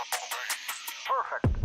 Perfect. Perfect.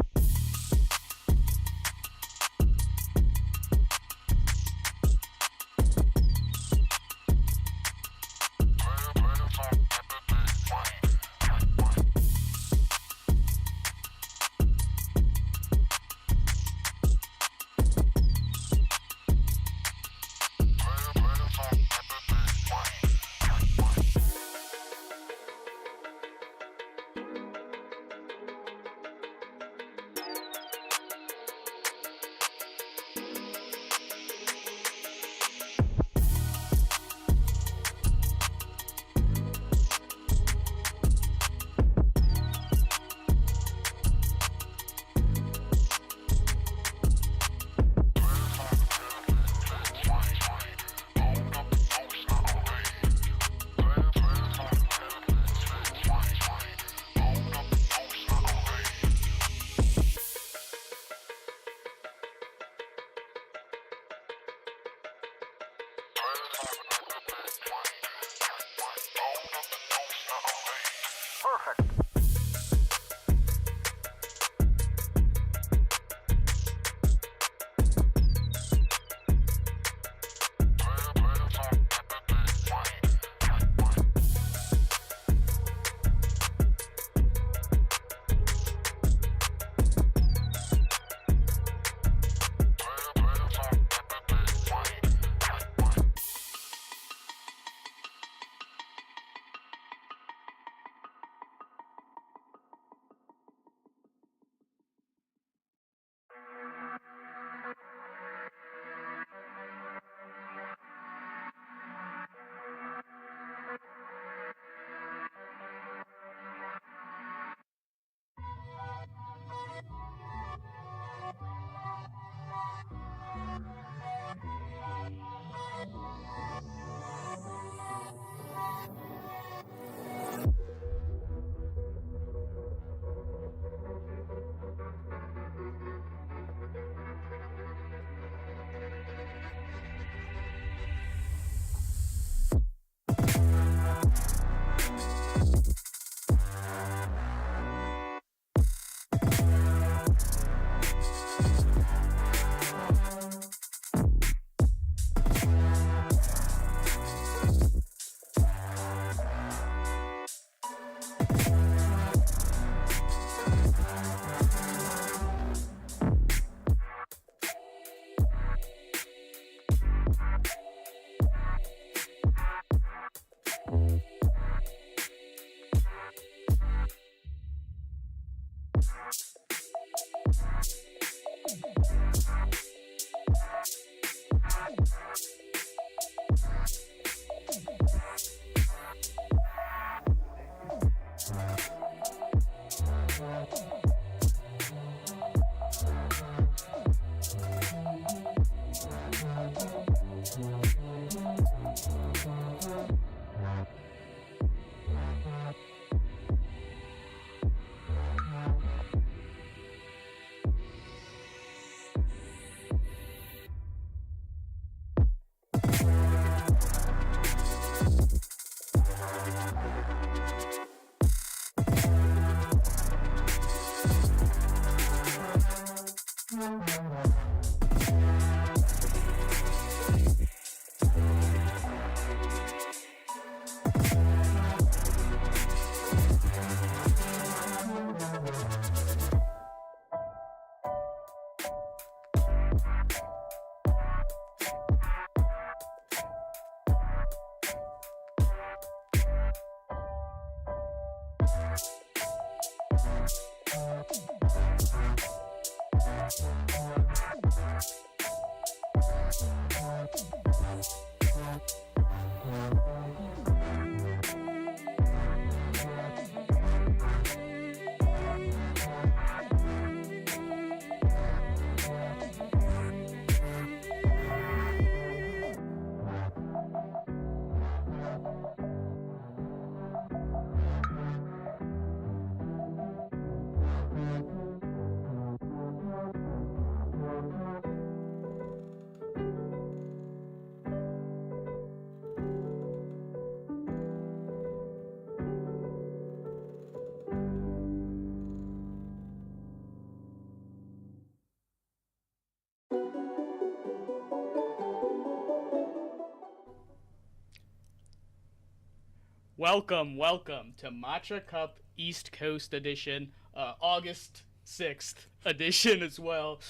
welcome to Matcha Cup East Coast Edition, August 6th edition as well.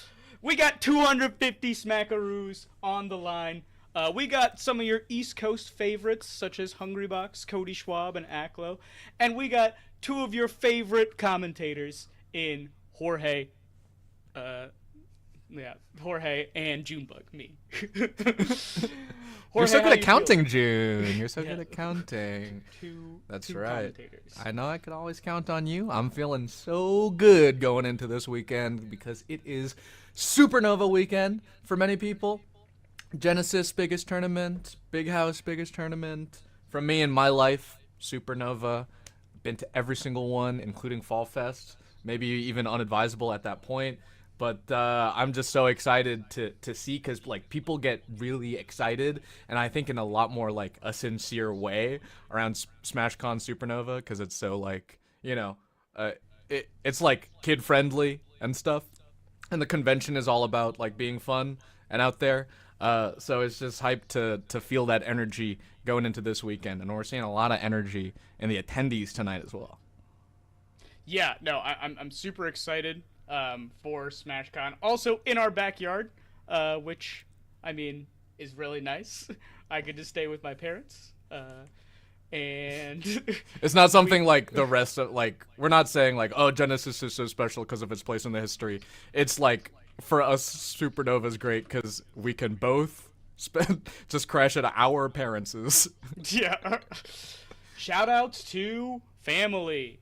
We got 250 smackaroos on the line. We got some of your East Coast favorites, such as Hungrybox, Cody Schwab, and Aklo. And we got two of your favorite commentators in Jorge and Junebug, me. You're so good at counting, feeling? June. You're so good at counting. That's right. I know I could always count on you. I'm feeling so good going into this weekend because it is Supernova weekend for many people. Genesis biggest tournament, Big House biggest tournament. For me in my life, Supernova. Been to every single one, including Fall Fest. Maybe even unadvisable at that point. But I'm just so excited to see because like people get really excited, and I think in a lot more like a sincere way around SmashCon Supernova because it's so like it's like kid friendly and stuff, and the convention is all about like being fun and out there. So it's just hyped to feel that energy going into this weekend, and we're seeing a lot of energy in the attendees tonight as well. Yeah, no, I'm super excited. For SmashCon, also in our backyard, which I mean is really nice. I could just stay with my parents, and it's not something like the rest of like we're not saying like oh Genesis is so special because of its place in the history. It's like for us Supernova is great because we can both just crash at our parents'. Yeah. Shout outs to family.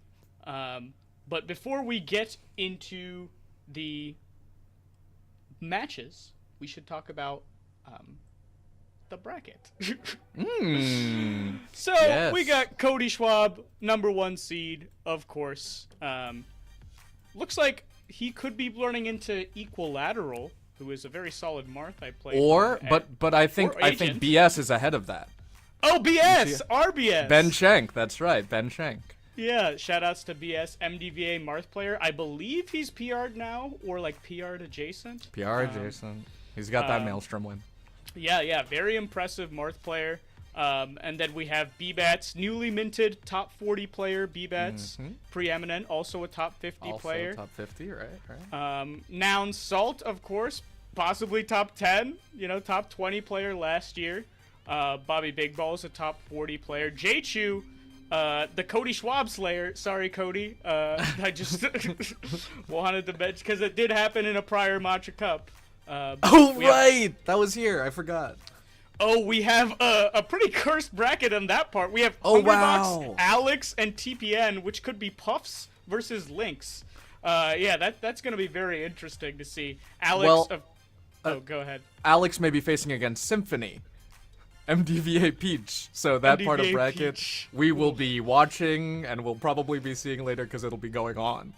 But before we get into the matches, we should talk about the bracket. So yes. We got Cody Schwab, number 1 seed, of course. Looks like he could be learning into Equilateral, who is a very solid Marth I played. But I think BS is ahead of that. Oh, BS! RBS! Ben Shank, that's right, Ben Shank. Yeah, shoutouts to BS, MDVA Marth player. I believe he's PR'd now, or like PR'd adjacent. Adjacent. He's got that Maelstrom win. Yeah, very impressive Marth player. And then we have B-Bats, newly minted top 40 player B-Bats, preeminent, also a top 50 player. Also top 50, right. Nouns Salt, of course, possibly top 10, top 20 player last year. Bobby Big Ballz, a top 40 player. J-Chew, the Cody Schwab Slayer. Sorry, Cody. I just wanted to mention because it did happen in a prior Matcha Cup. That was here. I forgot. Oh, we have a pretty cursed bracket on that part. We have wow. Alex, and TPN, which could be Puffs versus Lynx. That's going to be very interesting to see. Alex. Go ahead. Alex may be facing against Symphony. MDVA Peach. So that MDVA part of bracket Peach. We will be watching and we'll probably be seeing later because it'll be going on.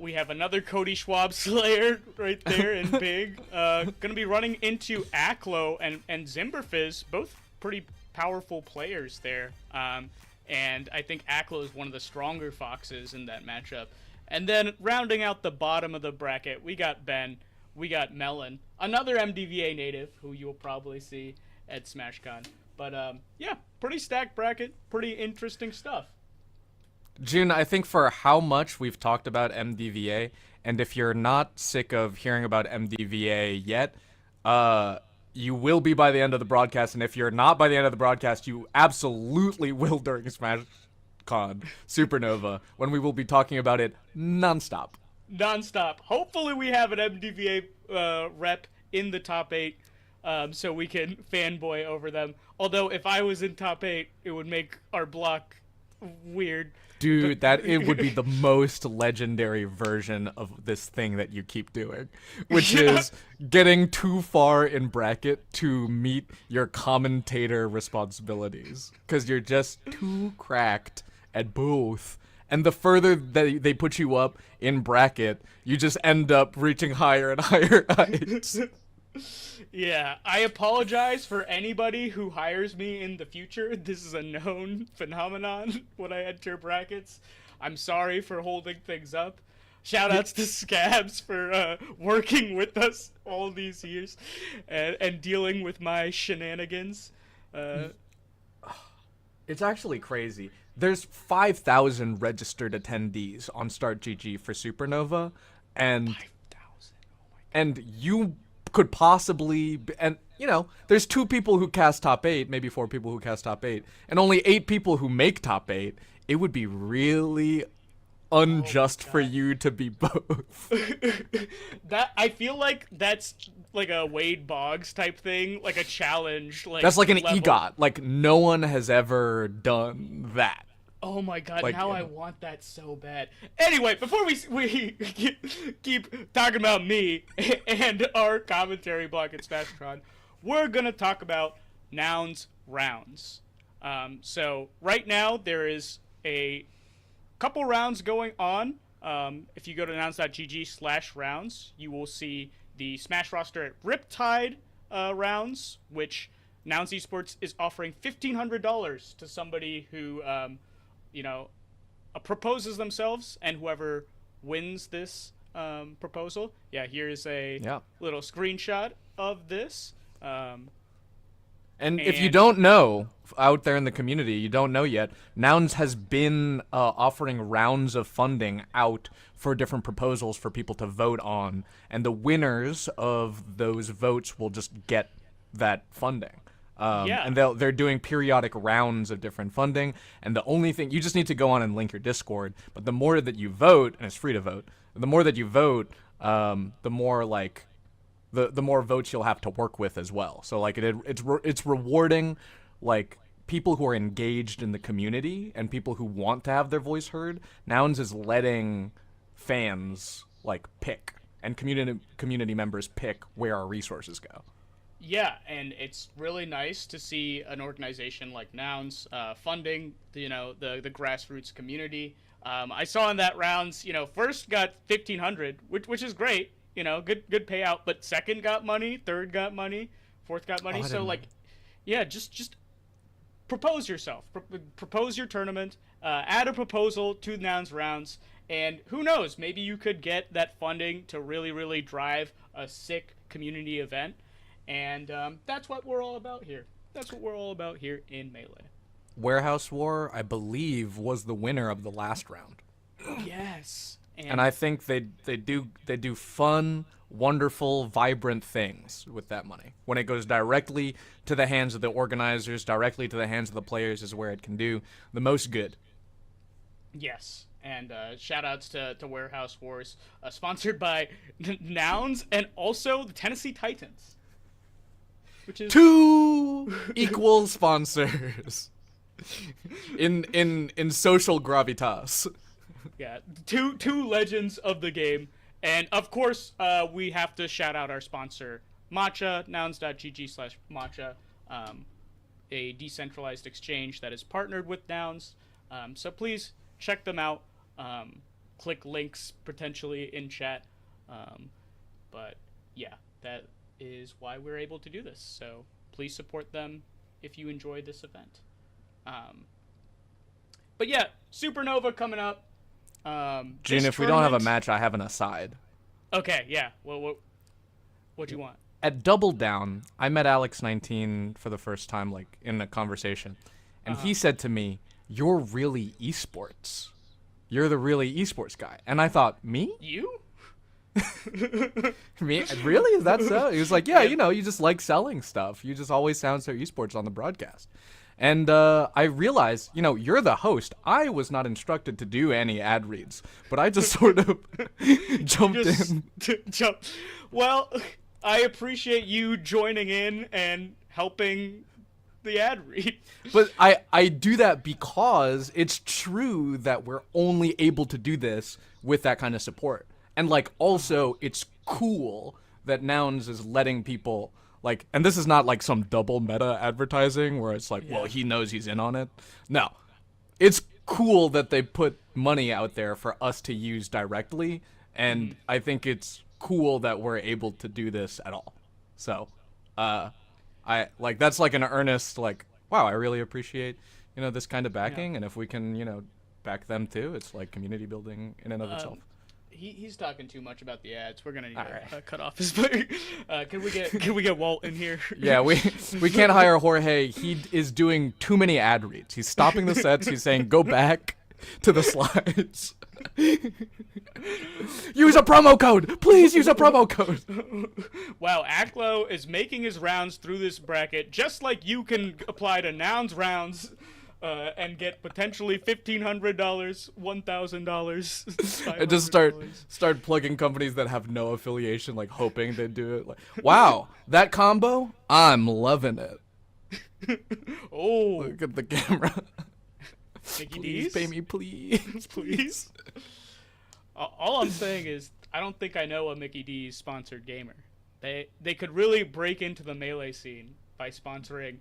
We have another Cody Schwab Slayer right there in big. Gonna be running into Aklo and Zimberfizz, both pretty powerful players there. And I think Aklo is one of the stronger foxes in that matchup. And then rounding out the bottom of the bracket, we got Ben, we got Melon, another MDVA native who you'll probably see at SmashCon. But pretty stacked bracket, pretty interesting stuff. June, I think for how much we've talked about MDVA, and if you're not sick of hearing about MDVA yet, you will be by the end of the broadcast, and if you're not by the end of the broadcast, you absolutely will during SmashCon Supernova, when we will be talking about it nonstop. Hopefully we have an MDVA rep in the top 8, so we can fanboy over them. Although if I was in top 8, it would make our block weird. Dude, it would be the most legendary version of this thing that you keep doing, which is getting too far in bracket to meet your commentator responsibilities, because you're just too cracked at both. And the further that they put you up in bracket, you just end up reaching higher and higher heights. Yeah, I apologize for anybody who hires me in the future. This is a known phenomenon when I enter brackets. I'm sorry for holding things up. Shoutouts to Scabs for working with us all these years and dealing with my shenanigans. It's actually crazy. There's 5,000 registered attendees on StartGG for Supernova, and 5,000. Oh my God. and you could possibly and there's 2 people who cast top 8, maybe 4 people who cast top 8, and only 8 people who make top 8. It would be really unjust for you to be both. That I feel like that's like a Wade Boggs type thing, like a challenge. Like That's like an level. EGOT. Like, no one has ever done that. Oh my God! Like, now I want that so bad. Anyway, before we keep talking about me and our commentary block at SmashCon, we're gonna talk about Nouns rounds. So right now there is a couple rounds going on. If you go to nouns.gg/rounds, you will see the Smash roster at Riptide rounds, which Nouns Esports is offering $1,500 to somebody who, proposes themselves, and whoever wins this proposal. Yeah, here's a little screenshot of this. And if you don't know, out there in the community, you don't know yet, Nouns has been offering rounds of funding out for different proposals for people to vote on, and the winners of those votes will just get that funding. And they're doing periodic rounds of different funding, and the only thing, you just need to go on and link your Discord, but the more that you vote, and it's free to vote, the more that you vote, the more, like, the more votes you'll have to work with as well. So, like, it's rewarding, like, people who are engaged in the community and people who want to have their voice heard. Nouns is letting fans, like, pick, and community members pick where our resources go. Yeah, and it's really nice to see an organization like Nouns funding, the grassroots community. I saw in that rounds, first got $1,500, which is great, good payout. But second got money, third got money, fourth got money. So just propose yourself, propose your tournament, add a proposal to Nouns rounds, and who knows, maybe you could get that funding to really, really drive a sick community event. And that's what we're all about here. That's what we're all about here in Melee. Warehouse War, I believe, was the winner of the last round. Yes. And I think they do fun, wonderful, vibrant things with that money. When it goes directly to the hands of the organizers, directly to the hands of the players, is where it can do the most good. Yes. And shout-outs to Warehouse Wars, sponsored by Nouns and also the Tennessee Titans. Which is 2 equal sponsors in social gravitas. Yeah, two legends of the game, and of course we have to shout out our sponsor, Matcha, nouns.gg/matcha, a decentralized exchange that is partnered with Nouns. So please check them out. Click links potentially in chat. But yeah, that is why we're able to do this. So please support them if you enjoy this event. But yeah, Supernova coming up. Gene, if we don't have a match, I have an aside. Okay, yeah. Well, what do you want? At Double Down, I met Alex19 for the first time, like, in a conversation. And he said to me, "You're really esports. You're the really esports guy." And I thought, me? You? Me? Really? Is that so? He was like, yeah, you just like selling stuff. You just always sound so esports on the broadcast. And I realized, you're the host. I was not instructed to do any ad reads, but I just sort of jumped in. Well, I appreciate you joining in and helping the ad read. But I do that because it's true that we're only able to do this with that kind of support. And, like, also, it's cool that Nouns is letting people, like, and this is not, like, some double meta advertising where it's like, well, he knows he's in on it. No. It's cool that they put money out there for us to use directly, and I think it's cool that we're able to do this at all. So, that's, like, an earnest, like, wow, I really appreciate, this kind of backing, and if we can, back them too, it's, like, community building in and of itself. He's talking too much about the ads. We're gonna need to cut off his mic. Can we get Walt in here? Yeah, we can't hire Jorge. He is doing too many ad reads. He's stopping the sets. He's saying go back to the slides. Use a promo code. Please use a promo code. Wow, Aklo is making his rounds through this bracket just like you can apply to Nouns rounds. And get potentially $1,500, $1,000. And just start plugging companies that have no affiliation, like hoping they do it. Like, wow, that combo, I'm loving it. Oh, look at the camera. Mickey Please D's? pay me, please, please. All I'm saying is, I don't think I know a Mickey D's sponsored gamer. They could really break into the Melee scene by sponsoring.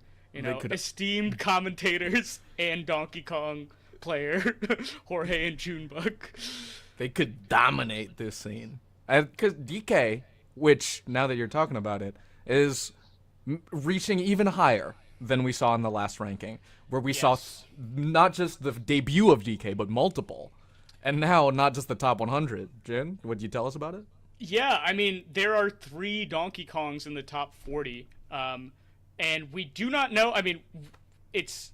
Esteemed commentators and Donkey Kong player Jorge and Junebug. They could dominate this scene. Because DK, which, now that you're talking about it, is reaching even higher than we saw in the last ranking, where we saw not just the debut of DK, but multiple. And now, not just the top 100. Jin, would you tell us about it? Yeah, I mean, there are 3 Donkey Kongs in the top 40. And we do not know. I mean, that's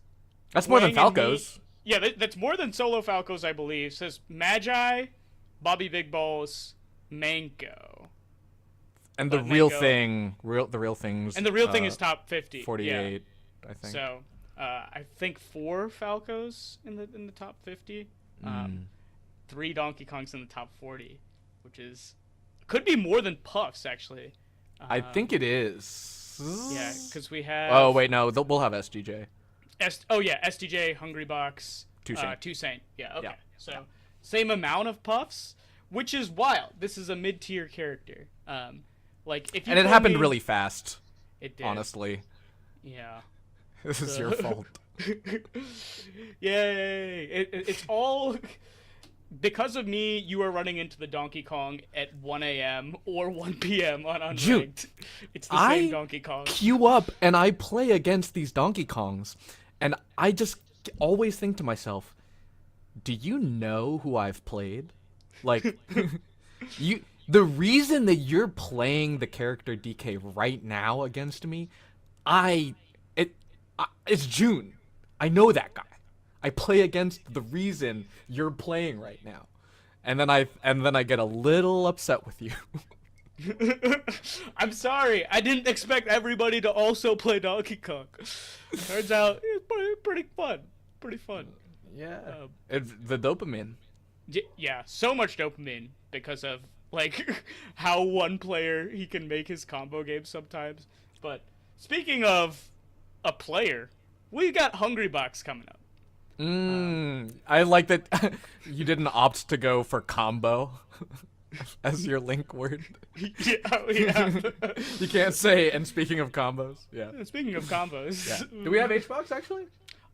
more than Falco's. Yeah, that's more than solo Falco's, I believe. It says Magi, Bobby Big Ballz, Mango. And the real thing's. And the real thing is top 50. 48, yeah. I think. So, I think 4 Falco's in the top 50. 3 Donkey Kongs in the top 40, which could be more than Puffs actually. I think it is. Yeah, because we have. Oh wait, no, we'll have SDJ. SDJ, Hungrybox, Toussaint. Yeah, okay. Yeah. So same amount of Puffs, which is wild. This is a mid-tier character. If you and it happened really fast. It did. Honestly. Yeah. This is your fault. Yay! It's all. Because of me, you are running into the Donkey Kong at 1 a.m. or 1 p.m. on Unranked. Dude, it's the same Donkey Kong. I queue up and I play against these Donkey Kongs, and I just always think to myself, do you know who I've played? Like, the reason that you're playing the character DK right now against me, it's June. I know that guy. I play against the reason you're playing right now. And then I get a little upset with you. I'm sorry. I didn't expect everybody to also play Donkey Kong. Turns out it's pretty fun. Pretty fun. Yeah. The dopamine. Yeah, so much dopamine because of how one player he can make his combo games sometimes. But speaking of a player, we got Hungrybox coming up. I like that you didn't opt to go for combo as your link word. Yeah. You can't say, and speaking of combos. Yeah. Speaking of combos. Yeah. Do we have Hbox, actually?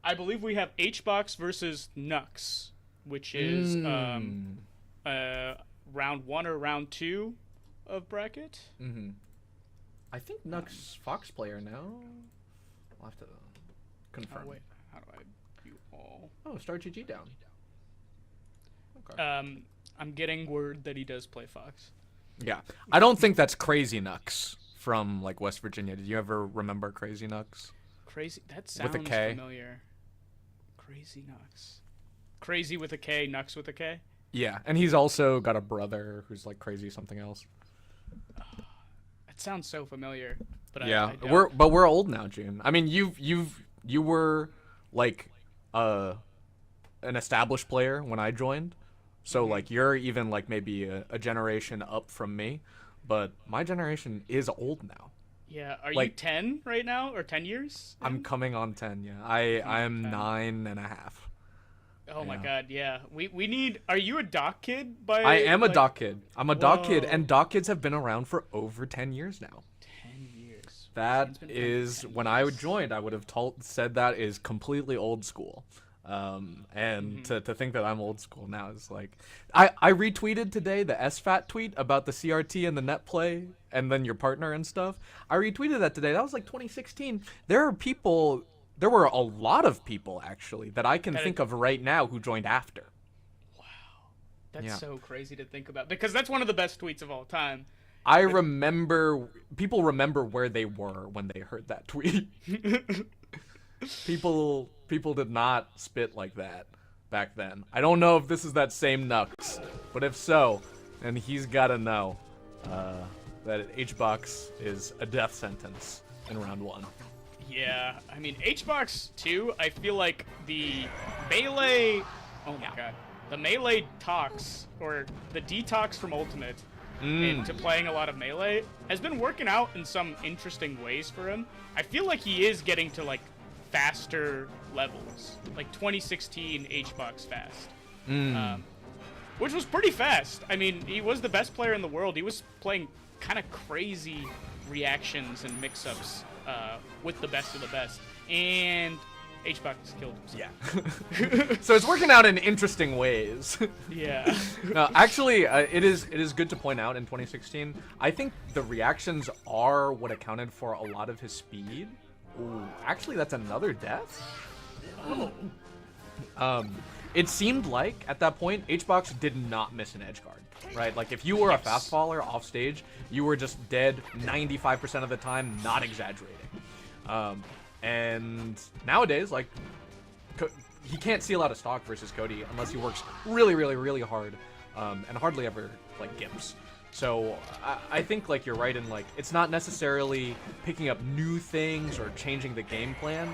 I believe we have Hbox versus Nucks, which is round 1 or round 2 of bracket. Mm-hmm. I think Nucks Fox player now. I'll have to confirm. Oh, wait. How do I view all? Oh, start GG down. Okay. I'm getting word that he does play Fox. Yeah. I don't think that's Crazy Nucks from West Virginia. Did you ever remember Crazy Nucks? Crazy? That sounds with a K. familiar. Crazy Nucks. Crazy with a K, Nucks with a K? Yeah, and he's also got a brother who's Crazy something else. That sounds so familiar. But yeah, I don't. we're old now, June. I mean, you were an established player when I joined. So you're even maybe a generation up from me, but my generation is old now. Yeah, are you 10 right now or 10 years? I'm coming on 10. Yeah, I am 9.5. Oh my god, yeah. We need. Are you a doc kid? I am a doc kid. I'm a doc kid, and doc kids have been around for over 10 years now. 10 years. That is when I joined. I would have said that is completely old school. To think that I'm old school now is I retweeted today the SFAT tweet about the CRT and the net play and then your partner and stuff. I retweeted that today. That was 2016. There were a lot of people actually that I can think of right now who joined after. Wow. That's so crazy to think about because that's one of the best tweets of all time. I remember people remember where they were when they heard that tweet. People did not spit like that back then. I don't know if this is that same Nucks, but if so, then he's got to know that Hbox is a death sentence in round 1. Yeah, I mean Hbox too. I feel like the melee. Oh my god, the melee tox or the detox from Ultimate into playing a lot of melee has been working out in some interesting ways for him. I feel like he is getting to like faster levels, like 2016 Hbox fast, which was pretty fast. I mean, he was the best player in the world. He was playing kind of crazy reactions and mix-ups with the best of the best, and Hbox killed himself. Yeah. So it's working out in interesting ways. Yeah. No, actually, it is good to point out in 2016, I think the reactions are what accounted for a lot of his speed. Ooh, actually, that's another death? Oh. It seemed like, at that point, Hbox did not miss an edge guard, right? Like, if you were a fast faller off stage, you were just dead 95% of the time, not exaggerating. And nowadays, like, he can't seal out of stock versus Cody unless he works really, really, really hard, and hardly ever, like, gimps. So I think, like, you're right in, like, it's not necessarily picking up new things or changing the game plan.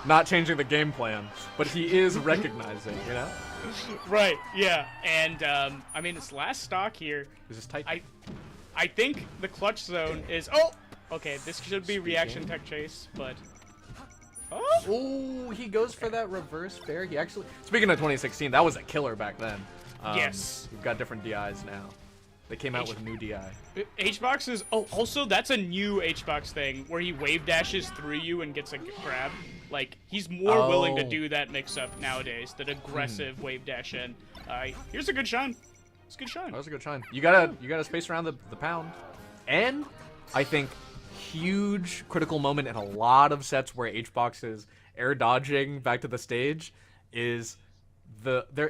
Not changing the game plan, but he is recognizing, you know? Right, yeah. And, I mean, his last stock here... Is this tight? I think the clutch zone is... Oh! Okay, this should be reaction tech chase, but... Oh, he goes for that reverse fair. He actually... Speaking of 2016, that was a killer back then. Yes. We've got different DIs now. They came out with new DI. Hbox is... Oh, also, that's a new Hbox thing, where he wave dashes through you and gets a grab. Like, he's more willing to do that mix-up nowadays, that aggressive wave dash in. Here's a good shine. It's a good shine. That was a good shine. You gotta space around the pound. And I think huge critical moment in a lot of sets where Hbox is air dodging back to the stage is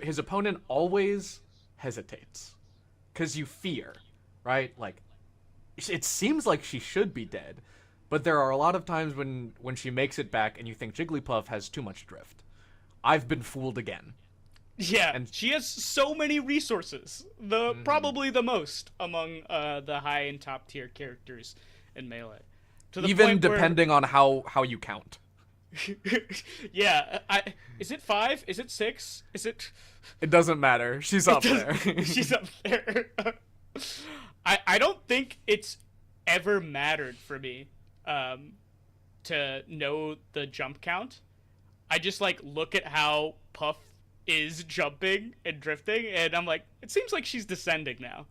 his opponent always hesitates. Because you fear, right? Like, it seems like she should be dead, but there are a lot of times when she makes it back and you think Jigglypuff has too much drift. I've been fooled again. Yeah, and she has so many resources. Probably the most among the high and top tier characters in Melee. To the Even point depending on how you count. Yeah, is it 5? Is it 6? Is it... It doesn't matter. She's up there. She's up there. I don't think it's ever mattered for me to know the jump count. I just, like, look at how Puff is jumping and drifting, and I'm like, it seems like she's descending now.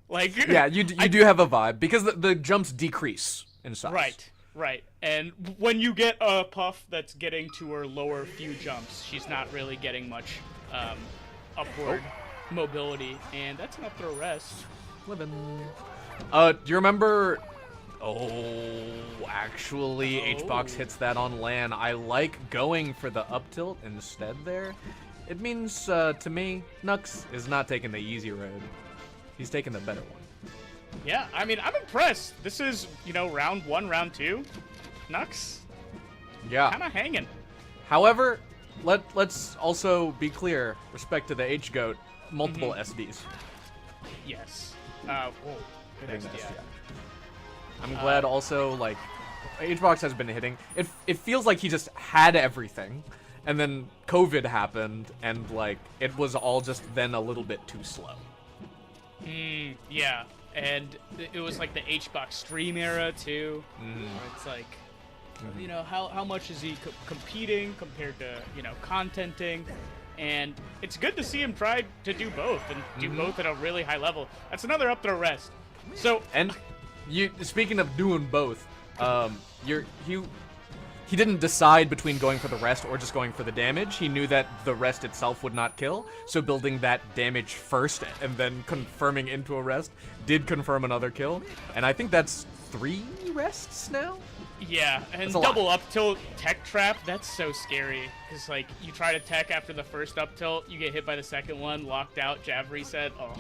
Like, yeah, you do have a vibe, because the jumps decrease in size. Right. And when you get a Puff that's getting to her lower few jumps, she's not really getting much upward mobility, and that's an up throw rest. Living. Do you remember... Oh, actually, Hbox hits that on land. I like going for the up tilt instead there. It means, to me, Nucks is not taking the easy road. He's taking the better one. Yeah, I mean, I'm impressed. This is, round 1, round 2. Nucks. Yeah. Kind of hanging. However, let's also be clear, respect to the H-Goat, multiple SDs. Yes. Whoa. Good SDI. I'm glad also, like, Hbox has been hitting. It feels like he just had everything, and then COVID happened, and, like, it was all just then a little bit too slow. Yeah. And it was like the Hbox stream era, too. It's like, how much is he competing compared to, contenting? And it's good to see him try to do both, and do both at a really high level. That's another up throw rest. So... And... Speaking of doing both, he didn't decide between going for the rest or just going for the damage. He knew that the rest itself would not kill, so building that damage first and then confirming into a rest did confirm another kill. And I think that's 3 rests now? Yeah, and double up tilt tech trap, that's so scary. Because, like, you try to tech after the first up tilt, you get hit by the second one, locked out, jab reset. Oh.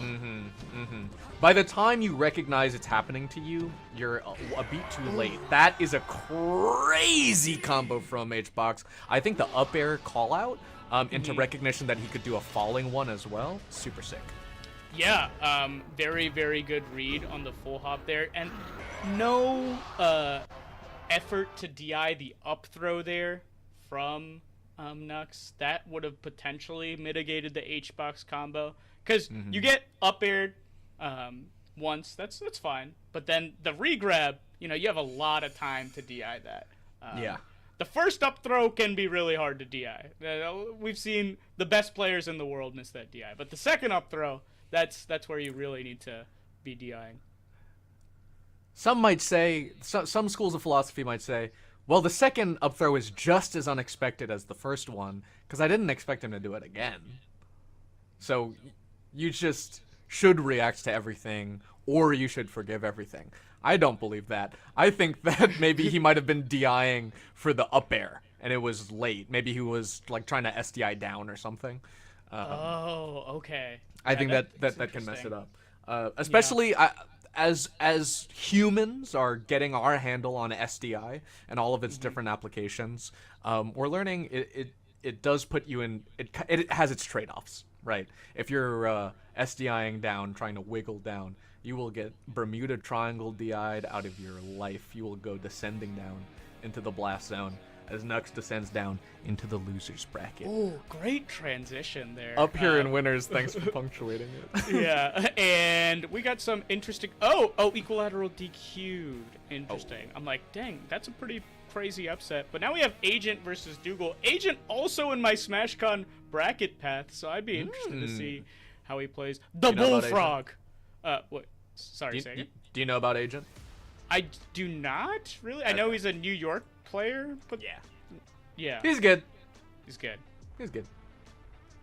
By the time you recognize it's happening to you, you're a beat too late. That is a crazy combo from Hbox. I think the up air call out into recognition that he could do a falling one as well, super sick. Yeah, very, very good read on the full hop there. And no effort to DI the up throw there from Nux. That would have potentially mitigated the Hbox combo. Because you get up aired once, that's fine. But then the regrab, you have a lot of time to DI that. Yeah. The first up throw can be really hard to DI. We've seen the best players in the world miss that DI. But the second up throw, that's where you really need to be DIing. Some might say, some schools of philosophy might say, well, the second up throw is just as unexpected as the first one, because I didn't expect him to do it again. So you just should react to everything, or you should forgive everything. I don't believe that. I think that maybe he might have been DIing for the up air, and it was late. Maybe he was like trying to SDI down or something. Okay. I think that can mess it up. Especially as humans are getting our handle on SDI and all of its different applications, we're learning it does put you in it has its trade-offs, right? If you're SDIing down, trying to wiggle down, you will get Bermuda Triangle DI'd out of your life. You will go descending down into the blast zone as Nux descends down into the losers bracket. Oh, great transition there. Up here in winners, thanks for punctuating it. Yeah, and we got some interesting... Oh, equilateral DQ'd. Interesting. I'm like, dang, that's a pretty crazy upset. But now we have Agent versus Dougal. Agent also in my SmashCon bracket path, so I'd be interested to see how he plays. The Bullfrog. What? Sorry, say again. Do you know about Agent? I do not, really. I know he's a New York player, but yeah. He's good.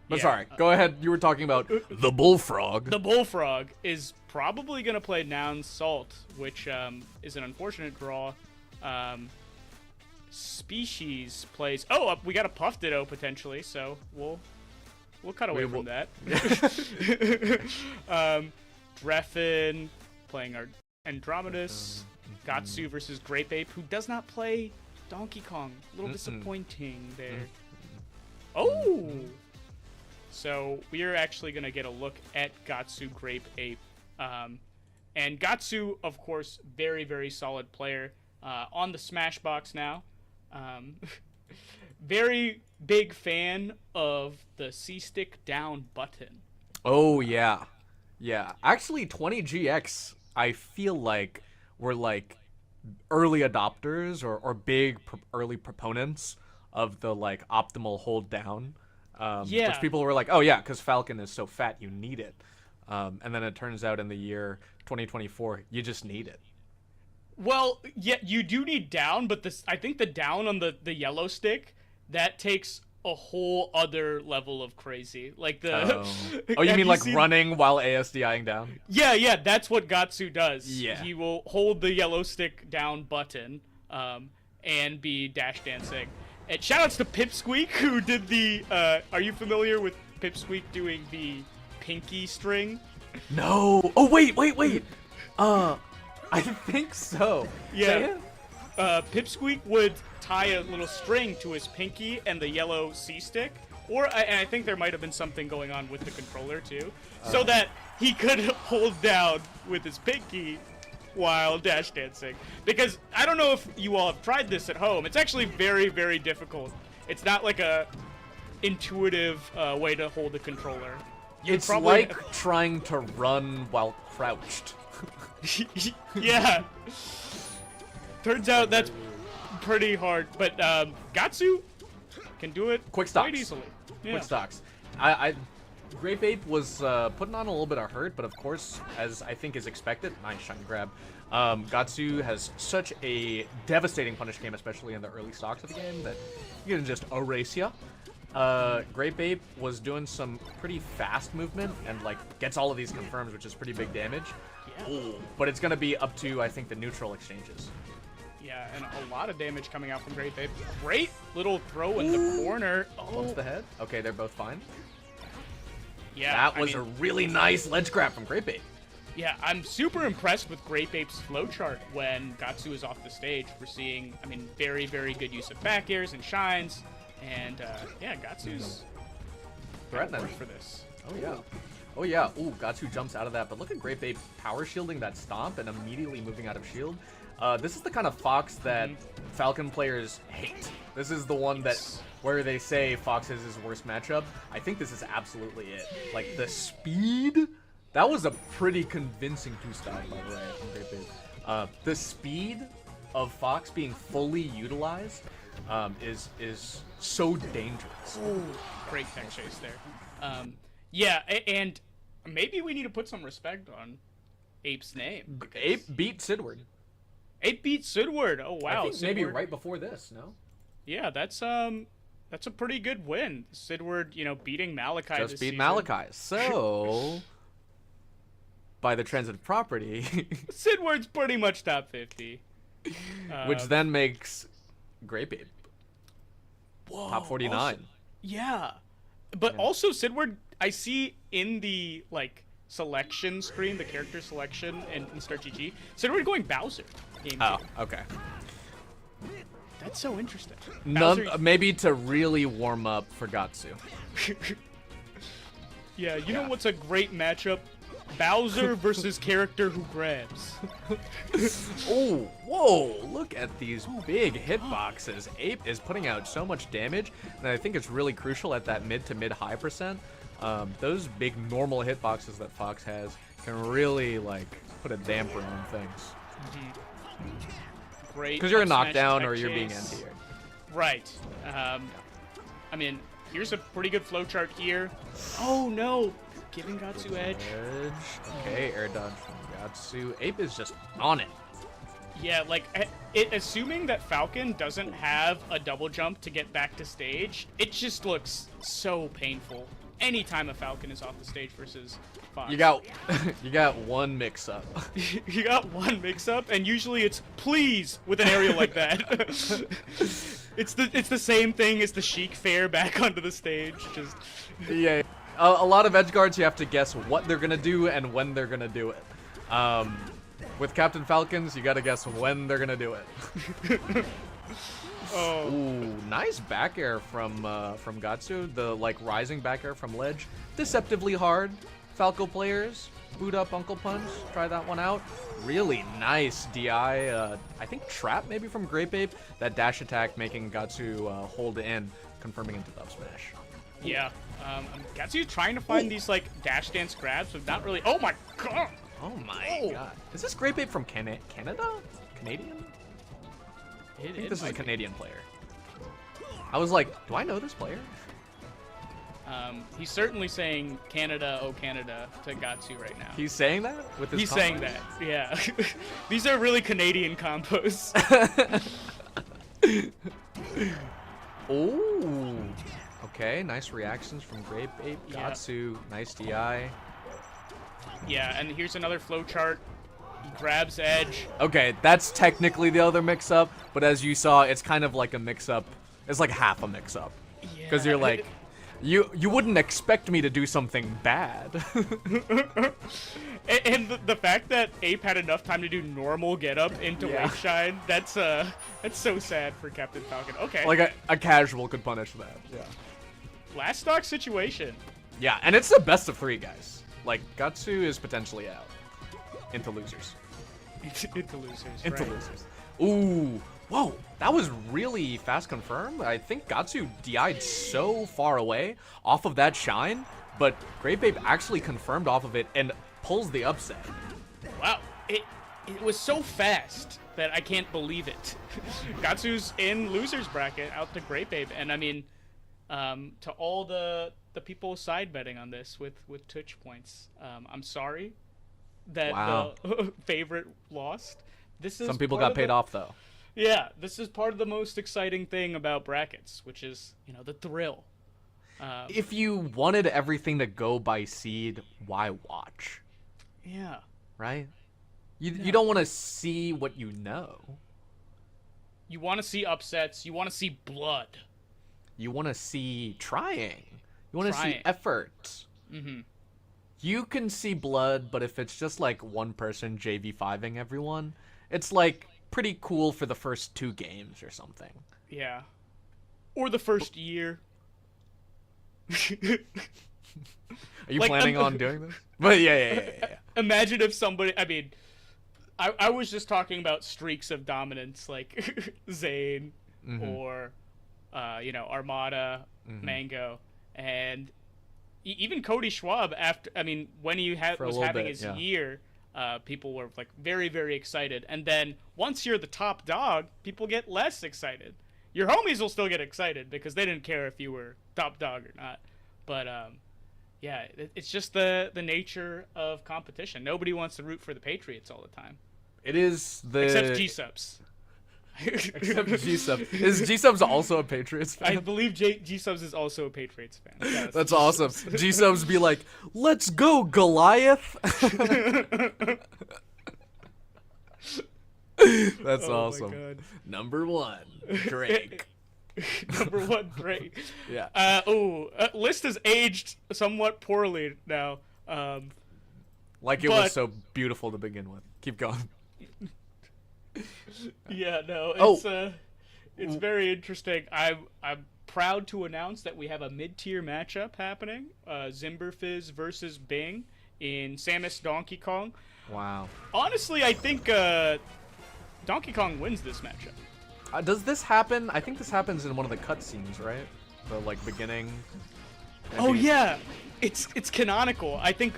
But sorry, go ahead. You were talking about the Bullfrog. The Bullfrog is probably going to play Nouns Salt, which is an unfortunate draw. Species plays... Oh, we got a Puff Ditto potentially, so we'll cut away from that. Drephen playing our Andromedus. Gahtzu versus Grape Ape, who does not play Donkey Kong. A little disappointing there. Oh! So we are actually going to get a look at Gahtzu Grape Ape. And Gahtzu, of course, very, very solid player on the Smashbox now. Very big fan of the C-stick down button. Oh, yeah. Yeah. Actually, 20GX, I feel like were like early adopters or big early proponents of the like optimal hold down. Which people were like, oh yeah, because Falcon is so fat, you need it. And then it turns out in the year 2024, you just need it. Well, yeah, you do need down, but I think the down on the yellow stick, that takes a whole other level of crazy. Like the you mean like running while ASDIing down? Yeah, that's what Gahtzu does. Yeah. He will hold the yellow stick down button and be dash dancing. And shoutouts to Pipsqueak, who did the are you familiar with Pipsqueak doing the pinky string? No. Oh wait. I think so. Yeah. Pipsqueak would tie a little string to his pinky and the yellow C-stick, and I think there might have been something going on with the controller too, so that he could hold down with his pinky while dash dancing. Because I don't know if you all have tried this at home. It's actually very, very difficult. It's not like a intuitive way to hold a controller. It's like trying to run while crouched. Yeah. Turns out that's pretty hard, but Gahtzu can do it quite easily. Yeah. Quick stocks. Grape Ape was putting on a little bit of hurt, but of course, as I think is expected, nice shiny grab. Gahtzu has such a devastating punish game, especially in the early stocks of the game, that you can just erase ya. Grape Ape was doing some pretty fast movement and like gets all of these confirms, which is pretty big damage. Yeah. But it's gonna be up to, I think, the neutral exchanges. Yeah, and a lot of damage coming out from Grape Ape. Great little throw in the corner. Bumps the head. Okay, they're both fine. Yeah, that was a really nice ledge grab from Grape Ape. Yeah, I'm super impressed with Grape Ape's flowchart when Gahtzu is off the stage. We're seeing, I mean, very, very good use of back airs and shines. And, yeah, Gahtzu's threatening for this. Oh, yeah. Oh, yeah. Ooh, Gahtzu jumps out of that. But look at Grape Ape power shielding that stomp and immediately moving out of shield. This is the kind of Fox that Falcon players hate. This is the one that where they say Fox is his worst matchup. I think this is absolutely it. Like, the speed... That was a pretty convincing two-stop, by the way, from Grape Ape. The speed of Fox being fully utilized is so dangerous. Ooh, great tech chase there. Yeah, and maybe we need to put some respect on Ape's name. Ape beat Sidward. Ape beat Sidward. Oh wow, I think maybe right before this. No. Yeah, that's a pretty good win. Sidward, you know, beating Malachi. Just this beat season. Malachi. So. By the transitive property, Sidward's pretty much top 50. Which then makes Grape Ape top 49. Also, yeah. But also Sidward, I see in the, like, selection screen, the character selection in Start GG, Sidward going Bowser. Game 2. Okay. That's so interesting. Maybe to really warm up for Gahtzu. Yeah, you know what's a great matchup? Bowser versus character who grabs. Oh, whoa, look at these big hitboxes. Ape is putting out so much damage, and I think it's really crucial at that mid to mid-high percent. Those big normal hitboxes that Fox has can really, like, put a damper on things. Great. Because you're a knockdown or you're being NT'd. Right. I mean, here's a pretty good flowchart here. Oh, no. Giving Gahtzu edge. Okay, air dodge from Gahtzu. Ape is just on it. Yeah, like, assuming that Falcon doesn't have a double jump to get back to stage, it just looks so painful anytime a Falcon is off the stage versus Fox. You got one mix-up. You got one mix-up, and usually it's please with an aerial like that. It's the same thing as the Sheik Fair back onto the stage. Just yeah. A lot of edge guards, you have to guess what they're gonna do and when they're gonna do it. With Captain Falcons, you gotta guess when they're gonna do it. Oh. Ooh, nice back air from Gahtzu. The like rising back air from ledge, deceptively hard. Falco players, boot up Uncle Punch. Try that one out. Really nice DI. I think trap maybe from Grape Ape. That dash attack making Gahtzu hold in, confirming into the up smash. Yeah. Gahtzu's trying to find these, like, dash dance grabs, but not really. Oh my god! Oh my god. Is this Grape Ape from Canada? Canadian? I think this is a Canadian player. I was like, do I know this player? He's certainly saying Canada, oh Canada, to Gahtzu right now. He's saying that? With his He's saying that, yeah. These are really Canadian combos. Oh. Okay, nice reactions from Grape Ape. Gahtzu, nice DI. Yeah, and here's another flowchart. He grabs edge. Okay, that's technically the other mix-up, but as you saw, it's kind of like a mix-up. It's like half a mix-up. Because you're like, you wouldn't expect me to do something bad. And the fact that Ape had enough time to do normal get-up into Wave Shine, that's so sad for Captain Falcon. Okay. Like a casual could punish that. Yeah. Last stock situation. Yeah, and it's the best of 3, guys. Like, Gahtzu is potentially out. Into losers. Into losers, Into right. losers. Ooh. Whoa, that was really fast confirmed. I think Gahtzu DI'd so far away off of that shine, but Grape Ape actually confirmed off of it and pulls the upset. Wow, it was so fast that I can't believe it. Gahtzu's in losers bracket out to Grape Ape, and I mean, to all the people side betting on this with touch points, I'm sorry that the favorite lost. This is some people got paid off though. Yeah, this is part of the most exciting thing about brackets, which is, you know, the thrill. If you wanted everything to go by seed, why watch? Yeah. Right? You don't want to see what you know. You want to see upsets. You want to see blood. You want to see trying. You want to see effort. Mm-hmm. You can see blood, but if it's just like one person JV5ing everyone, it's like pretty cool for the first 2 games or something. Yeah. Or the first year. Are you planning on doing this? But yeah. Imagine if somebody, I mean, I was just talking about streaks of dominance, like Zane or, Armada, Mango, and even Cody Schwab. When he was having his year, people were like very, very excited. And then once you're the top dog, people get less excited. Your homies will still get excited because they didn't care if you were top dog or not. But it's just the nature of competition. Nobody wants to root for the Patriots all the time. It is except G-Subs. Except G-Subs. Is G-Subs also a Patriots fan? I believe G-Subs is also a Patriots fan. Yeah, that's awesome. G-Subs be like, let's go, Goliath. That's awesome. My God. Number 1, Drake. Number 1, Drake. Yeah. List has aged somewhat poorly now. Like it was so beautiful to begin with. Keep going. Yeah, no, it's very interesting. I'm proud to announce that we have a mid-tier matchup happening. Zimberfizz versus Bing in Samus Donkey Kong. Wow. Honestly, I think Donkey Kong wins this matchup. Does this happen? I think this happens in one of the cutscenes, right? The beginning. Maybe. Oh yeah, it's canonical. I think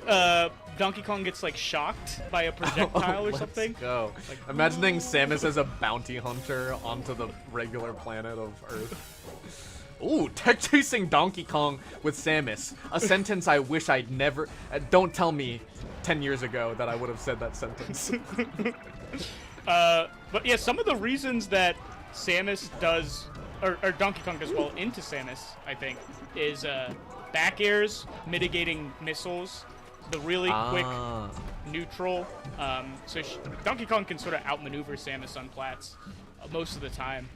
Donkey Kong gets shocked by a projectile or something. Let's go. Imagining Samus as a bounty hunter onto the regular planet of Earth. Ooh, tech chasing Donkey Kong with Samus. A sentence I wish I'd never. Don't tell me 10 years ago that I would have said that sentence. But yeah, some of the reasons that Samus does, or Donkey Kong does well into Samus, I think, is back airs, mitigating missiles, the really quick neutral. So Donkey Kong can sort of outmaneuver Samus on plats most of the time.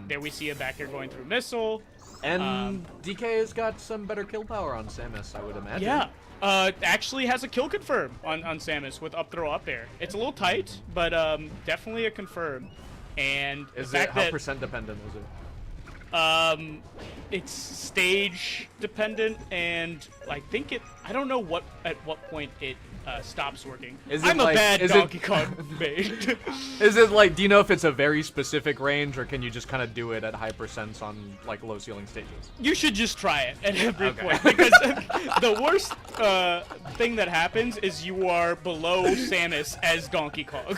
There we see a back air going through missile. And DK has got some better kill power on Samus, I would imagine. Yeah. Actually has a kill confirm on Samus with up throw up air. It's a little tight, but definitely a confirm. And how percent dependent is it? It's stage dependent, and I don't know at what point it stops working. I'm a bad Donkey Kong mate. Is it do you know if it's a very specific range, or can you just kind of do it at high percents on low ceiling stages? You should just try it at every point, because the worst thing that happens is you are below Samus as Donkey Kong.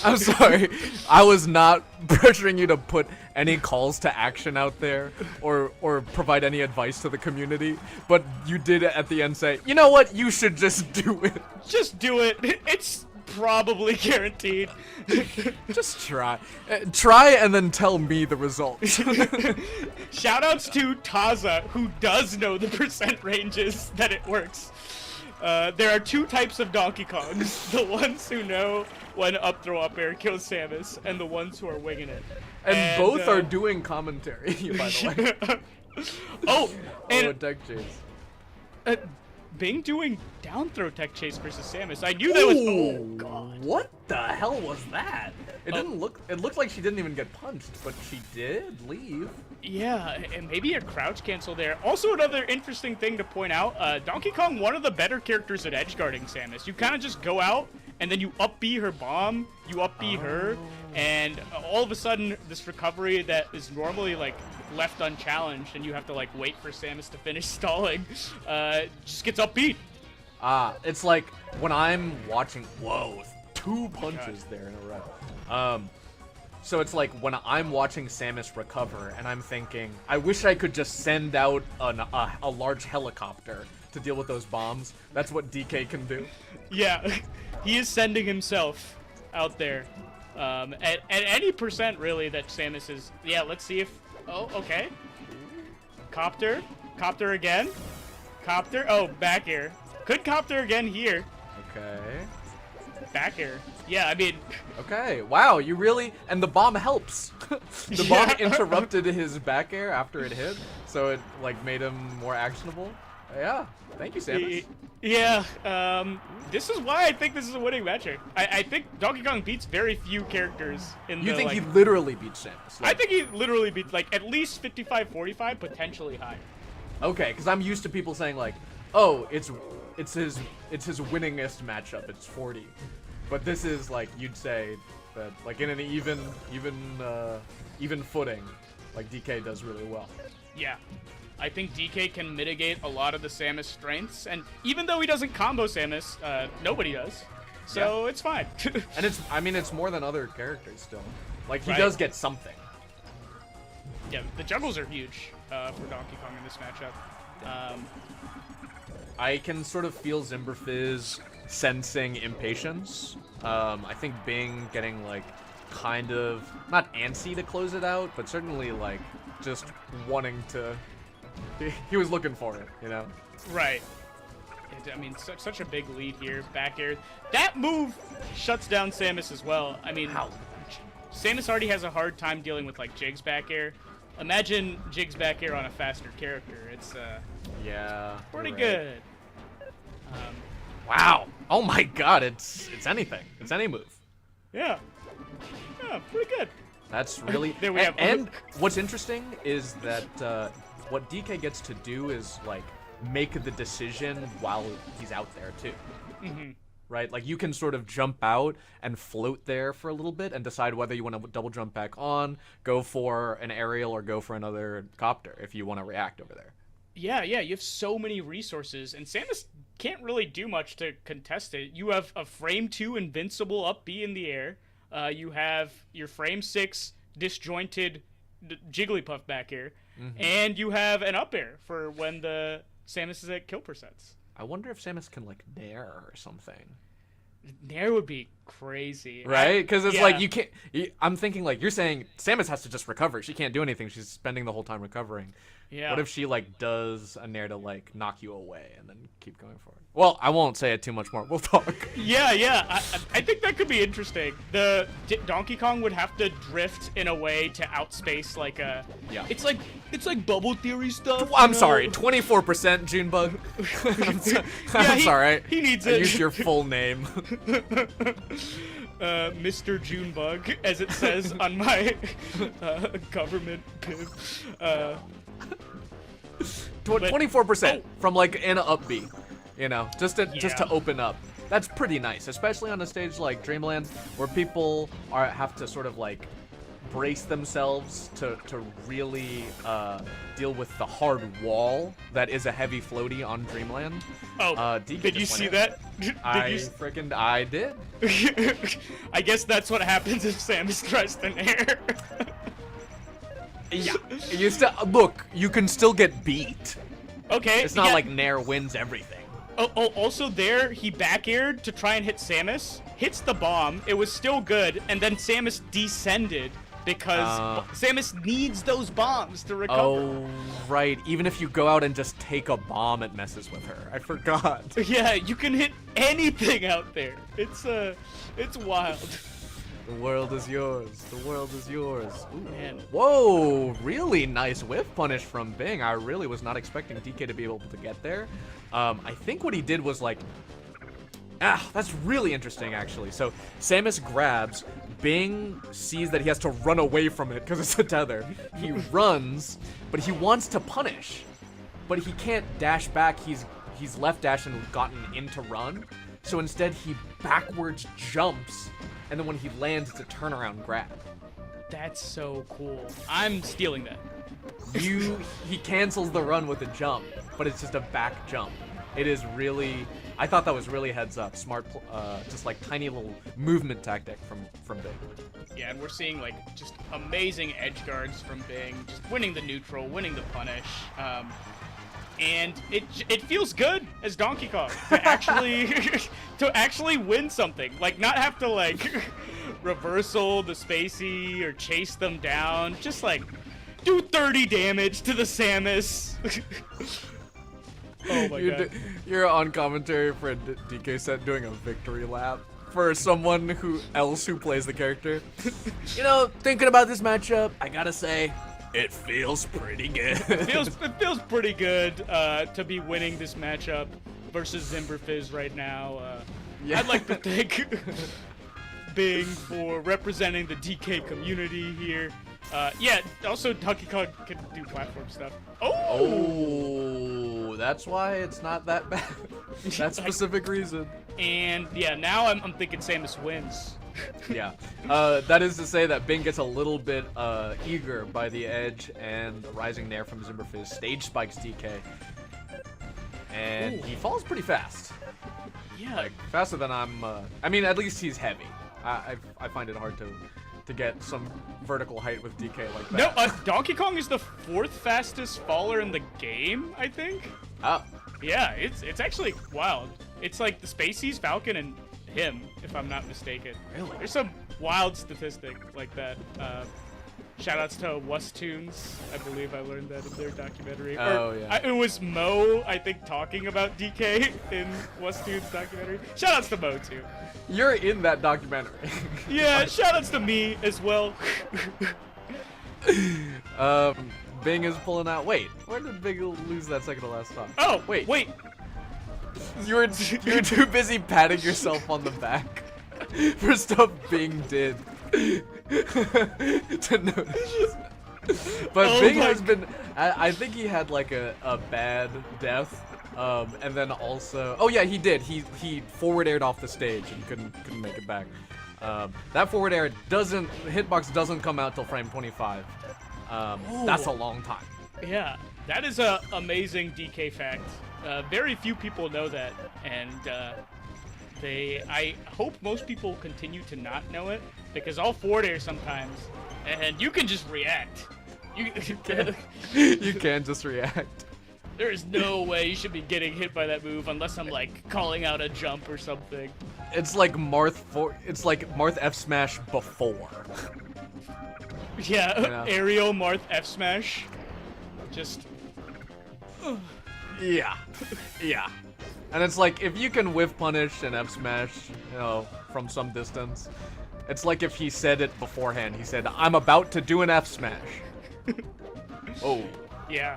I'm sorry, I was not pressuring you to put any calls to action out there or provide any advice to the community, but you did at the end say, you know what, you should just do it. Just do it. It's probably guaranteed. Just try. Try and then tell me the results. Shoutouts to Taza, who does know the percent ranges that it works. There are 2 types of Donkey Kongs. The ones who know when up throw up air kills Samus, and the ones who are winging it. And both are doing commentary, by the way. And tech chase. Bing doing down throw tech chase versus Samus. I knew that was. Oh God! What the hell was that? It didn't look. It looked like she didn't even get punched, but she did leave. Yeah, and maybe a crouch cancel there. Also, another interesting thing to point out: Donkey Kong, one of the better characters at edge guarding Samus. You kind of just go out and then you up B her bomb, you up B her, and all of a sudden this recovery that is normally left unchallenged, and you have to wait for Samus to finish stalling, just gets up beat. It's like when I'm watching. Whoa, 2 punches there in a row. So it's like when I'm watching Samus recover, and I'm thinking, I wish I could just send out a large helicopter to deal with those bombs. That's what DK can do. Yeah, he is sending himself out there. At any percent, really, that Samus is. Yeah, let's see if. Oh, okay. Copter again. Copter. Oh, back air. Could copter again here. Okay. back air. Yeah, I mean. Okay, wow, you really, and the bomb helps. The bomb interrupted his back air after it hit, so it like made him more actionable. Yeah, thank you, Samus. Yeah, this is why I think this is a winning matchup. I think Donkey Kong beats very few characters in the, You think like, he literally beats Samus? I think he literally beats, like, at least 55-45, potentially higher. Okay, because I'm used to people saying like, oh, it's his winningest matchup. It's 40, but this is like you'd say that like in an even footing, like DK does really well. Yeah, I think DK can mitigate a lot of the Samus strengths, and even though he doesn't combo Samus, nobody does, so it's fine. And it's more than other characters still. Like he Right. does get something. Yeah, the juggles are huge for Donkey Kong in this matchup. I can sort of feel Zimberfizz sensing impatience. I think Bing getting like kind of not antsy to close it out, but certainly like just wanting to. He was looking for it, you know. Right. I mean, such a big lead here. Back air. That move shuts down Samus as well. I mean, Samus already has a hard time dealing with like Jig's back air. Imagine Jig's back air on a faster character. It's yeah, pretty right. good. Wow. Oh my God, it's anything. It's any move. Yeah. Yeah, pretty good. That's really. There we have. And what's interesting is that what DK gets to do is like make the decision while he's out there too. Mm-hmm. Right? Like you can sort of jump out and float there for a little bit and decide whether you want to double jump back on, go for an aerial, or go for another copter if you want to react over there. Yeah, you have so many resources, and Samus can't really do much to contest it. You have a frame 2 invincible up B in the air. You have your frame 6 disjointed Jigglypuff back air, and you have an up air for when the Samus is at kill percents. I wonder if Samus can like nair or something. Nair would be crazy, right? Because it's like you can't. I'm thinking like you're saying Samus has to just recover. She can't do anything. She's spending the whole time recovering. Yeah. What if she like does a nair to like knock you away and then keep going forward? Well, I won't say it too much more. We'll talk. Yeah. I think that could be interesting. The Donkey Kong would have to drift in a way to outspace like a. Yeah. It's like bubble theory stuff. I'm sorry. 24% Junebug. I'm sorry. He needs I it. used your full name. Mr. Junebug, as it says on my government pib. 24% from like an up B, you know, just to open up. That's pretty nice, especially on a stage like Dreamland where people have to sort of like brace themselves to really deal with the hard wall that is a heavy floaty on Dreamland. Oh, DK did you see that? I did. I guess that's what happens if Samus tries to nair. Yeah, look. You can still get beat. Okay. It's not like Nair wins everything. Oh, also there, he back-aired to try and hit Samus, hits the bomb, it was still good, and then Samus descended because Samus needs those bombs to recover. Oh, right. Even if you go out and just take a bomb, it messes with her. I forgot. Yeah, you can hit anything out there. It's wild. The world is yours. The world is yours. Ooh. Man. Whoa, really nice whiff punish from Bing. I really was not expecting DK to be able to get there. I think what he did was like, that's really interesting actually. So Samus grabs, Bing sees that he has to run away from it because it's a tether. He runs, but he wants to punish, but he can't dash back. He's left dash and gotten into run. So instead he backwards jumps. And then when he lands, it's a turnaround grab. That's so cool. I'm stealing that. He cancels the run with a jump, but it's just a back jump. It is really, I thought that was really heads up, smart, just like tiny little movement tactic from Bing. Yeah, and we're seeing like just amazing edge guards from Bing, just winning the neutral, winning the punish. And it feels good as Donkey Kong to actually win something, like not have to like reversal the spacey or chase them down, just like do 30 damage to the Samus. Oh my god. You're on commentary for a DK set doing a victory lap for someone who plays the character. You know, thinking about this matchup, I gotta say, it feels pretty good. It feels pretty good to be winning this matchup versus Zimberfizz right now. Yeah. I'd like to thank Bing for representing the DK community here. Yeah, also Donkey Kong can do platform stuff. Oh, that's why it's not that bad. That specific reason. And yeah, now I'm thinking Samus wins. Yeah, that is to say that Bing gets a little bit eager by the edge and the rising nair from Zimberfizz stage spikes DK. And he falls pretty fast. Yeah. Like, faster than I mean, at least he's heavy. I find it hard to get some vertical height with DK like that. No, Donkey Kong is the 4th fastest faller in the game, I think. Oh. Yeah, it's actually wild. It's like the Spaceys, Falcon, and him, if I'm not mistaken. Really? There's some wild statistic like that. Shoutouts to Wustoons. I believe I learned that in their documentary. Oh, yeah. It was Mo, I think, talking about DK in Wustoons' documentary. Shoutouts to Mo, too. You're in that documentary. Yeah, shoutouts to me as well. Bing is pulling out. Wait, where did Bing lose that second to last stock? Oh, wait. Wait. You're too busy patting yourself on the back for stuff Bing did to notice. But Bing has been. I think he had like a bad death, and then also. Oh yeah, he did. He forward aired off the stage and couldn't make it back. That forward air hitbox doesn't come out till frame 25. That's a long time. Yeah, that is a amazing DK fact. Very few people know that, and I hope most people continue to not know it, because I'll forward air sometimes, and you can just react. You can just react. There is no way you should be getting hit by that move unless I'm like calling out a jump or something. It's like Marth F smash before. Yeah, You know? aerial Marth F smash. Just. Yeah. And it's like, if you can whiff punish and F smash, you know, from some distance, it's like if he said it beforehand. He said, "I'm about to do an F smash." Oh. Yeah.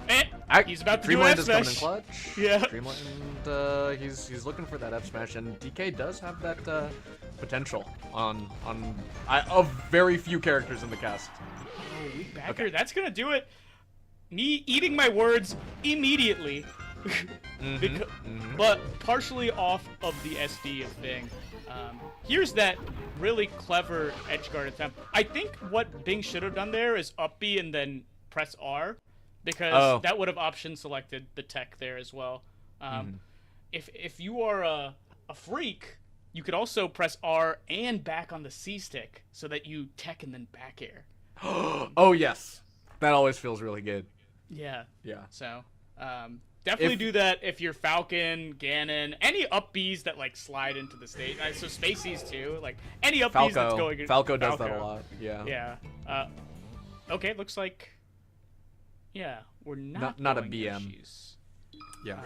And he's about to do Dreamland an F is coming in smash. clutch. Yeah. Dreamland, he's looking for that F smash, and DK does have that potential on of very few characters in the cast. Oh, weak backer. Okay. That's gonna do it. Me eating my words immediately. But partially off of the SD of Bing. Here's that really clever edgeguard attempt. I think what Bing should have done there is up B and then press R, because that would have option selected the tech there as well. If you are a freak, you could also press R and back on the C stick so that you tech and then back air. Oh yes, that always feels really good. Yeah. Yeah. So, definitely do that if you're Falcon, Ganon, any up Bs that like slide into the stage. So Spaceys too, like any up Bs that's going. Falco does that a lot. Yeah. Yeah. Okay, looks like. Yeah, we're not a going BM. Yoshi's. Yeah.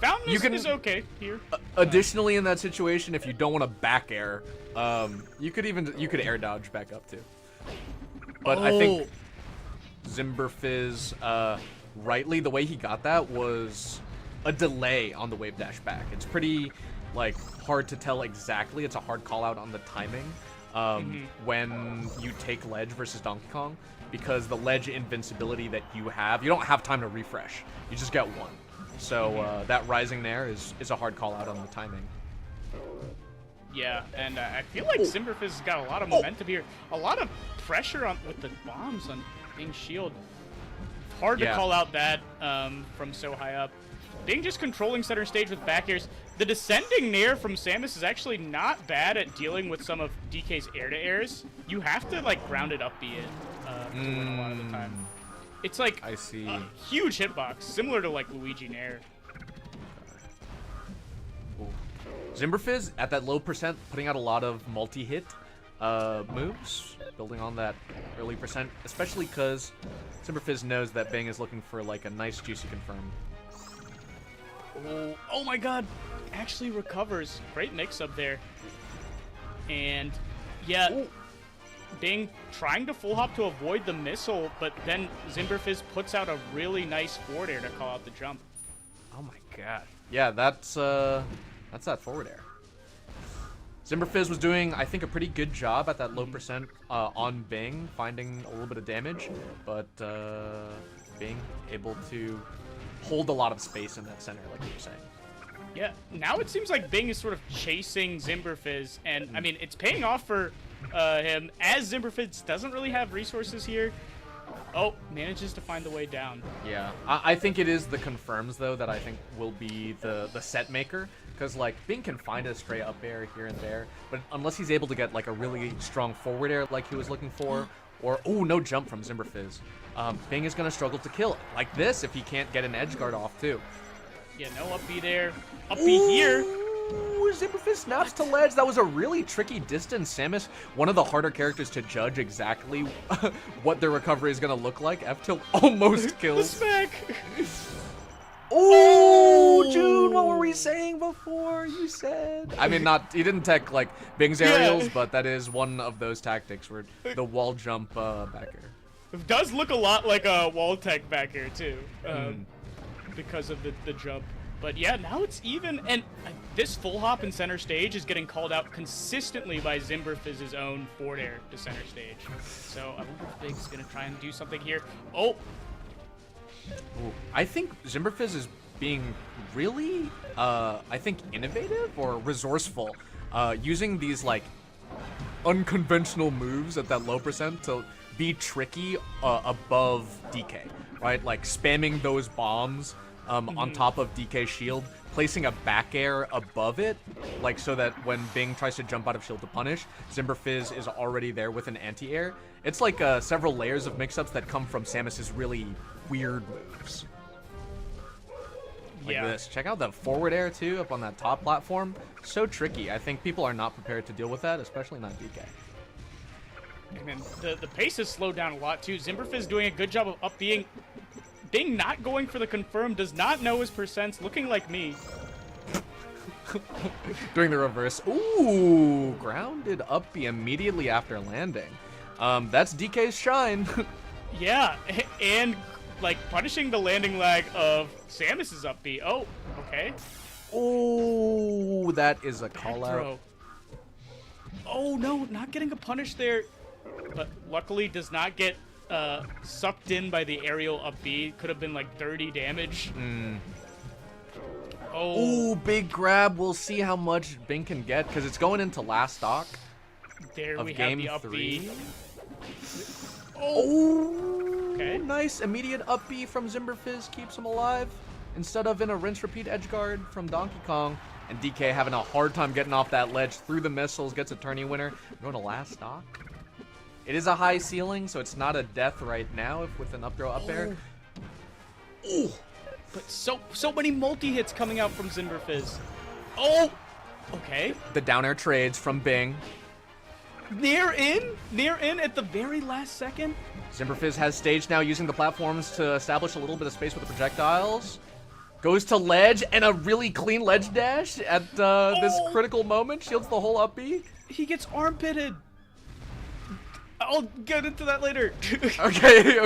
Fountain is okay here. Additionally, in that situation, if you don't want to back air, you could air dodge back up too. But I think Zimberfizz, rightly, the way he got that was a delay on the wave dash back. It's pretty like hard to tell exactly. It's a hard call out on the timing when you take ledge versus Donkey Kong, because the ledge invincibility that you don't have time to refresh. You just get one. So that rising there is a hard call out on the timing. Yeah, and I feel like Zimberfizz has got a lot of momentum here. A lot of pressure with the bombs on Bing's shield. Hard to call out that from so high up. Bing just controlling center stage with back airs. The descending nair from Samus is actually not bad at dealing with some of DK's air-to-airs. You have to like ground it up to win a lot of the time. It's like I see. A huge hitbox, similar to like Luigi Nair. Zimberfizz at that low percent, putting out a lot of multi-hit moves, building on that early percent, especially because Zimberfizz knows that Bing is looking for like a nice juicy confirm. Oh my god! actually recovers. Great mix-up there. And, yeah, Bing trying to full hop to avoid the missile, but then Zimberfizz puts out a really nice forward air to call out the jump. Oh my god. Yeah, that's that forward air. Zimberfizz was doing, I think, a pretty good job at that low percent on Bing, finding a little bit of damage, but Bing able to hold a lot of space in that center, like you were saying. Yeah, now it seems like Bing is sort of chasing Zimberfizz, and I mean, it's paying off for him, as Zimberfizz doesn't really have resources here. Oh, manages to find the way down. Yeah, I think it is the confirms, though, that I think will be the set maker. Because, like, Bing can find a stray up air here and there, but unless he's able to get, like, a really strong forward air like he was looking for, or, oh, no jump from Zimberfizz, Bing is going to struggle to kill it. Like this if he can't get an edge guard off, too. Yeah, no up B there. Up B here. Zimberfizz snaps to ledge. That was a really tricky distance. Samus, one of the harder characters to judge exactly what their recovery is going to look like. F-tilt almost kills. The smack. Oh, June, what were we saying before you said? I mean, he didn't tech, like, Bing's aerials, but that is one of those tactics where the wall jump back air. It does look a lot like a wall tech back air, too, because of the jump. But yeah, now it's even, and this full hop in center stage is getting called out consistently by Zimberfizz's own forward air to center stage. So I wonder if Big's gonna try and do something here. Oh! Ooh, I think Zimberfizz is being really, I think, innovative or resourceful, using these, like, unconventional moves at that low percent to be tricky above DK, right? Like, spamming those bombs on top of DK's shield, placing a back air above it, like, so that when Bing tries to jump out of shield to punish, Zimberfizz is already there with an anti-air. It's like several layers of mix-ups that come from Samus's really weird moves. Like this. Check out the forward air, too, up on that top platform. So tricky. I think people are not prepared to deal with that, especially not DK. And then the pace has slowed down a lot, too. Zimberfizz doing a good job of up being... Bing not going for the confirm, does not know his percents, looking like me. Doing the reverse. Ooh, grounded up B immediately after landing. That's DK's shine. Yeah, and like punishing the landing lag of Samus's up B. Oh, okay. Oh, that is a call out. Oh no, not getting a punish there, but luckily does not get sucked in by the aerial up B. Could have been like 30 damage. Oh, big grab. We'll see how much Bing can get because it's going into last stock. There of we game have the up 3. B. Oh, okay. Nice immediate up B from Zimberfizz keeps him alive instead of in a rinse repeat edge guard from Donkey Kong. And DK having a hard time getting off that ledge through the missiles, gets a tourney winner. We're going to last stock. It is a high ceiling, so it's not a death right now if with an up throw up air. Ooh. But so many multi-hits coming out from Zimberfizz. Oh! Okay. The down air trades from Bing. Near in at the very last second. Zimberfizz has stage now using the platforms to establish a little bit of space with the projectiles. Goes to ledge and a really clean ledge dash at this critical moment. Shields the whole up B. He gets armpitted. I'll get into that later. Okay.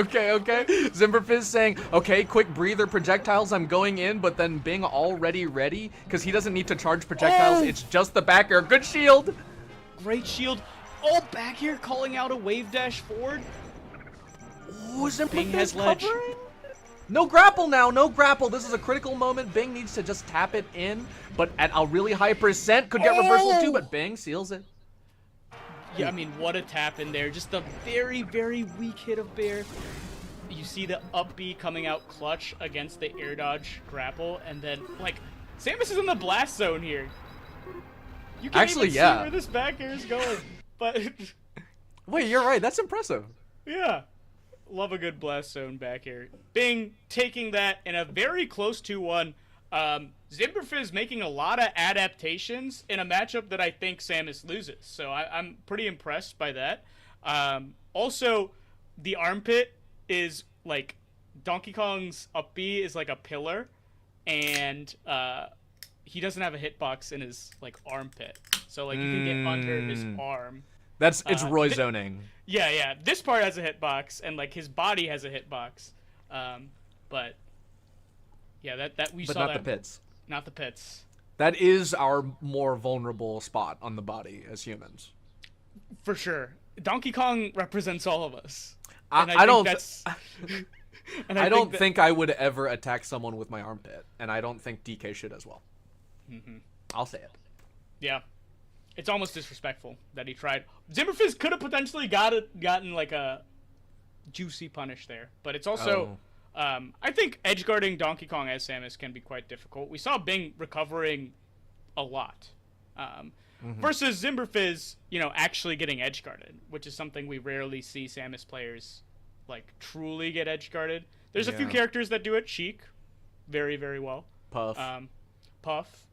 Zimberfizz saying, okay, quick breather, projectiles, I'm going in, but then Bing already ready because he doesn't need to charge projectiles. It's just the back air. Good shield. Great shield. Oh, back here calling out a wave dash forward. Oh, Zimberfizz covering? No grapple now, no grapple. This is a critical moment. Bing needs to just tap it in, but at a really high percent. Could get reversal too, but Bing seals it. Yeah, I mean, what a tap in there. Just a very, very weak hit of Bear. You see the up B coming out clutch against the air dodge grapple, and then, like, Samus is in the blast zone here. You can't even see where this back air is going. But wait, you're right. That's impressive. Yeah. Love a good blast zone back air. Bing taking that in a very close 2-1. Zimberfizz making a lot of adaptations in a matchup that I think Samus loses. So I'm pretty impressed by that. Also, the armpit is like Donkey Kong's up B is like a pillar. And he doesn't have a hitbox in his like armpit, so like you can get under his arm. It's Roy zoning. Yeah. This part has a hitbox, and like his body has a hitbox, but yeah, that we but saw not that. the pits. Not the pits. That is our more vulnerable spot on the body as humans. For sure. Donkey Kong represents all of us. I don't think I would ever attack someone with my armpit, and I don't think DK should as well. I'll say it. Yeah. It's almost disrespectful that he tried. Zimberfizz could have potentially gotten like a juicy punish there, but it's also I think edgeguarding Donkey Kong as Samus can be quite difficult. We saw Bing recovering a lot. Versus Zimberfizz, actually getting edgeguarded, which is something we rarely see Samus players like truly get edgeguarded. There's a few characters that do it. Sheik, very, very well. Puff. Puff.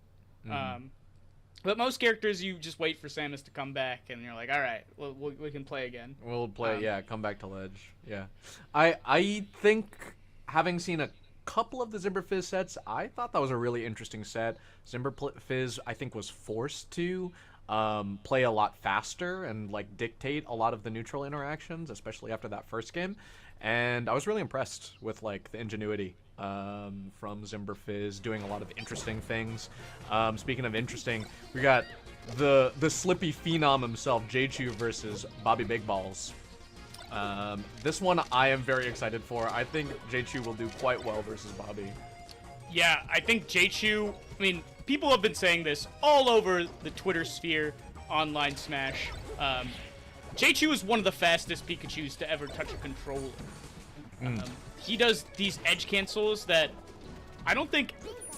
But most characters, you just wait for Samus to come back, and you're like, all right, we can play again. We'll play, come back to ledge. Yeah. I think, having seen a couple of the Zimberfizz sets, I thought that was a really interesting set. Zimberfizz, I think, was forced to play a lot faster and like dictate a lot of the neutral interactions, especially after that first game. And I was really impressed with like the ingenuity from Zimberfizz doing a lot of interesting things. Speaking of interesting, we got the Slippy Phenom himself, Gahtzu versus Bobby Big Ballz. This one I am very excited for. I think Gahtzu will do quite well versus Bobby. Yeah, I think Gahtzu, people have been saying this all over the Twitter sphere, online Smash. Gahtzu is one of the fastest Pikachus to ever touch a controller. He does these edge cancels that I don't think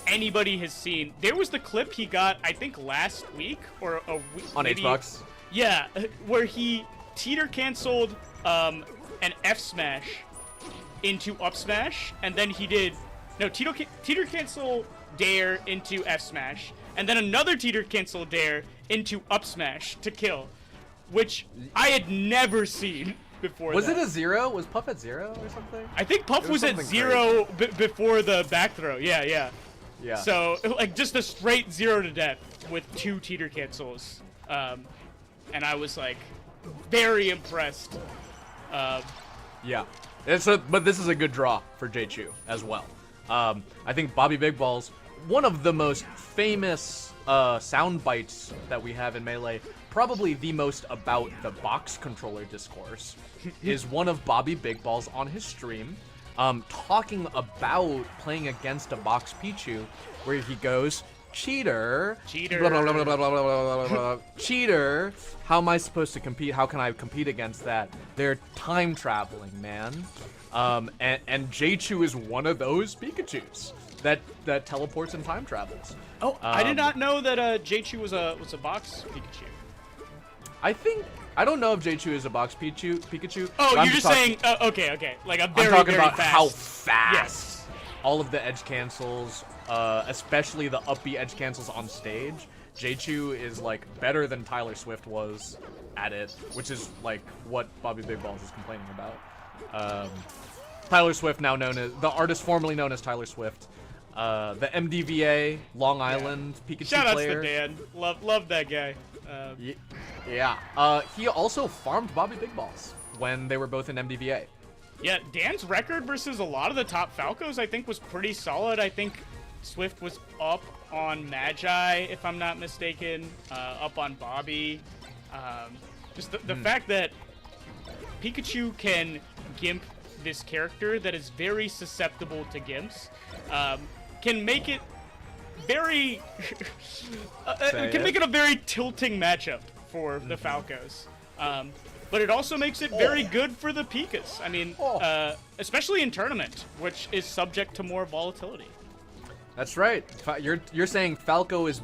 anybody has seen. There was the clip he got, I think, last week or a week on Hbox. Yeah, where he teeter canceled an F smash into up smash, and then he did teeter cancel dare into F smash, and then another teeter cancel dare into up smash to kill, which I had never seen before. Was it a 0? Was Puff at 0 or something? I think Puff was at 0 before the back throw. Yeah. So like just a straight 0 to death with 2 teeter cancels, and I was like very impressed. Yeah, but this is a good draw for Gahtzu as well. I think Bobby Big Ballz, one of the most famous sound bites that we have in Melee, probably the most about the box controller discourse, is one of Bobby Big Ballz on his stream, talking about playing against a box Pichu, where he goes, cheater, blah, blah, blah, blah, blah, blah, blah, blah, blah, cheater, how am I supposed to compete? How can I compete against that? They're time traveling, man. And Gahtzu is one of those Pikachus that teleports and time travels. Oh, I did not know that Gahtzu was a box Pikachu. I don't know if Gahtzu is a box Pikachu. Oh, you're just saying, okay. Like a very, I'm talking very about fast. how fast. Yes. All of the edge cancels, especially the up B edge cancels on stage. Gahtzu is like better than Tyler Swift was at it, which is like what Bobby Big Ballz is complaining about. Tyler Swift, now known as the artist formerly known as Tyler Swift, the MDVA Long Island Pikachu Shout player. Shout outs to Dan. Love that guy. He also farmed Bobby Big Ballz when they were both in MDVA. Yeah, Dan's record versus a lot of the top Falcos, I think, was pretty solid. I think Swift was up on Magi, if I'm not mistaken, up on Bobby. Just the fact that Pikachu can gimp this character that is very susceptible to gimps can make it very make it a very tilting matchup for the Falcos. But it also makes it very good for the Pikas. Especially in tournament, which is subject to more volatility. That's right. You're saying Falco is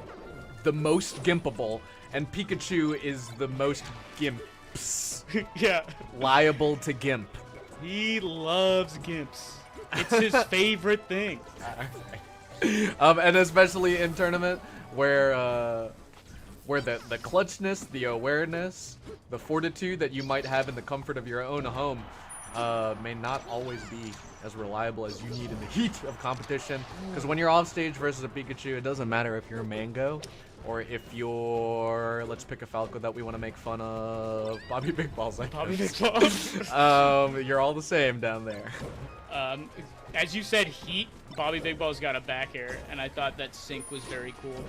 the most gimpable, and Pikachu is the most gimps. Yeah. Liable to gimp. He loves gimps. It's his favorite thing. And especially in tournament where the clutchness, the awareness, the fortitude that you might have in the comfort of your own home may not always be as reliable as you need in the heat of competition. Because when you're off stage versus a Pikachu, it doesn't matter if you're a Mango or if you're, let's pick a Falco that we want to make fun of, Bobby Big Ballz. Bobby Big Ballz. You're all the same down there. As you said, heat. Bobby Big Ballz got a back air, and I thought that sync was very cool.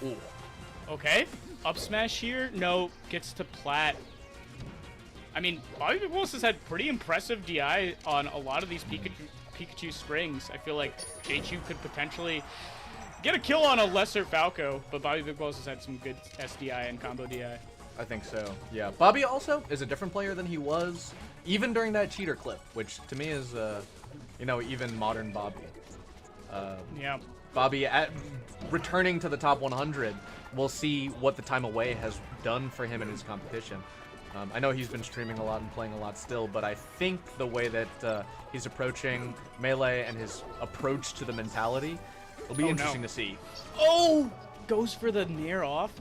Ooh. Okay, up smash here. No, gets to plat. I mean, Bobby Big Ballz has had pretty impressive DI on a lot of these Pikachu strings. I feel like Gahtzu could potentially get a kill on a lesser Falco, but Bobby Big Ballz has had some good SDI and combo DI. I think so, yeah. Bobby also is a different player than he was even during that cheater clip, which to me is, you know, even modern Bobby. Yeah. Bobby, returning to the top 100, we'll see what the time away has done for him in his competition. I know he's been streaming a lot and playing a lot still, but I think the way that he's approaching Melee and his approach to the mentality will be interesting to see. Oh! Goes for the nair off.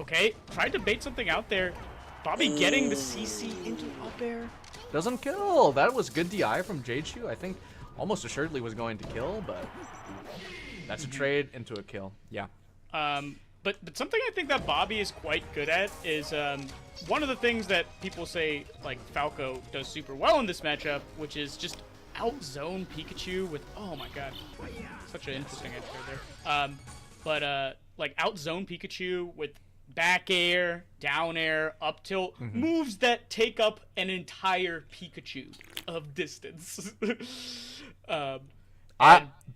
Okay, tried to bait something out there. Bobby getting the CC into up air. Doesn't kill. That was good DI from Gahtzu. I think almost assuredly was going to kill, but that's a trade into a kill. Yeah. But something I think that Bobby is quite good at is one of the things that people say like Falco does super well in this matchup, which is just outzone Pikachu with, oh my god, such an interesting edge guard there. Like outzone Pikachu with back air, down air, up tilt, moves that take up an entire Pikachu of distance.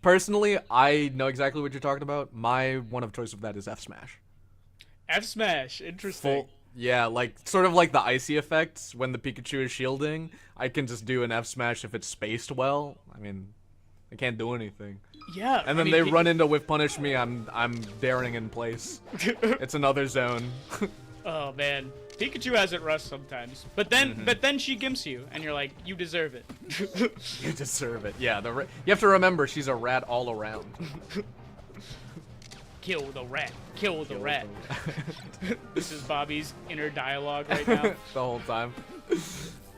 Personally, I know exactly what you're talking about. My one of choice of that is F Smash. F Smash, interesting. Yeah, like sort of like the icy effects when the Pikachu is shielding. I can just do an F Smash if it's spaced well. I mean, I can't do anything. Yeah. And then they run into Whiff Punish me. I'm daring in place. It's another zone. Oh man, Pikachu has it rough sometimes, but then she gimps you, and you're like, you deserve it. You deserve it. Yeah, you have to remember she's a rat all around. Kill the rat. Kill the rat. This is Bobby's inner dialogue right now. The whole time.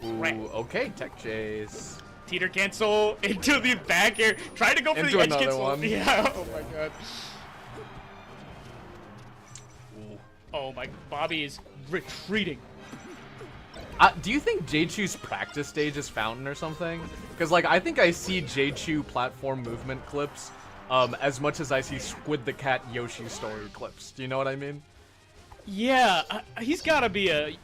Ooh, rat. Okay, tech chase. Teeter cancel into the back air. Try to go for the edge cancel. One. Yeah. Oh my god. Oh my, Bobby is retreating. Do you think Gahtzu's practice stage is Fountain or something? Because like I think I see Gahtzu platform movement clips as much as I see Squid the Cat Yoshi story clips. Do you know what I mean? Yeah, he's got to be a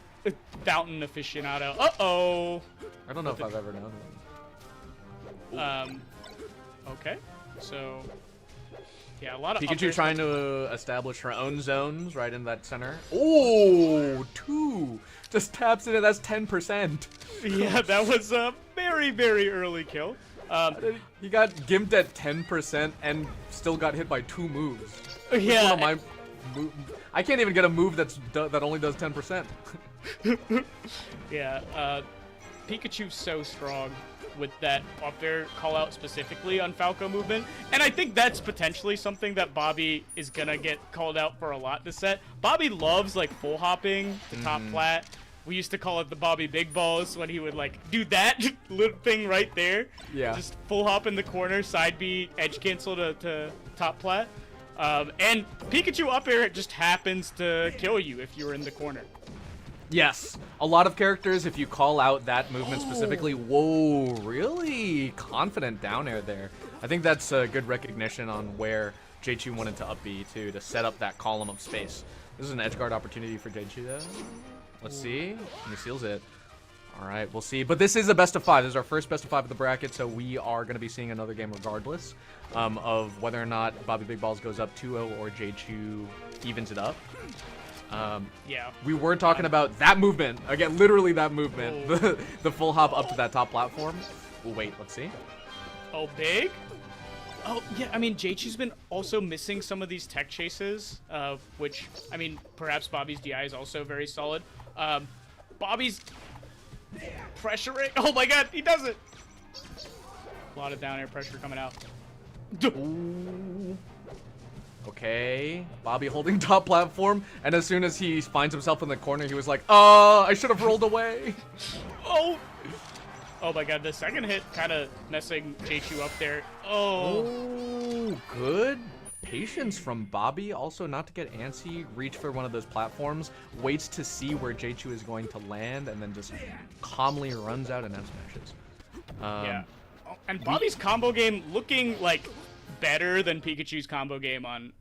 Fountain aficionado. Uh-oh. I don't know if I've ever known him. Okay, so... Yeah, a lot of Pikachu trying to establish her own zones right in that center. Oh, 2. Just taps it, and that's 10%. Yeah, that was a very, very early kill. He got gimped at 10% and still got hit by 2 moves. Yeah. One of my I can't even get a move that only does 10%. Yeah, Pikachu's so strong with that up air call out specifically on Falco movement, and I think that's potentially something that Bobby is gonna get called out for a lot this set. Bobby loves like full hopping the top plat. We used to call it the Bobby Big Ballz when he would like do that little thing right there. Yeah. Just full hop in the corner, side B, edge cancel to top plat. And Pikachu up air just happens to kill you if you're in the corner. Yes, a lot of characters, if you call out that movement specifically, whoa, really confident down air there. I think that's a good recognition on where Gahtzu wanted to up B too, to set up that column of space. This is an edge guard opportunity for Gahtzu though. Let's see, and he seals it. All right, we'll see. But this is a best of 5. This is our first best of 5 of the bracket, so we are going to be seeing another game regardless of whether or not Bobby Big Ballz goes up 2-0 or Gahtzu evens it up. Yeah. We were talking about that movement. Again, literally that movement. The full hop up to that top platform. Ooh, wait, let's see. Oh, big? Oh, yeah, I mean, Gahtzu's been also missing some of these tech chases, which, I mean, perhaps Bobby's DI is also very solid. Bobby's pressuring. Oh my god, he does it! A lot of down air pressure coming out. Ooh. Okay, Bobby holding top platform, and as soon as he finds himself in the corner, he was like, I should have rolled away. Oh! Oh my god, the second hit kind of messing Gahtzu up there. Oh, good patience from Bobby. Also, not to get antsy, reach for one of those platforms, waits to see where Gahtzu is going to land, and then just calmly runs out and F smashes. Yeah. And Bobby's combo game looking like better than Pikachu's combo game on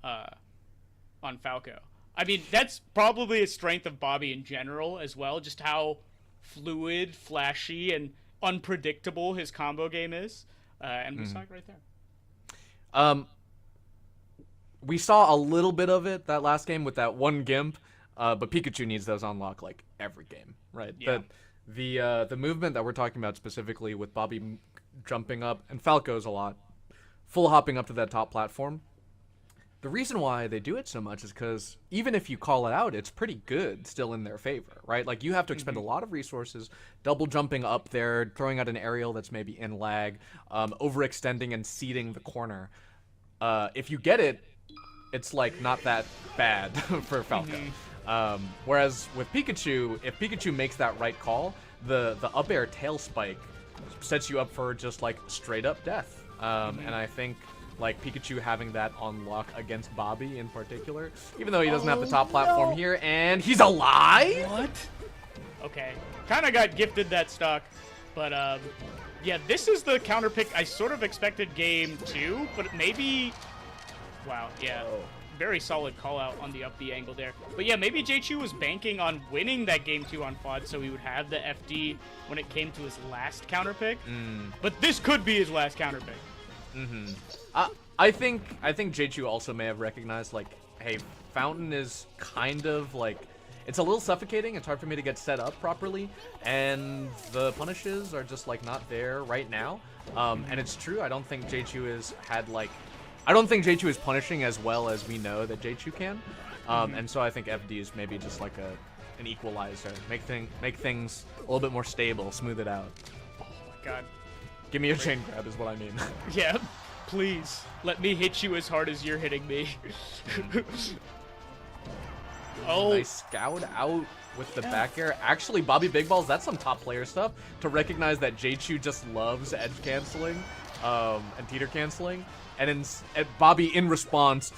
Falco. I mean, that's probably a strength of Bobby in general as well, just how fluid, flashy, and unpredictable his combo game is. And we saw it right there. We saw a little bit of it that last game with that one Gimp, but Pikachu needs those on lock like every game, right? Yeah. The movement that we're talking about specifically with Bobby jumping up, and Falco's a lot, full hopping up to that top platform. The reason why they do it so much is because even if you call it out, it's pretty good still in their favor, right? Like, you have to expend a lot of resources, double jumping up there, throwing out an aerial that's maybe in lag, overextending and seeding the corner. If you get it, it's like not that bad for Falco. Whereas with Pikachu, if Pikachu makes that right call, the up air tail spike sets you up for just like straight up death. And I think like Pikachu having that on lock against Bobby in particular, even though he doesn't have the top platform here, and he's alive? What? Okay. Kind of got gifted that stock, but yeah, this is the counter pick I sort of expected game 2, but maybe... Wow, yeah. Very solid call out on the up B angle there. But yeah, maybe Gahtzu was banking on winning that game 2 on FOD so he would have the FD when it came to his last counter pick. But this could be his last counter pick. I think Gahtzu also may have recognized, like, hey, Fountain is kind of like, it's a little suffocating. It's hard for me to get set up properly, and the punishes are just like not there right now. And it's true. I don't think Gahtzu is punishing as well as we know that Gahtzu can. And so I think FD is maybe just like an equalizer, make things a little bit more stable, smooth it out. Oh my god. Give me a chain grab is what I mean. Yeah, please. Let me hit you as hard as you're hitting me. Oh. Nice scout out with the back air. Actually, Bobby Big Ballz, that's some top player stuff. To recognize that Gahtzu just loves edge canceling and teeter canceling. And Bobby, in response,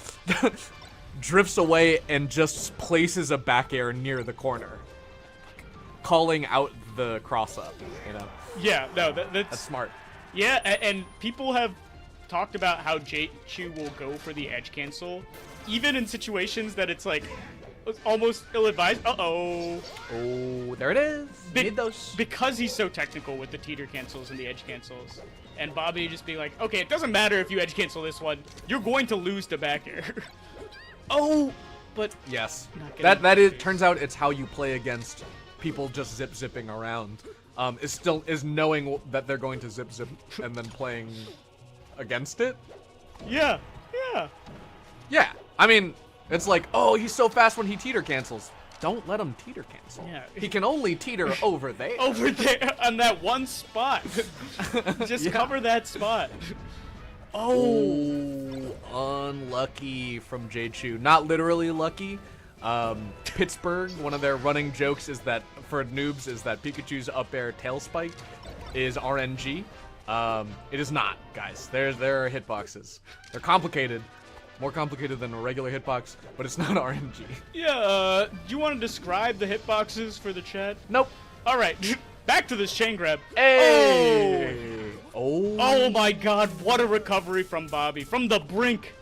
drifts away and just places a back air near the corner, calling out the cross up, you know? Yeah, no, that's smart. Yeah, and people have talked about how Gahtzu will go for the edge cancel, even in situations that it's like almost ill-advised. Uh-oh. Oh, there it is. Need those. Because he's so technical with the teeter cancels and the edge cancels. And Bobby just being like, okay, it doesn't matter if you edge cancel this one. You're going to lose to back air. Oh, but... Yes. That is, turns out it's how you play against people just zipping around. Is knowing that they're going to zip and then playing against it. Yeah. Yeah. I mean, it's like, oh, he's so fast when he teeter cancels. Don't let him teeter cancel. Yeah. He can only teeter over there. Over there on that one spot. Just cover that spot. Oh, unlucky from Gahtzu. Not literally lucky. Pittsburgh, one of their running jokes is that for noobs is that Pikachu's up air tail spike is RNG. It is not, guys. There are hitboxes. They're complicated. More complicated than a regular hitbox, but it's not RNG. Yeah, do you want to describe the hitboxes for the chat? Nope. All right, back to this chain grab. Hey! Oh my god, what a recovery from Bobby. From the brink.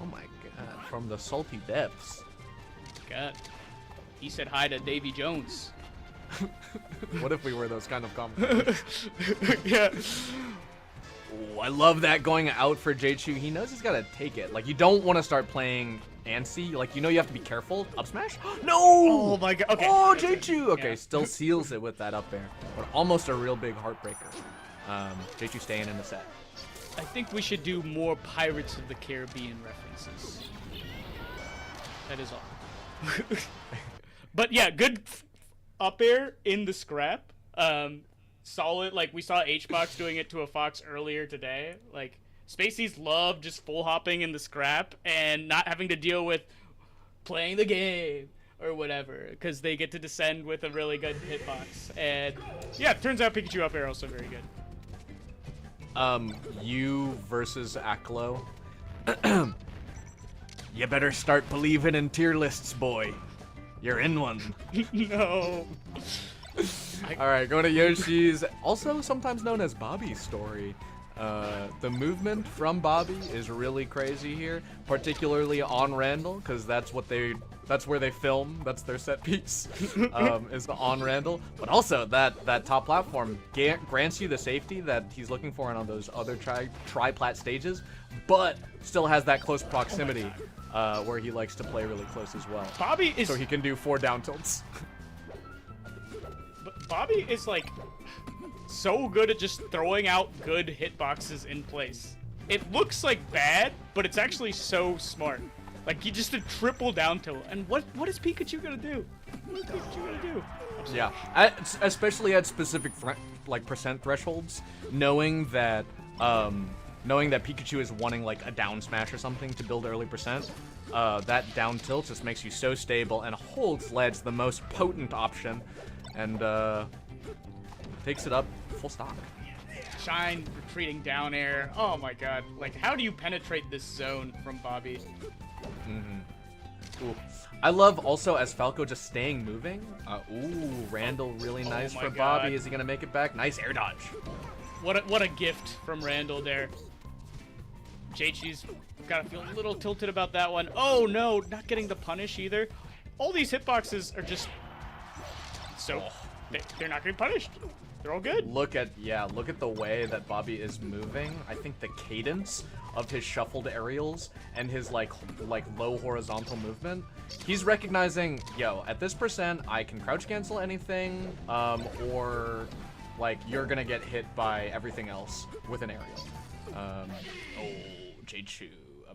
Oh my god, from the salty depths. God, he said hi to Davy Jones. What if we were those kind of comments? Yeah. Ooh, I love that going out for Gahtzu. He knows he's got to take it. Like, you don't want to start playing antsy. Like, you know you have to be careful. Up smash? No! Oh my god. Okay. Oh, Gahtzu! Okay, yeah. Still seals it with that up air. But almost a real big heartbreaker. Gahtzu staying in the set. I think we should do more Pirates of the Caribbean references. That is all. But yeah, good up air in the scrap. Solid, like we saw Hbox doing it to a Fox earlier today. Like, Spaceys love just full hopping in the scrap and not having to deal with playing the game, or whatever, because they get to descend with a really good hitbox. And yeah, it turns out Pikachu up air also very good. You versus Aklo. You better start believing in tier lists, boy. You're in one. No. All right, going to Yoshi's, also sometimes known as Bobby's story. The movement from Bobby is really crazy here, particularly on Randall, because that's where they film. That's their set piece, is on Randall. But also that top platform grants you the safety that he's looking for on those other tri-plat stages, but still has that close proximity where he likes to play really close as well. Bobby is so he can do 4 down tilts. Bobby is like so good at just throwing out good hitboxes in place. It looks like bad, but it's actually so smart. Like he just did triple down tilt, and what is Pikachu gonna do? What is Pikachu gonna do? Yeah, especially at specific percent thresholds, knowing that Pikachu is wanting like a down smash or something to build early percent. That down tilt just makes you so stable, and holds ledge the most potent option, and takes it up full stock. Shine retreating down air. Oh my god! Like, how do you penetrate this zone from Bobby? Ooh. I love also as Falco just staying moving. Ooh, Randall really nice for God. Bobby. Is he gonna make it back? Nice air dodge. What a gift from Randall there. JH's gotta feel a little tilted about that one. Oh no, not getting the punish either. All these hitboxes are just so they're not getting punished. They're all good. Look at the way that Bobby is moving. I think the cadence of his shuffled aerials and his like low horizontal movement. He's recognizing, yo, at this percent I can crouch cancel anything, or like you're gonna get hit by everything else with an aerial. Gahtzu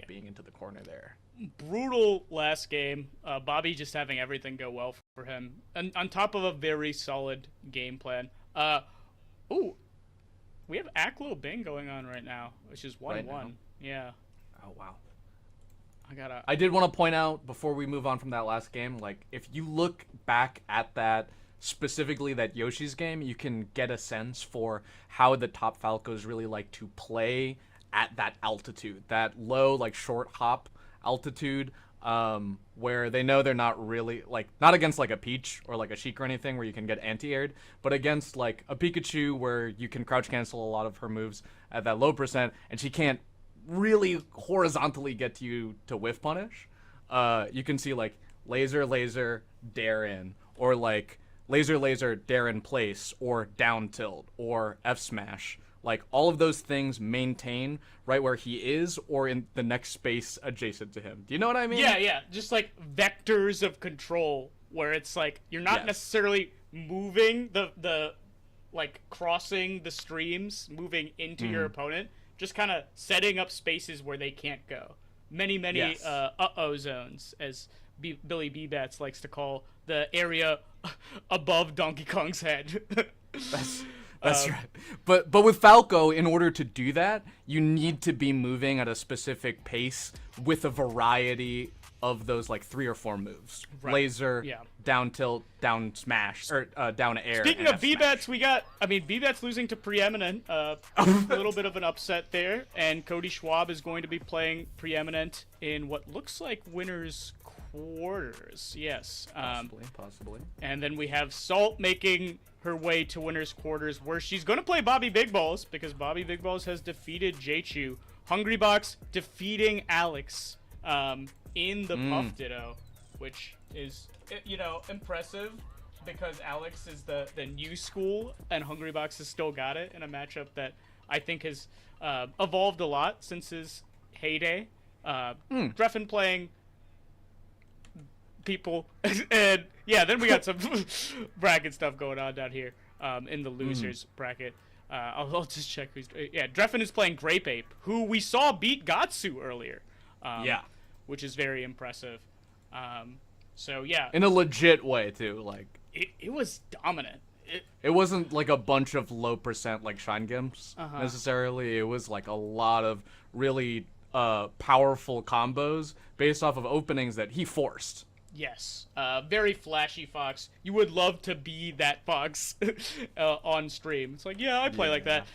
being into the corner there. Brutal last game. Bobby just having everything go well for him, and on top of a very solid game plan. Ooh, we have Aklo Bing going on right now, which is 1-1. Right, yeah. Oh wow. I did want to point out before we move on from that last game, like if you look back at that, specifically that Yoshi's game, you can get a sense for how the top Falcos really like to play at that altitude, that low, like short hop altitude, where they know they're not really, like, not against like a Peach or like a Sheik or anything where you can get anti-aired, but against like a Pikachu where you can crouch cancel a lot of her moves at that low percent, and she can't really horizontally get to you to whiff punish. You can see like laser, dare in, or like laser, dare in place, or down tilt, or F smash. Like, all of those things maintain right where he is or in the next space adjacent to him. Do you know what I mean? Yeah. Just, like, vectors of control where it's, like, you're not necessarily moving the like, crossing the streams, moving into your opponent, just kind of setting up spaces where they can't go. Many, uh-oh zones, as Billy B-Bats likes to call the area above Donkey Kong's head. That's right. But with Falco, in order to do that, you need to be moving at a specific pace with a variety of those like 3 or 4 moves. Right. Laser, down tilt, down smash, or down air. Speaking of B-Bats, B-Bats losing to Preeminent, a little bit of an upset there, and Cody Schwab is going to be playing Preeminent in what looks like winners quarters. Yes. Possibly. And then we have Salt making her way to winners quarters, where she's going to play Bobby Big Ballz, because Bobby Big Ballz has defeated Gahtzu. Hungrybox defeating Alex in the Puff Ditto, which is, impressive, because Alex is the new school, and Hungrybox has still got it in a matchup that I think has evolved a lot since his heyday. Drephen playing people, and then we got some bracket stuff going on down here in the losers bracket. I'll just check who's Drephen is playing Grape Ape, who we saw beat Gahtzu earlier, which is very impressive. In a legit way too. Like it was dominant. It wasn't like a bunch of low percent like Shine Gimps necessarily. It was like a lot of really powerful combos based off of openings that he forced. Yes, very flashy Fox. You would love to be that Fox on stream. It's like, yeah, I play like that.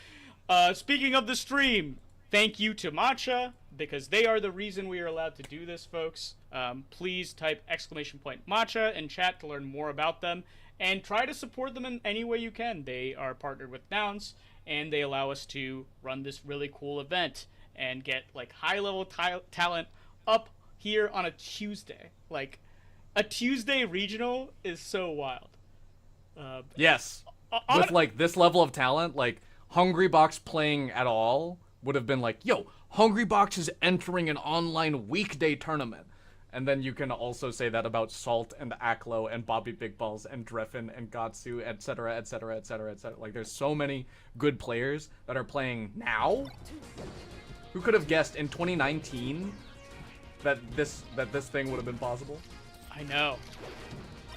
Speaking of the stream, thank you to Matcha, because they are the reason we are allowed to do this, folks. Please type !Matcha in chat to learn more about them, and try to support them in any way you can. They are partnered with Nouns, and they allow us to run this really cool event and get like high-level talent up here on a Tuesday. Like, a Tuesday regional is so wild. Yes. With like this level of talent, like Hungrybox playing at all would have been like, yo, Hungrybox is entering an online weekday tournament. And then you can also say that about Salt and Aklo and Bobby Big Ballz and Dreffin and Gahtzu, etc., etc., etc., etc. Like, there's so many good players that are playing now. Who could have guessed in 2019 that this thing would have been possible? I know.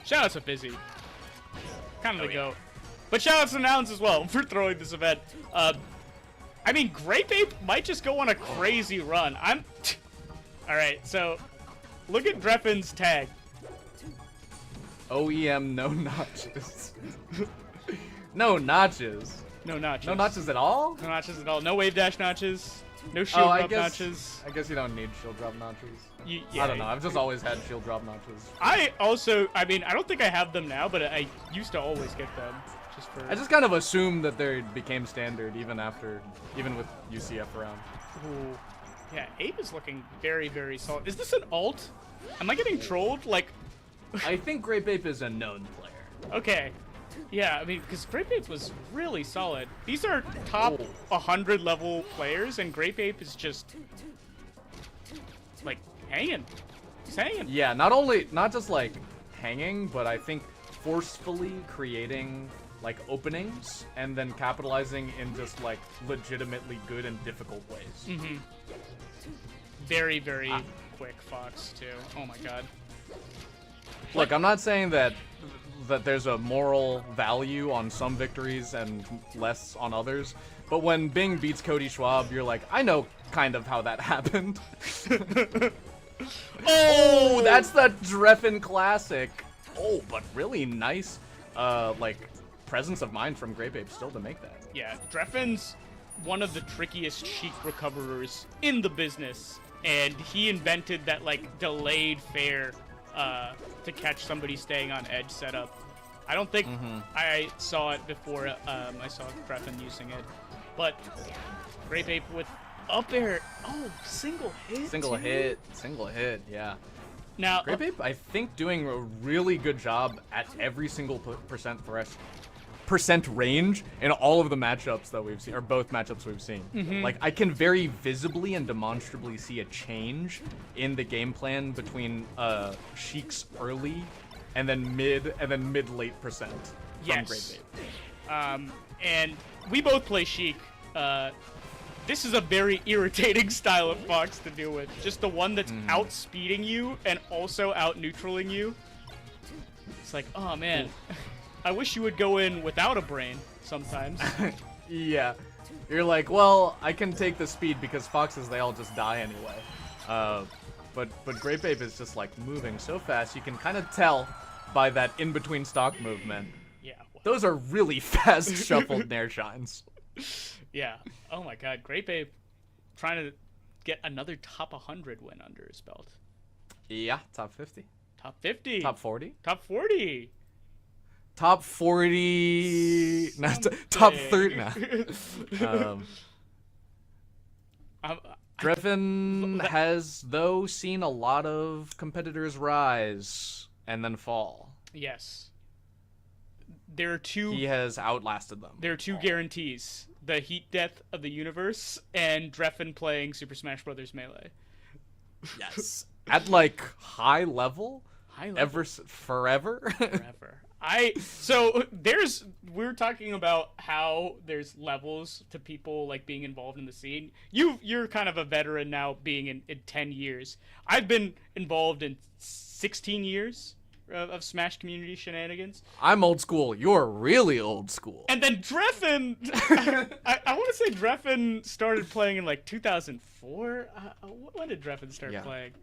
Shout out to Fizzy. Kind of the GOAT. But shout out to Nouns as well for throwing this event. I mean, Grape Ape might just go on a crazy run. Alright, so look at Drephen's tag. OEM, no notches. No notches. No notches. No notches at all? No notches at all. No wave dash notches. No shield drop notches. I guess you don't need shield drop notches. Yeah, I don't know. I've just always had shield drop notches. I mean, I don't think I have them now, but I used to always get them. I just kind of assumed that they became standard even with UCF around. Ooh. Yeah, Ape is looking very, very solid. Is this an alt? Am I getting trolled? Like, I think Grape Ape is a known player. Okay. Yeah, I mean, because Grape Ape was really solid. These are top 100 level players, and Grape Ape is just, like, hanging. He's hanging. Yeah, not just, like, hanging, but I think forcefully creating, like, openings, and then capitalizing in just, like, legitimately good and difficult ways. Mm-hmm. Very, very quick Fox, too. Oh, my God. Look, I'm not saying that there's a moral value on some victories and less on others, but when Bing beats Cody Schwab, you're like, I know kind of how that happened. Oh, that's the Drephen classic. Oh, but really nice, like, presence of mind from Grape Ape still to make that. Yeah, Drephen's one of the trickiest Sheik recoverers in the business, and he invented that, like, delayed fair to catch somebody staying on edge setup. I don't think I saw it before I saw Drephen using it, but Grape Ape with up air. Oh, single hit. Single hit, yeah. Now, Grape Ape, I think, doing a really good job at every single percent range in all of the matchups that we've seen, or both matchups we've seen. Like, I can very visibly and demonstrably see a change in the game plan between Sheik's early and then mid-late percent from Grape Ape. And we both play Sheik. This is a very irritating style of Fox to deal with. Just the one that's outspeeding you and also out-neutraling you. It's like, oh man, I wish you would go in without a brain sometimes. Yeah. You're like, well, I can take the speed because Foxes, they all just die anyway. But Grape Ape is just like moving so fast, you can kind of tell by that in-between stock movement. Yeah. Well. Those are really fast shuffled Nair Shines. Yeah. Oh my god, Grape Ape trying to get another top 100 win under his belt. Yeah, top 50. Top 50. Top 40. Top 40. Top 40. Top 30. Driffin has, though, seen a lot of competitors rise and then fall. Yes. There are two... He has outlasted them. There are two guarantees. The heat death of the universe and Drephen playing Super Smash Bros. Melee. Yes. At, like, high level? High level. Forever? Forever. We're talking about how there's levels to people like being involved in the scene. You're kind of a veteran now, being in 10 years. I've been involved in 16 years of Smash community shenanigans. I'm old school. You're really old school. And then Drephen, I want to say Drephen started playing in like 2004. When did Drephen start playing?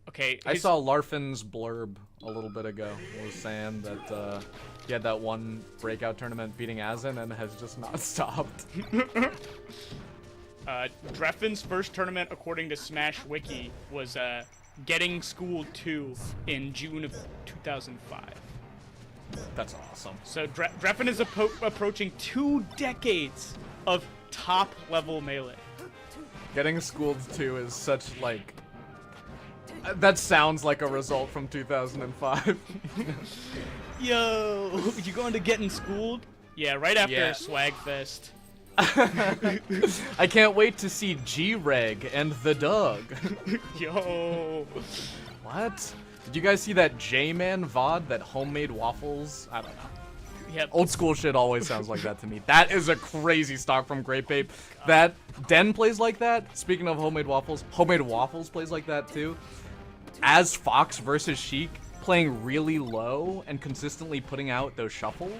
Okay. I saw Larfin's blurb a little bit ago. It was saying that he had that one breakout tournament beating Azen and has just not stopped. Drephen's first tournament, according to Smash Wiki, was Getting Schooled 2 in June of 2005. That's awesome. So Drephen is approaching 2 decades of top-level Melee. Getting Schooled 2 is such, like... that sounds like a result from 2005. Yo, you going to Getting Schooled? Yeah, right after Swagfest. I can't wait to see G-Reg and the Doug. Yo. What? Did you guys see that J-Man VOD, that homemade waffles? I don't know. Yep. Old school shit always sounds like that to me. That is a crazy stock from Grape Ape. That Den plays like that. Speaking of homemade waffles plays like that too. As Fox versus Sheik, playing really low and consistently putting out those shuffled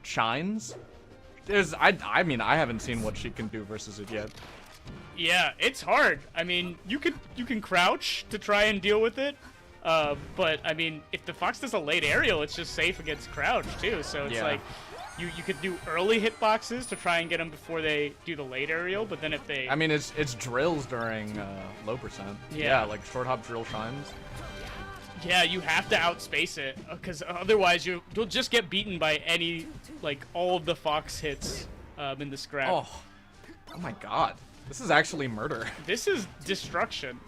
shines. I mean, I haven't seen what she can do versus it yet. Yeah, it's hard. I mean, you can crouch to try and deal with it, but I mean, if the Fox does a late aerial, it's just safe against crouch too. So it's like you could do early hitboxes to try and get them before they do the late aerial, but then if they... I mean, it's drills during low percent. Yeah, like short hop drill shines. Yeah, you have to outspace it, because otherwise you'll just get beaten by all of the Fox hits in the scrap. Oh my god. This is actually murder. This is destruction.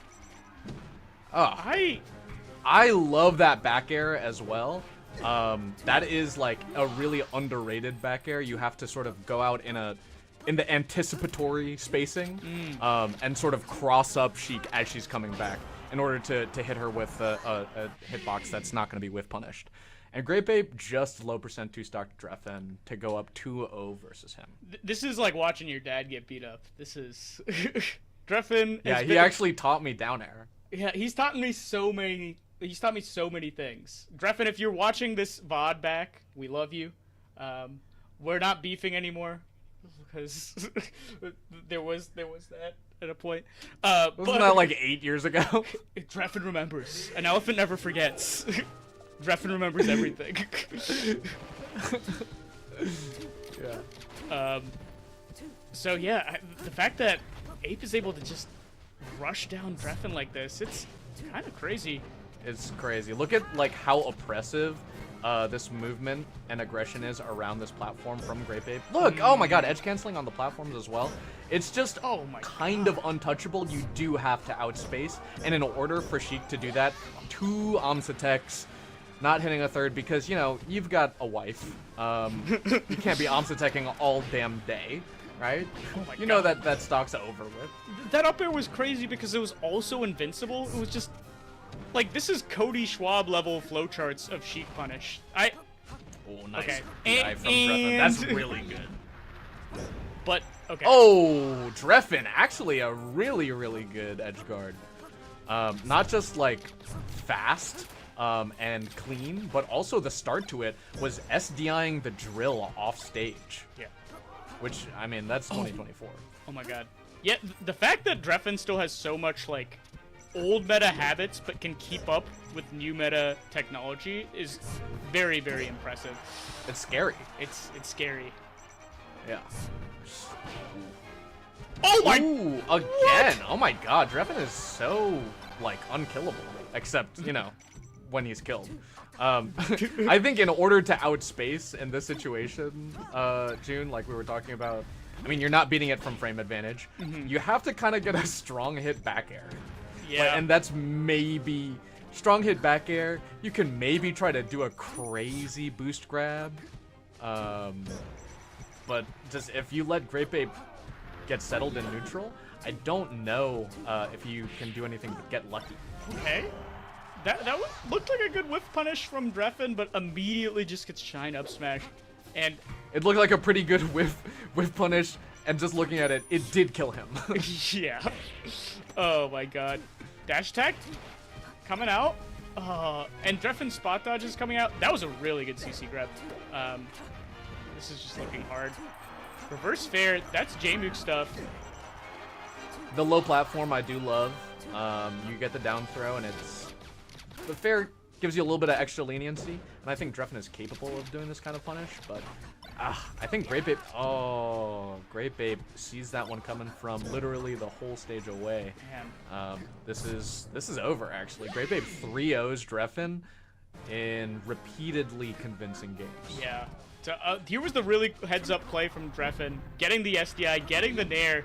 Oh. I love that back air as well. That is like a really underrated back air. You have to sort of go out in the anticipatory spacing and sort of cross up Sheik as she's coming back, in order to hit her with a hitbox that's not going to be whiff punished. And Grape Ape just low percent 2-stock Drephen to go up 2-0 versus him. This is like watching your dad get beat up. This is... Drephen... Yeah, he actually taught me down air. Yeah, he's taught me so many things. Drephen, if you're watching this VOD back, we love you. We're not beefing anymore, because there was that at a point. Wasn't that like 8 years ago? Drephen remembers. An elephant never forgets. Drephen remembers everything. Yeah. So yeah, the fact that Ape is able to just rush down Drephen like this, it's kind of crazy. It's crazy. Look at like how oppressive this movement and aggression is around this platform from Grape Ape. Look, oh my god, edge canceling on the platforms as well. It's just kind of untouchable. You do have to outspace, and in order for Sheik to do that, 2 Omsateks, not hitting a third because, you know, you've got a wife. You can't be Omsateking all damn day, right? You know that stock's over with. That up air was crazy because it was also invincible. It was just... like, this is Cody Schwab level flowcharts of Sheik punish. Oh, nice. Okay. From Drephen. That's really good. But, okay. Oh, Drephen. Actually a really, really good edge guard. Not just, like, fast and clean, but also the start to it was SDIing the drill off stage. Yeah. Which, I mean, that's 2024. Oh my god. Yeah, the fact that Drephen still has so much, like, old meta habits but can keep up with new meta technology is very, very impressive. It's scary. It's scary. Yeah. Oh my! Ooh, again! Oh my god, Drephen is so, like, unkillable. Except, you know, when he's killed. I think in order to outspace in this situation, June, like we were talking about, I mean, you're not beating it from frame advantage. You have to kind of get a strong hit back air. Yeah. And that's maybe strong hit back air. You can maybe try to do a crazy boost grab. But just if you let Grape Ape get settled in neutral, I don't know if you can do anything but get lucky. Okay. That looked like a good whiff punish from Drephen, but immediately just gets shine up smash. And it looked like a pretty good whiff punish, and just looking at it, it did kill him. Yeah. Oh my god. Dash attack coming out. And Drephen spot dodge is coming out. That was a really good CC grab. This is just looking hard. Reverse fair, that's J-Mook stuff. The low platform I do love. You get the down throw, and the fair gives you a little bit of extra leniency, and I think Drephen is capable of doing this kind of punish, but I think Grape Ape, Grape Ape sees that one coming from literally the whole stage away. This is over, actually. Grape Ape 3-0s Drephen in repeatedly convincing games. Yeah. So, here was the really heads-up play from Drephen, getting the SDI, getting the Nair,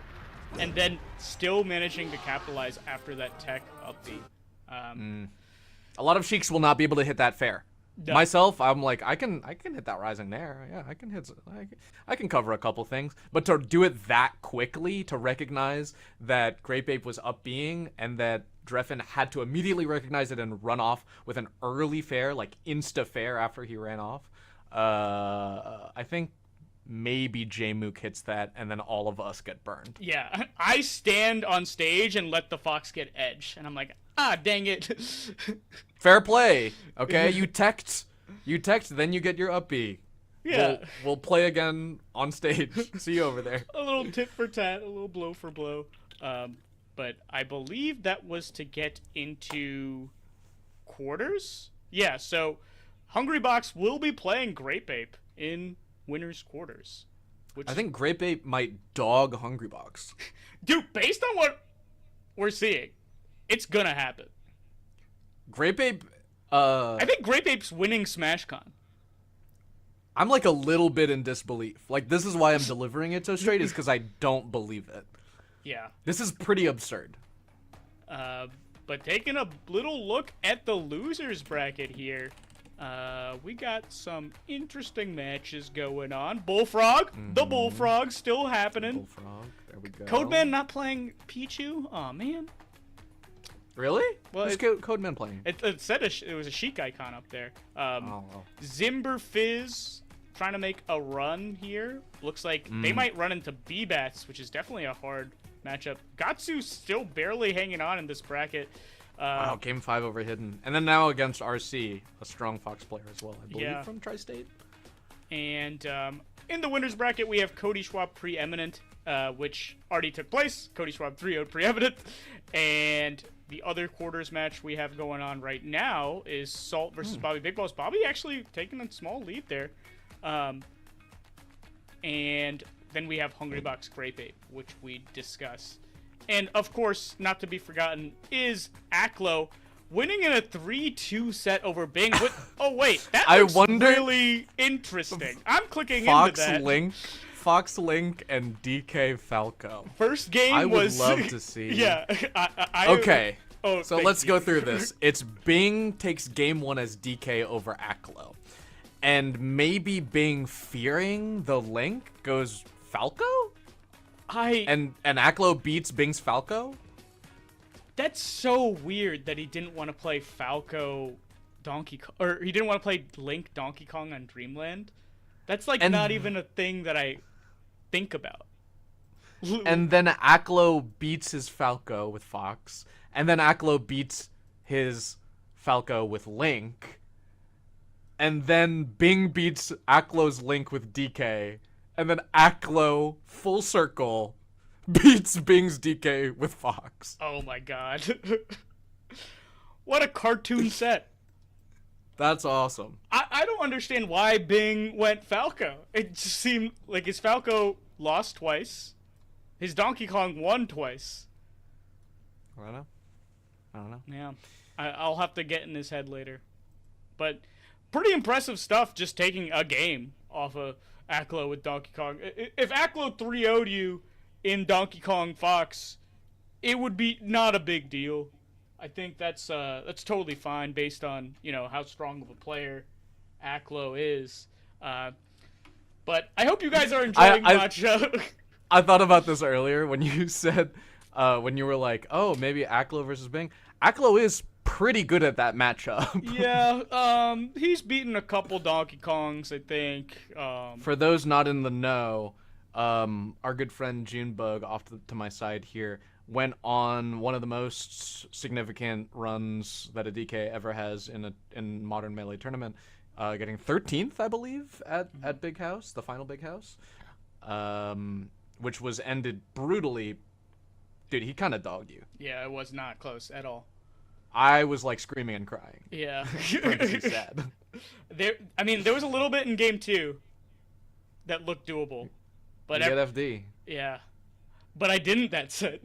and then still managing to capitalize after that tech up B. A lot of Sheiks will not be able to hit that fair. No. Myself, I'm like, I can hit that rising Nair. Yeah, I can cover a couple things. But to do it that quickly, to recognize that Grape Ape was up being, and that Drephen had to immediately recognize it and run off with an early fair, like insta fair after he ran off. I think maybe Jmook hits that, and then all of us get burned. Yeah, I stand on stage and let the Fox get edge, and I'm like, dang it. Fair play. Okay, you text, then you get your up B. Yeah. We'll play again on stage. See you over there. A little tit for tat, a little blow for blow. But I believe that was to get into quarters. Yeah, so Hungrybox will be playing Grape Ape in winners quarters. I think Grape Ape might dog Hungrybox. Dude, based on what we're seeing, it's gonna happen. Grape Ape, I think Grape Ape's winning SmashCon. I'm like a little bit in disbelief. Like, this is why I'm delivering it so straight, is because I don't believe it. Yeah. This is pretty absurd. But taking a little look at the losers bracket here, we got some interesting matches going on. Bullfrog, the Bullfrog still happening. Bullfrog, there we go. Codeman not playing Pichu? Aw, man. Really? Well, who's Codeman playing? It said it was a Sheik icon up there. Zimberfizz trying to make a run here. Looks like they might run into B-Bats, which is definitely a hard matchup. Gahtzu still barely hanging on in this bracket. Wow, game 5 over Hidden. And then now against RC, a strong Fox player as well, I believe, from Tri-State. And in the winners bracket, we have Cody Schwab Preeminent, which already took place. Cody Schwab 3-0 Preeminent. And the other quarters match we have going on right now is Salt versus Bobby Big Ballz. Bobby actually taking a small lead there. And then we have Hungrybox Grape Ape, which we discussed. And, of course, not to be forgotten, is Aklo winning in a 3-2 set over Bing. Oh, wait. That looks really interesting. I'm clicking into that. Fox Link and DK Falco. First game I would was... love to see. Yeah. Okay. So let's go through this. It's Bing takes game 1 as DK over Aklo. And maybe Bing, fearing the Link, goes Falco? And Aklo beats Bing's Falco? That's so weird that he didn't want to play Falco Donkey Kong, or he didn't want to play Link Donkey Kong on Dreamland. That's like not even a thing that I think about. And then Aklo beats his Falco with Fox, and then Aklo beats his Falco with Link, and then Bing beats Aklo's Link with DK, and then Aklo, full circle, beats Bing's DK with Fox. Oh my god. What a cartoon set. That's awesome. I don't understand why Bing went Falco. It just seemed like his Falco lost twice. His Donkey Kong won twice. I don't know. Yeah. I'll have to get in his head later. But pretty impressive stuff just taking a game off of Aklo with Donkey Kong. If Aklo 3-0'd you in Donkey Kong Fox, it would be not a big deal. I think that's totally fine based on, how strong of a player Aklo is. But I hope you guys are enjoying Matcha. I thought about this earlier when you said, when you were like, oh, maybe Aklo versus Bing. Aklo is pretty good at that matchup. Yeah, he's beaten a couple Donkey Kongs, I think. For those not in the know, our good friend Junebug, off to my side here, went on one of the most significant runs that a DK ever has in Modern Melee tournament, getting 13th, I believe, at Big House, the final Big House, which was ended brutally Dude, he kind of dogged you. Yeah, it was not close at all. I was like screaming and crying. Yeah. Sad. There was a little bit in game 2 that looked doable. But you get FD. Yeah. But I didn't that set.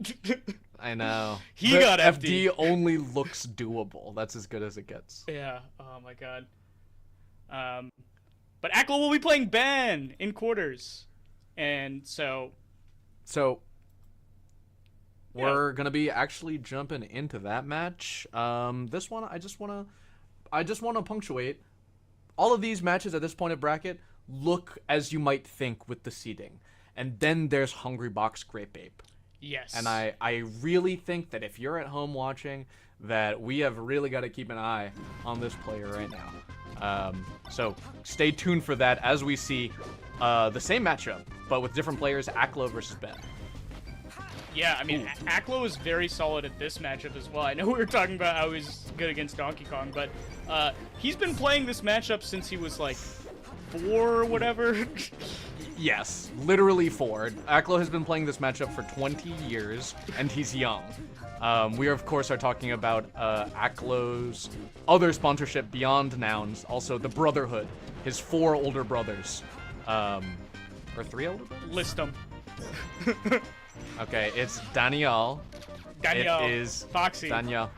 I know. He got FD. FD only looks doable. That's as good as it gets. Yeah. Oh my god. But Aklo will be playing Ben in quarters. And so we're gonna be actually jumping into that match. This one, I just wanna punctuate. All of these matches at this point of bracket look as you might think with the seeding, and then there's Hungrybox Grape Ape. Yes. And I really think that if you're at home watching, that we have really got to keep an eye on this player right now. So stay tuned for that as we see the same matchup, but with different players, Aklo versus Ben. Yeah, I mean, Aklo is very solid at this matchup as well. I know we were talking about how he's good against Donkey Kong, but he's been playing this matchup since he was like 4 or whatever. Yes, literally 4. Aklo has been playing this matchup for 20 years, and he's young. We, of course, are talking about Aklo's other sponsorship beyond Nouns, also the Brotherhood, his 4 older brothers. Or 3 older brothers? List them. Okay, it's Daniel. It is Foxy. Daniel.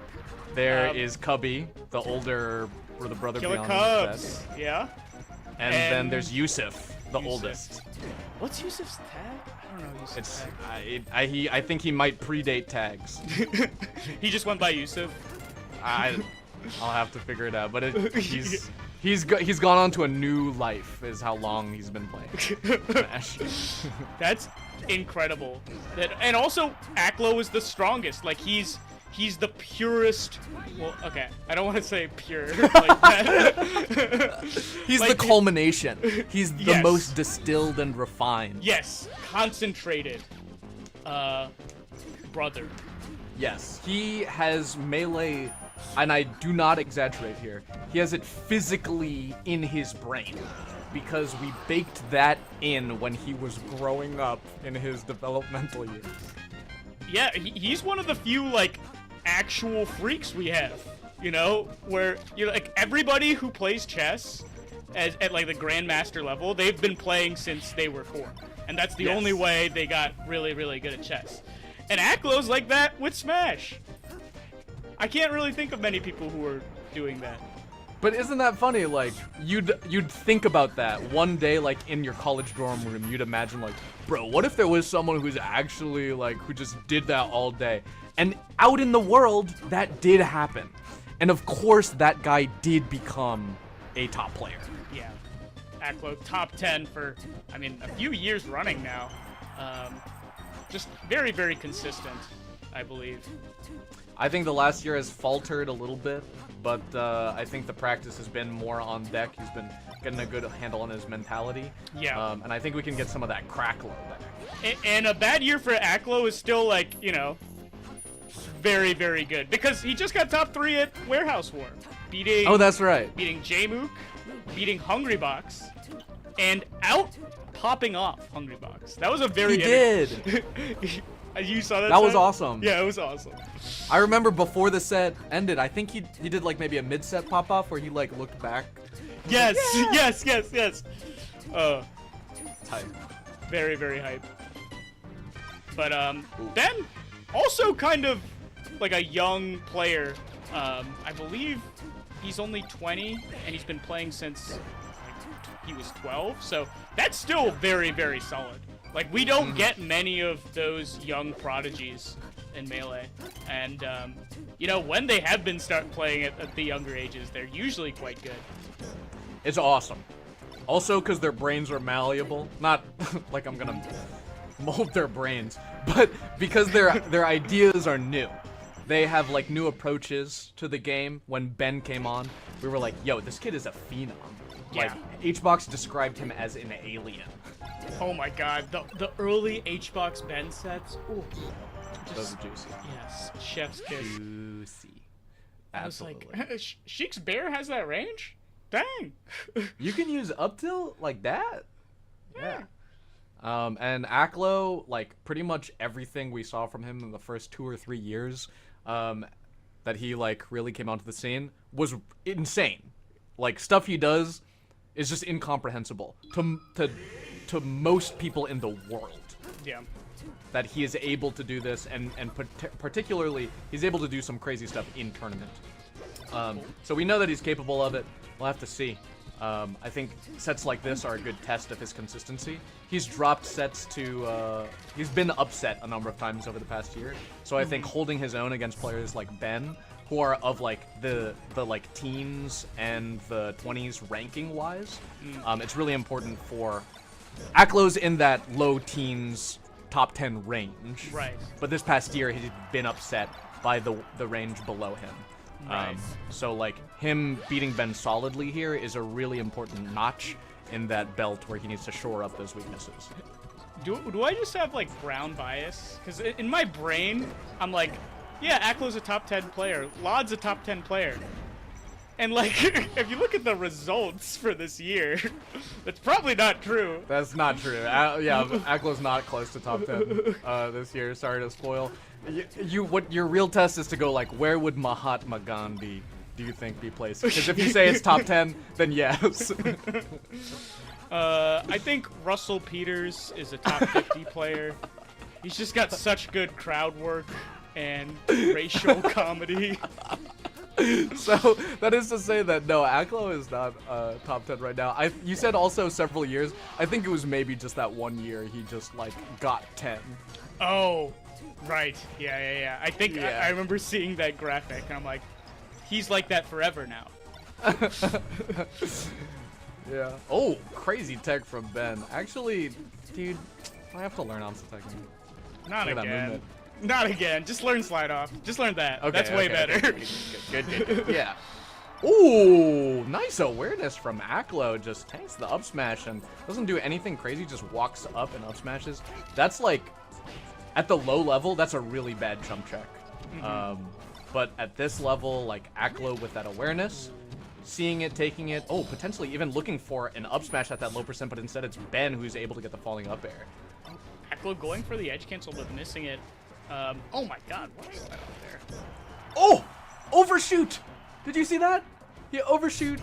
There is Cubby, the older or the brother Killer beyond Cubs. that. Yeah. And then there's Yusuf, the oldest. What's Yusuf's tag? I don't know Yusuf's tag. I think he might predate tags. He just went by Yusuf. I'll have to figure it out, but he's gone on to a new life. Is how long he's been playing Smash. That's incredible. And also Aklo is the strongest. Like he's the purest. Well, okay, I don't want to say pure like that. He's like, the culmination. He's the most distilled and refined. Yes, concentrated. Brother. Yes, he has melee, and I do not exaggerate here. He has it physically in his brain, because we baked that in when he was growing up in his developmental years. Yeah, he's one of the few like actual freaks we have, you know, where like everybody who plays chess at like the grandmaster level, they've been playing since they were 4, and that's the only way they got really, really good at chess. And Aklo's like that with Smash. I can't really think of many people who are doing that. But isn't that funny? Like, you'd think about that one day, like in your college dorm room. You'd imagine, like, bro, what if there was someone who's actually like who just did that all day? And out in the world, that did happen. And of course, that guy did become a top player. Yeah, Aklo top 10 for, I mean, a few years running now. Just very, very consistent, I believe. I think the last year has faltered a little bit, but I think the practice has been more on deck. He's been getting a good handle on his mentality. Yeah. And I think we can get some of that crackle back. And a bad year for Aklo is still, like, you know, very, very good. Because he just got top 3 at Warehouse War. Beating... Oh, that's right. Beating Jmook, beating Hungrybox, and popping off Hungrybox. That was a very... He did! You saw that? That was awesome. Yeah, it was awesome. I remember before the set ended, I think he did like maybe a mid-set pop-off where he like looked back. Yes, yes. Hype. Very, very hype. But Ben, also kind of like a young player. I believe he's only 20 and he's been playing since like, he was 12. So that's still very, very solid. Like, we don't get many of those young prodigies in Melee. And, you know, when they have been playing at the younger ages, they're usually quite good. It's awesome. Also, because their brains are malleable. Not like I'm going to mold their brains, but because their ideas are new. They have, like, new approaches to the game. When Ben came on, we were like, yo, this kid is a phenom. Yeah. Like, Hbox described him as an alien. Oh my god, the early Hbox Ben sets. Ooh. Those are juicy. Yes, chef's kiss. Juicy. Absolutely. I was like, Sheik's Bear has that range? Dang. You can use up tilt like that? Yeah. And Aklo, like pretty much everything we saw from him in the first 2 or 3 years, that he like really came onto the scene was insane. Like stuff he does is just incomprehensible to most people in the world. Yeah. That he is able to do this, and particularly he's able to do some crazy stuff in tournament. So we know that he's capable of it. We'll have to see. I think sets like this are a good test of his consistency. He's dropped sets to, he's been upset a number of times over the past year. So I think holding his own against players like Ben, who are of like the like teens and the 20s ranking wise, it's really important for Aklo's in that low teens top 10 range. Right. But this past year he's been upset by the range below him. Right. So like him beating Ben solidly here is a really important notch in that belt where he needs to shore up those weaknesses. Do I just have like brown bias? Because in my brain, I'm like, yeah, Aklo's a top 10 player. Lod's a top 10 player. And like, if you look at the results for this year, that's probably not true. That's not true. Yeah, Aklo's not close to top 10 this year. Sorry to spoil. What your real test is to go like, where would Mahatma Gandhi, do you think, be placed? Because if you say it's top 10, then yes. I think Russell Peters is a top 50 player. He's just got such good crowd work and racial comedy. So that is to say that no, Aklo is not top 10 right now. You said also several years. I think it was maybe just that 1 year he just like got 10. Oh, right. Yeah. I think Yeah. I remember seeing that graphic, and I'm like, he's like that forever now. Yeah. Oh, crazy tech from Ben. Actually, dude, I have to learn Onslaught technique. Not Look at that again. movement. Not again. Just learn slide off. Just learn that. Okay, That's way okay, better. okay. Good. Yeah. Ooh, nice awareness from Aklo. Just tanks the up smash and doesn't do anything crazy. Just walks up and up smashes. That's like, at the low level, that's a really bad jump check. But at this level, like Aklo with that awareness, seeing it, taking it, oh, potentially even looking for an up smash at that low percent, but instead it's Ben who's able to get the falling up air. Aklo going for the edge cancel but missing it. Oh my god, what is that out there? Oh! Overshoot! Did you see that? He overshoot,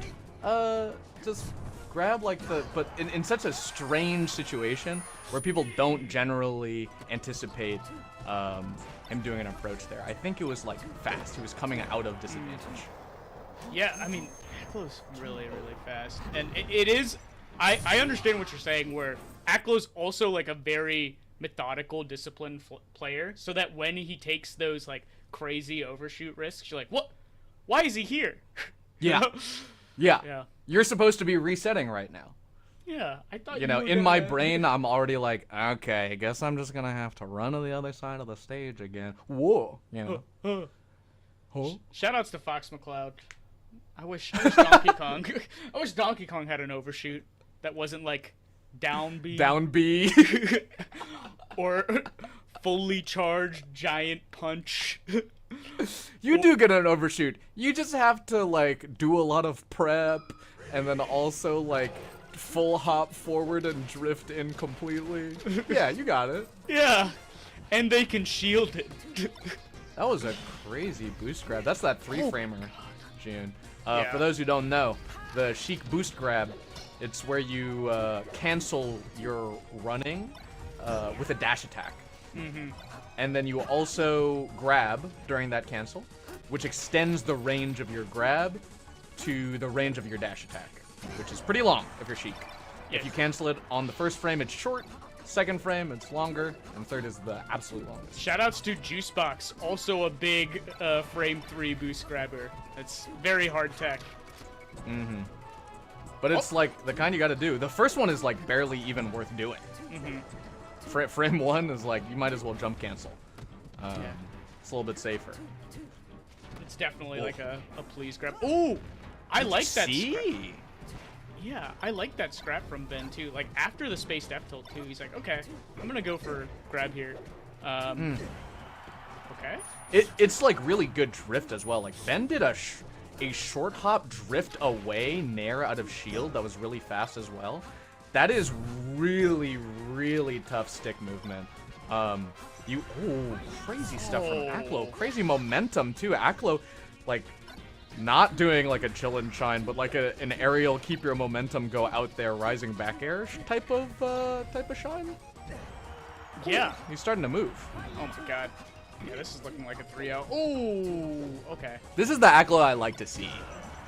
just grab like but in such a strange situation where people don't generally anticipate him doing an approach there. I think it was like fast. He was coming out of disadvantage. Yeah, I mean, Aklo's really fast. And it is, I understand what you're saying where Aklo's also like a very methodical, disciplined player, so that when he takes those like crazy overshoot risks, you're like, what? Why is he here? Yeah. You know? Yeah. You're supposed to be resetting right now. Yeah, I thought You know, were in my gonna- brain, I'm already like, okay, I guess I'm just gonna have to run to the other side of the stage again. Whoa. You know. Huh? Shoutouts to Fox McCloud. I wish Donkey Kong. I wish Donkey Kong had an overshoot that wasn't like down B. Down B. Or fully charged giant punch. You do get an overshoot. You just have to like do a lot of prep and then also like full hop forward and drift in completely. Yeah, you got it. Yeah, and they can shield it. That was a crazy boost grab. That's that 3-framer, June. Yeah. For those who don't know, the Sheik boost grab, it's where you cancel your running with a dash attack. And then you also grab during that cancel, which extends the range of your grab to the range of your dash attack, which is pretty long if you're Sheik. Yes. If you cancel it on the first frame, it's short. Second frame, it's longer. And third is the absolute longest. Shoutouts to Juicebox, also a big frame 3 boost grabber. That's very hard tech. But it's like the kind you gotta do. The first one is like barely even worth doing. Frame 1 is like, you might as well jump cancel. It's a little bit safer. It's definitely like a please grab. Ooh, I like that. See? Yeah, I like that scrap from Ben too. Like after the spaced F tilt too, he's like, okay, I'm gonna go for grab here. Okay. It's like really good drift as well. Like Ben did a short hop drift away nair out of shield that was really fast as well. That is really, really tough stick movement. Crazy stuff from Aklo. Crazy momentum too. Aklo, like, not doing like a chill and shine, but like an aerial keep your momentum, go out there, rising back air type of shine. Yeah, he's starting to move. Oh my god. Yeah, this is looking like a 3-0. Oh, okay. This is the Aklo I like to see.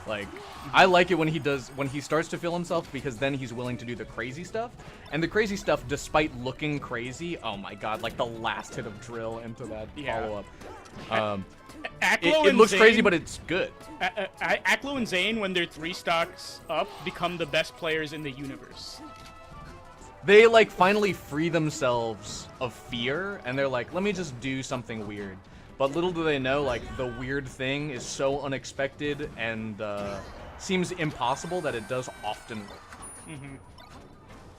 Like, I like it when he starts to feel himself, because then he's willing to do the crazy stuff. And the crazy stuff, despite looking crazy, oh my god, like the last hit of drill into that follow-up. It looks crazy, but it's good. Aklo and Zane, when they're 3 stocks up, become the best players in the universe. They, like, finally free themselves of fear, and they're like, let me just do something weird. But little do they know, like, the weird thing is so unexpected and seems impossible that it does often work.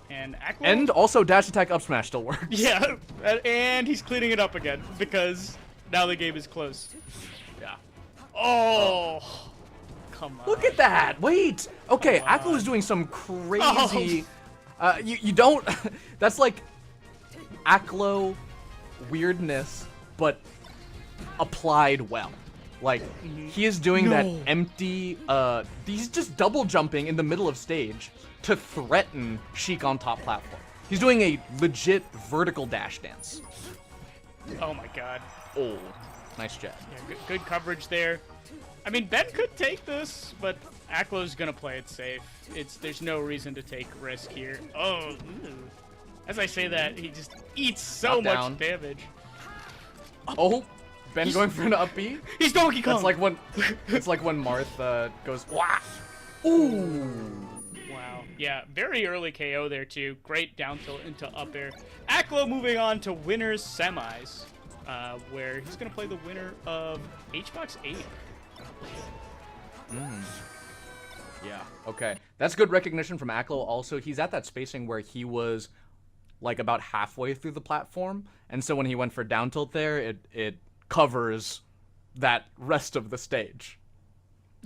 And Aklo... And also dash attack up smash still works. Yeah, and he's cleaning it up again, because now the game is close. Yeah. Oh! Come on. Look at that! Wait! Okay, Aklo is doing some crazy... You don't... That's like Aklo weirdness, but applied well. Like, he is doing that empty... he's just double jumping in the middle of stage to threaten Sheik on top platform. He's doing a legit vertical dash dance. Oh my god. Oh, nice jab. Yeah, good coverage there. I mean, Ben could take this, but Aklo's gonna play it safe. There's no reason to take risk here. Oh, as I say that, he just eats so much damage. Oh, Ben going for an up B? He's Donkey Kong. It's like when Marth goes wah. Ooh. Wow. Yeah, very early KO there too. Great down tilt into up air. Aklo moving on to winners semis, where he's gonna play the winner of Hbox Ape. Yeah, okay. That's good recognition from Aklo. Also, he's at that spacing where he was like about halfway through the platform, and so when he went for down tilt there, it covers that rest of the stage.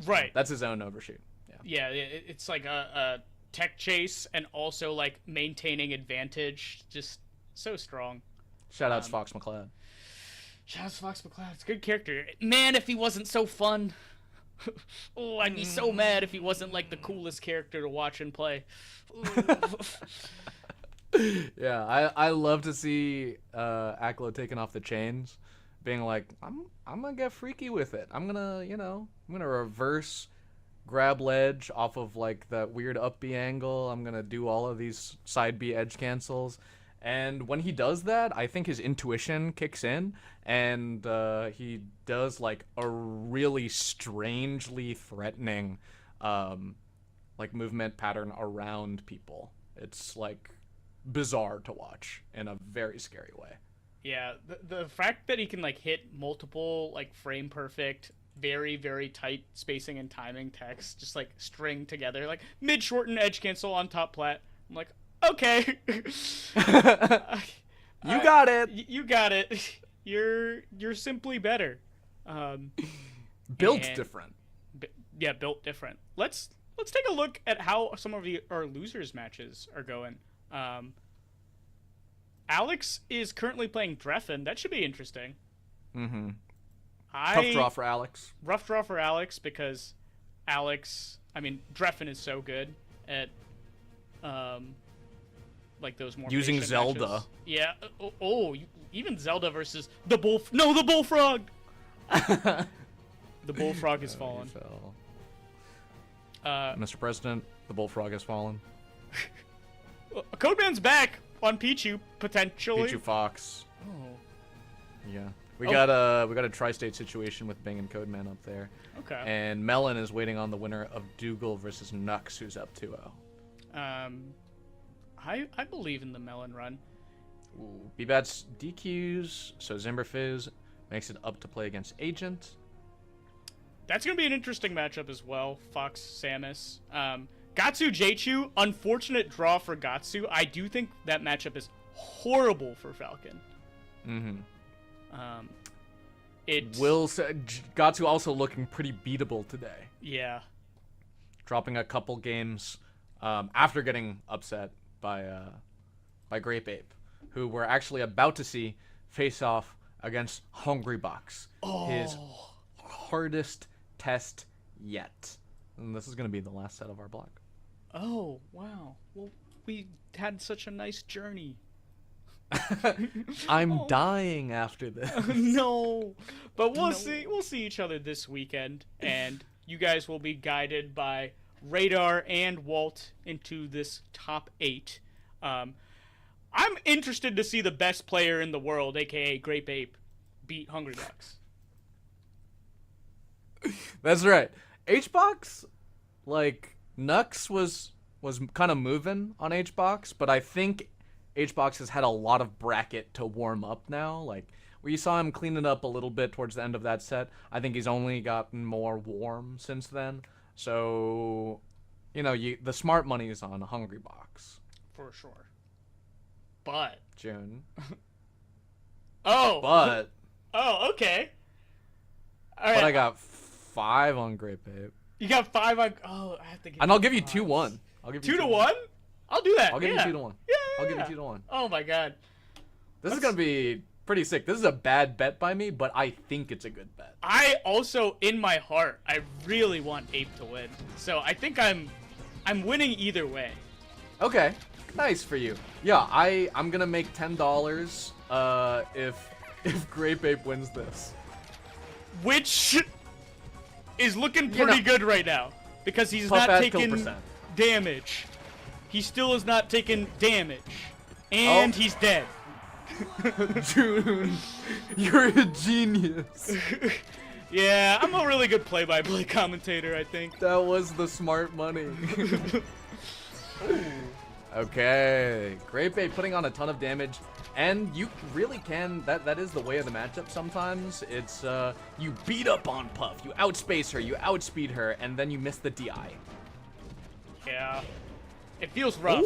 Right. That's his own overshoot. Yeah, it's like a tech chase and also like maintaining advantage. Just so strong. Shoutouts Fox McCloud. Shoutouts Fox McCloud. It's a good character. Man, if he wasn't so fun. Oh, I'd be so mad if he wasn't like the coolest character to watch and play. Yeah, I love to see Aklo taking off the chains, being like, I'm gonna get freaky with it. I'm gonna reverse grab ledge off of like that weird up B angle. I'm gonna do all of these side B edge cancels. And when he does that, I think his intuition kicks in, and he does like a really strangely threatening like movement pattern around people. It's like bizarre to watch in a very scary way. Yeah, the fact that he can like hit multiple like frame perfect, very, very tight spacing and timing techs, just like string together, like mid shorten edge cancel on top plat. I'm like, okay. You got it. You got it. You're simply better. Built different. Yeah, built different. Let's take a look at how some of our losers matches are going. Alex is currently playing Drephen. That should be interesting. Tough draw for Alex. Rough draw for Alex because Drephen is so good at like those more using Zelda. Matches. Yeah. Even Zelda versus the the bullfrog. The bullfrog has fallen. Mr. President, the bullfrog has fallen. Codeman's back on Pichu potentially. Pichu Fox. Oh. Yeah. We got a tri-state situation with Bing and Codeman up there. Okay. And Melon is waiting on the winner of Dougal versus Nux, who's up 2-0. I believe in the Melon run. Ooh. BBAT's DQs, so Zimberfizz makes it up to play against Agent. That's going to be an interesting matchup as well, Fox Samus. Gahtzu Jeichu, unfortunate draw for Gahtzu. I do think that matchup is horrible for Falcon. Gahtzu also looking pretty beatable today. Yeah. Dropping a couple games after getting upset by Grape Ape, who we're actually about to see face off against Hbox, his hardest test yet. And this is going to be the last set of our block. Oh, wow. Well, we had such a nice journey. I'm dying after this. No. But we'll see. We'll see each other this weekend, and you guys will be guided by Radar and Walt into this top 8. I'm interested to see the best player in the world, aka Grape Ape, beat Hbox. That's right. Hbox, like, Nux was kind of moving on Hbox, but I think Hbox has had a lot of bracket to warm up now. Like, where you saw him clean it up a little bit towards the end of that set, I think he's only gotten more warm since then. So, you know, the smart money is on Hbox. For sure. But. June. Oh. But. Oh, okay. All right. But I got 5 on Grape Ape. You got 5 on. Oh, I have to get. And I'll give you 2-1. I'll give you 2-1. I'll do that. I'll give you 2-1. Yeah. I'll give you 2-1. Oh my god. This is gonna be pretty sick. This is a bad bet by me, but I think it's a good bet. I also, in my heart, I really want Ape to win. So I think I'm winning either way. Okay. Nice for you. Yeah, I'm gonna make $10 if Grape Ape wins this. Which is looking pretty good right now. Because he's not taking damage. He still is not taking damage. And he's dead. June, you're a genius. Yeah, I'm a really good play-by-play commentator, I think. That was the smart money. Okay, Grape Ape putting on a ton of damage, and you really can, that is the way of the matchup sometimes. It's, you beat up on Puff, you outspace her, you outspeed her, and then you miss the DI. Yeah. It feels rough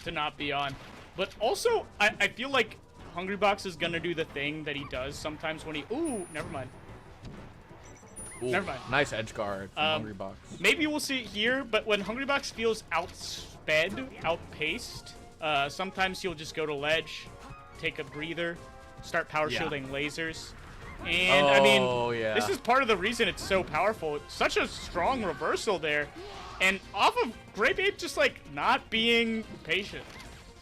to not be on. But also, I feel like Hbox is gonna do the thing that he does sometimes when he... Ooh, never mind. Ooh, never mind. Nice edge guard from Hbox. Maybe we'll see it here, but when Hbox feels outsped, outpaced, sometimes he'll just go to ledge, take a breather, start power shielding lasers. And, I mean, this is part of the reason it's so powerful. It's such a strong reversal there. And off of Grape Ape just, like, not being patient.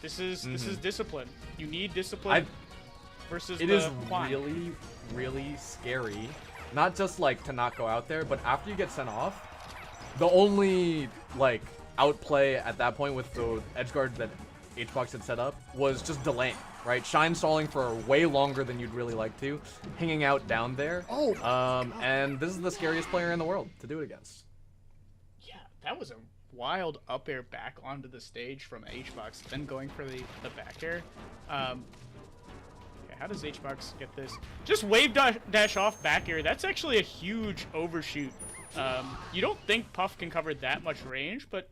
This is discipline. You need discipline versus It is really, really scary. Not just, like, to not go out there, but after you get sent off, the only, like, outplay at that point with the edge guard that Hbox had set up was just delaying, right? Shine stalling for way longer than you'd really like to, hanging out down there. And this is the scariest player in the world to do it against. Yeah, that was a wild up air back onto the stage from Hbox, then going for the back air. Okay, how does Hbox get this? Just wave dash off back air. That's actually a huge overshoot. You don't think Puff can cover that much range, but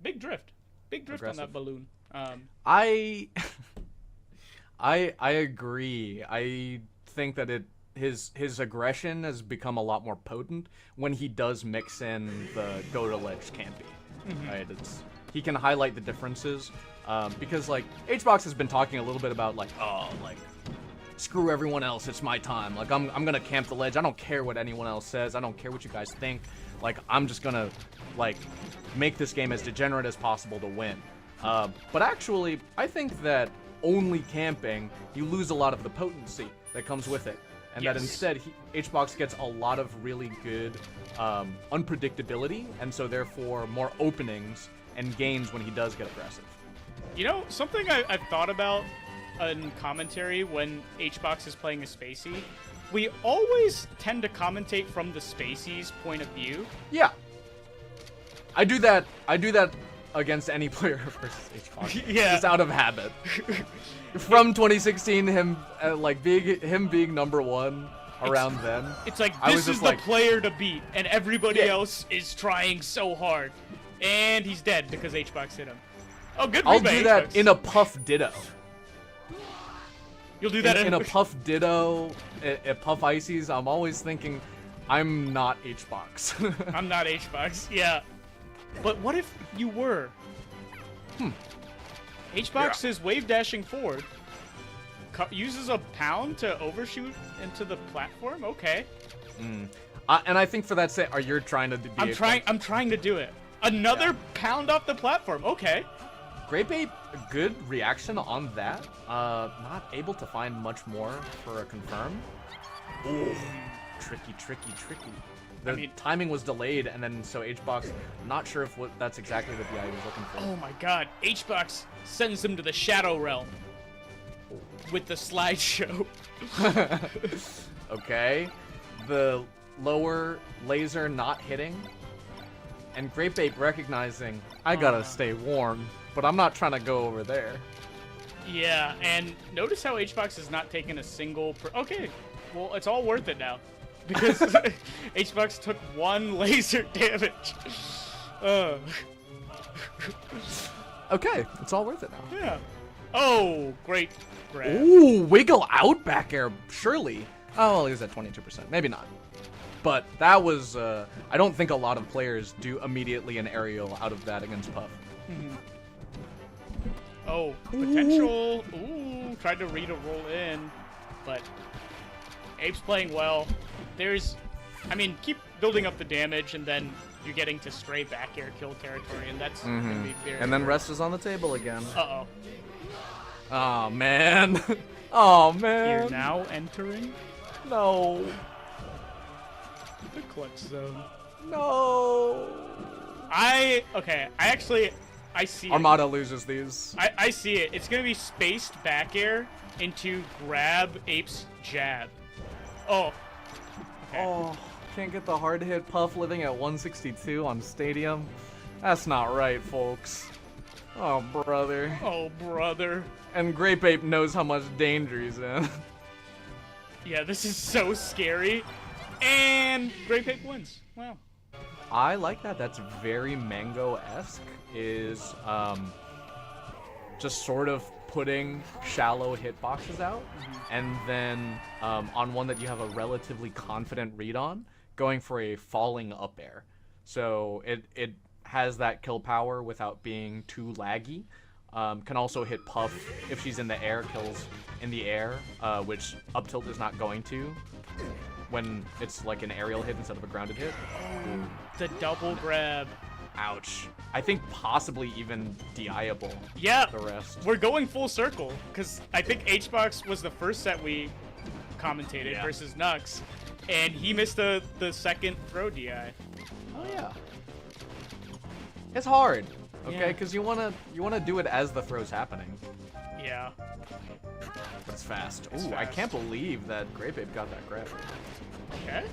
big drift. Big drift on that balloon. I agree. I think that his aggression has become a lot more potent when he does mix in the go to ledge campy. Right? He can highlight the differences because like Hbox has been talking a little bit about like screw everyone else, it's my time. Like I'm gonna camp the ledge. I don't care what anyone else says. I don't care what you guys think. Like I'm just gonna like make this game as degenerate as possible to win. But actually, I think that only camping, you lose a lot of the potency that comes with it. And that instead, Hbox gets a lot of really good unpredictability, and so therefore more openings and gains when he does get aggressive. You know, something I've thought about in commentary when Hbox is playing a Spacey, we always tend to commentate from the Spacey's point of view. Yeah. I do that against any player versus Hbox. Yeah. Just out of habit. From 2016, him being number one around then. It's like this is the player to beat, and everybody else is trying so hard, and he's dead because Hbox hit him. Oh, good. I'll do that Hbox. in a Puff Ditto. You'll do that in a Puff Ditto, at Puff Ices. I'm always thinking, I'm not Hbox. I'm not Hbox. Yeah. But what if you were? Hbox is wave dashing forward. Uses a pound to overshoot into the platform. Okay. And I think for that set, you're trying to be. I'm trying to do it. Another pound off the platform. Okay. Grape Ape, good reaction on that. Not able to find much more for a confirm. Ooh, tricky. The timing was delayed, and then so Hbox, not sure if that's exactly the DI he was looking for. Oh my god, Hbox sends him to the Shadow Realm with the slideshow. Okay, the lower laser not hitting, and Grape Ape recognizing, I gotta stay warm, but I'm not trying to go over there. Yeah, and notice how Hbox is not taking a single... Okay, well, it's all worth it now. Because Hbox took 1 laser damage. Okay, it's all worth it now. Yeah. Oh, great grab. Ooh, wiggle out back air, surely. Oh, well, he was at 22%. Maybe not. But that was, I don't think a lot of players do immediately an aerial out of that against Puff. Oh, potential. Ooh, tried to read a roll in, but Ape's playing well. Keep building up the damage, and then you're getting to stray back air kill territory, and that's gonna be very. And then rest is on the table again. Uh-oh. Oh, man. Oh, man. You're now entering No. the clutch zone. No. I see Armada it. loses these. I see it. It's gonna be spaced back air into grab Ape's jab. Oh. Okay. Oh, can't get the hard hit. Puff living at 162 on Stadium. That's not right, folks. Oh, brother. Oh, brother. And Grape Ape knows how much danger he's in. Yeah, this is so scary. And Grape Ape wins. Wow. I like that. That's very Mango-esque. Is just sort of putting shallow hitboxes out, and then on one that you have a relatively confident read on, going for a falling up air. So it has that kill power without being too laggy. Can also hit Puff if she's in the air, kills in the air, which up tilt is not going to when it's like an aerial hit instead of a grounded hit. The double grab. Ouch. I think possibly even DI-able. Yeah, the rest. We're going full circle, because I think Hbox was the first set we commentated versus Nux, and he missed the second throw DI. Oh yeah. It's hard, okay? Yeah. Because you wanna do it as the throw's happening. Yeah. But it's fast. It's Ooh, fast. I can't believe that Grape Ape got that grab. Okay.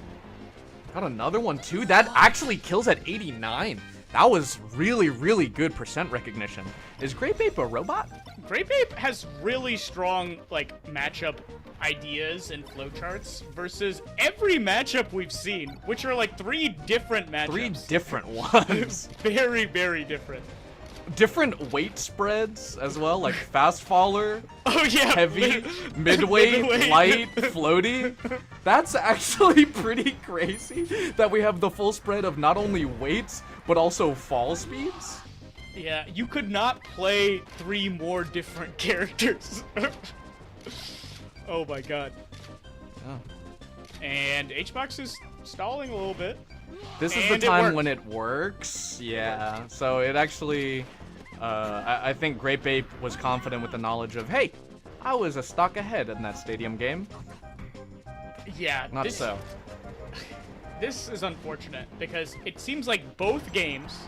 Got another one too. That actually kills at 89. That was really, really good percent recognition. Is Grape Ape a robot? Grape Ape has really strong matchup ideas and flowcharts versus every matchup we've seen, which are 3 different matchups. 3 different ones. Very, very different. Different weight spreads as well, like fast faller, oh yeah, heavy, midweight, light, floaty. That's actually pretty crazy that we have the full spread of not only weights but also fall speeds. Yeah, you could not play 3 more different characters. Oh my god. Oh. And Hbox is stalling a little bit. This is the time when it works. Yeah. So it actually, I think Grape Ape was confident with the knowledge of, hey, I was a stock ahead in that Stadium game. Yeah. Not so. This is unfortunate because it seems like both games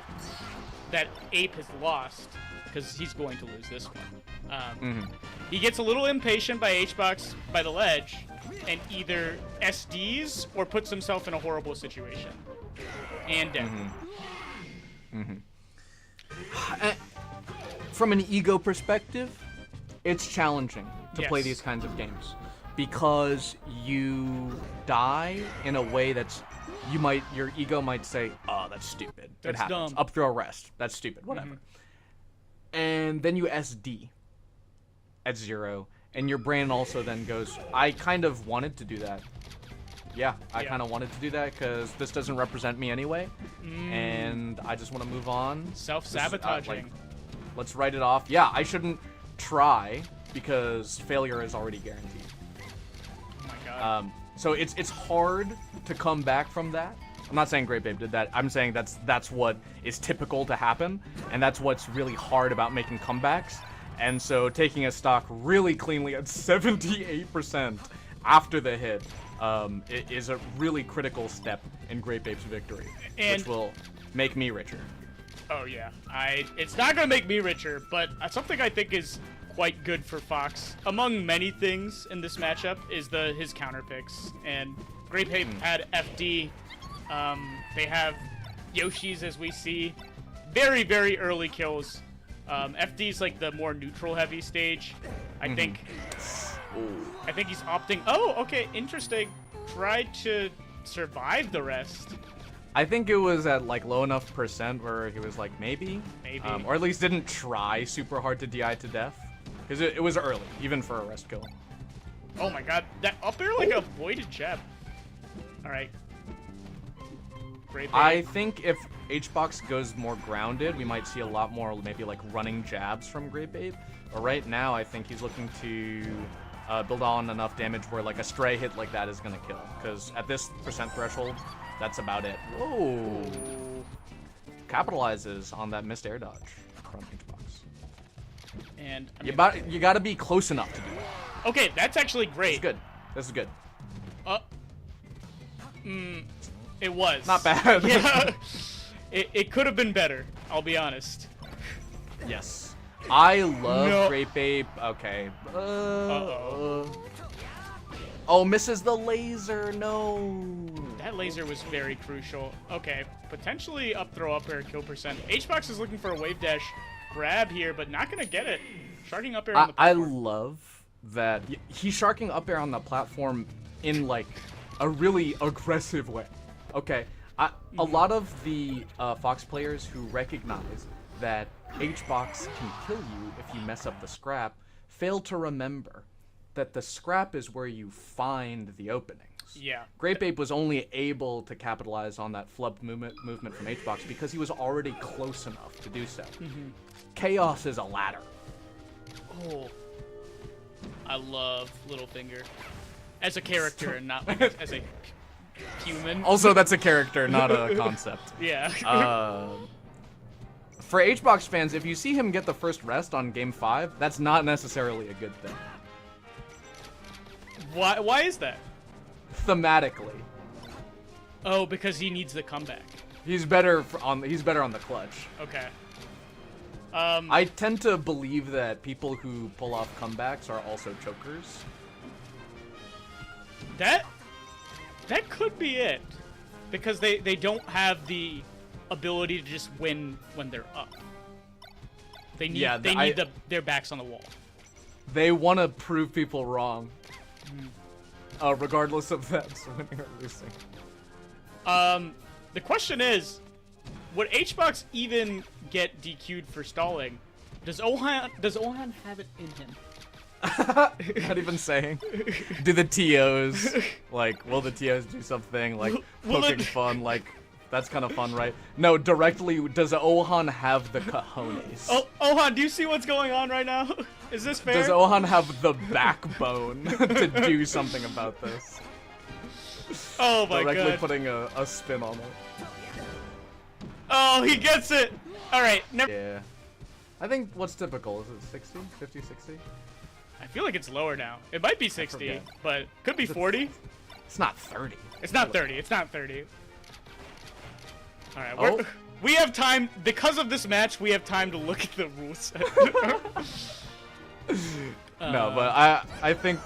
that Ape has lost, because he's going to lose this one. He gets a little impatient by Hbox by the ledge, and either SDs or puts himself in a horrible situation. And dead. From an ego perspective, it's challenging to play these kinds of games because you die in a way that's your ego might say, oh, that's stupid. That's it happens. dumb. Up throw rest. That's stupid. Whatever. And then you SD at 0, and your brain also then goes, I kind of wanted to do that. Yeah, I kind of wanted to do that because this doesn't represent me anyway, and I just want to move on. Self-sabotaging. Let's write it off. Yeah, I shouldn't try because failure is already guaranteed. Oh my god. So it's hard to come back from that. I'm not saying Grape Ape did that. I'm saying that's what is typical to happen, and that's what's really hard about making comebacks. And so taking a stock really cleanly at 78% after the hit it is a really critical step in Grape Ape's victory, which will make me richer. Oh yeah, it's not gonna make me richer, but something I think is quite good for Fox, among many things in this matchup, is his counter picks. And Grape Ape had FD. They have Yoshi's, as we see. Very, very early kills. FD's like the more neutral heavy stage. I think he's opting. Oh, okay, interesting. Tried to survive the rest. I think it was at like low enough percent where he was like maybe, or at least didn't try super hard to DI to death, because it was early, even for a rest kill. Oh my god, that up air like avoided jab. All right. I think if Hbox goes more grounded, we might see a lot more maybe like running jabs from Grape Ape. But right now, I think he's looking to build on enough damage where like a stray hit like that is gonna kill. Because at this percent threshold, that's about it. Whoa! Capitalizes on that missed air dodge from Hbox. And I mean, you gotta be close enough to do it. Okay, that's actually great. This is good. It was. Not bad. Yeah. It could have been better, I'll be honest. Yes. I love Grape Ape. Okay. Oh, misses the laser. No. That laser was very crucial. Okay. Potentially up throw up air kill percent. Hbox is looking for a wave dash grab here, but not going to get it. Sharking up air on the platform. I love that he's sharking up air on the platform in like a really aggressive way. Okay, a lot of the Fox players who recognize that Hbox can kill you if you mess up the scrap fail to remember that the scrap is where you find the openings. Yeah. Grape Ape was only able to capitalize on that flubbed movement from Hbox because he was already close enough to do so. Chaos is a ladder. Oh, I love Littlefinger as a character and not like as a human. Also, that's a character, not a concept. Yeah. For Hbox fans, if you see him get the first rest on Game 5, that's not necessarily a good thing. Why is that? Thematically. Oh, because he needs the comeback. He's better on the clutch. Okay. I tend to believe that people who pull off comebacks are also chokers. That could be it, because they don't have the ability to just win when they're up. They need their backs on the wall. They want to prove people wrong, regardless of that's winning or losing. The question is, would Hbox even get DQ'd for stalling? Does Ohan have it in him? Not even saying. Do the TOs, like, will the TOs do something, like, poking fun, like, that's kind of fun, right? No, directly, does Ohan have the cojones? Oh, Ohan, do you see what's going on right now? Is this fair? Does Ohan have the backbone to do something about this? Oh my god. Directly putting a spin on it. Oh, he gets it! Alright, Yeah. I think what's typical, is it 60? 50, 60? I feel like it's lower now. It might be 60, but could be 40. It's not 30. It's not 30. It's not 30. All right, we have time because of this match. We have time to look at the rule set. No, but I think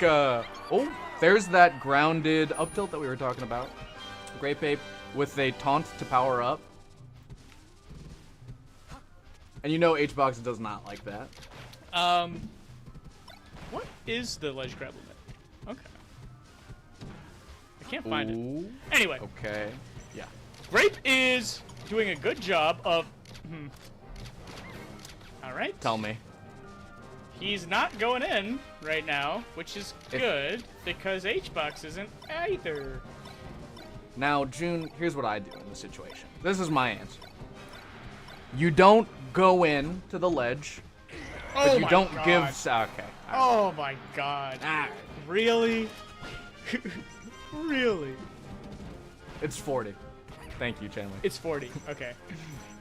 there's that grounded up tilt that we were talking about. Grape Ape with a taunt to power up. And you know Hbox does not like that. What is the ledge grab limit? Okay. I can't find it. Anyway. Okay. Yeah. Grape is doing a good job of... Alright. Tell me. He's not going in right now, which is good, because Hbox isn't either. Now, June, here's what I do in this situation. This is my answer. You don't go in to the ledge, Oh but you my don't god. give. Okay. Oh my god. Really? Really? It's 40. Thank you, Chandler. It's 40. Okay.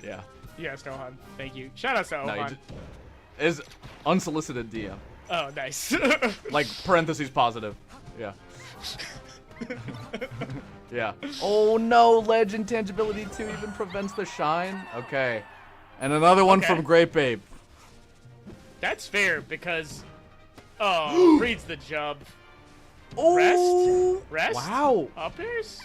Yeah. Yes, Ohan. Thank you. Shout out to No, Ohan. is unsolicited DM. Oh, nice. Like parentheses positive. Yeah. Yeah. Oh no, ledge intangibility 2 even prevents the shine. Okay. And another one Okay. from Grape Ape. That's fair because reads the jump. Oh. Rest? Wow. Up airs?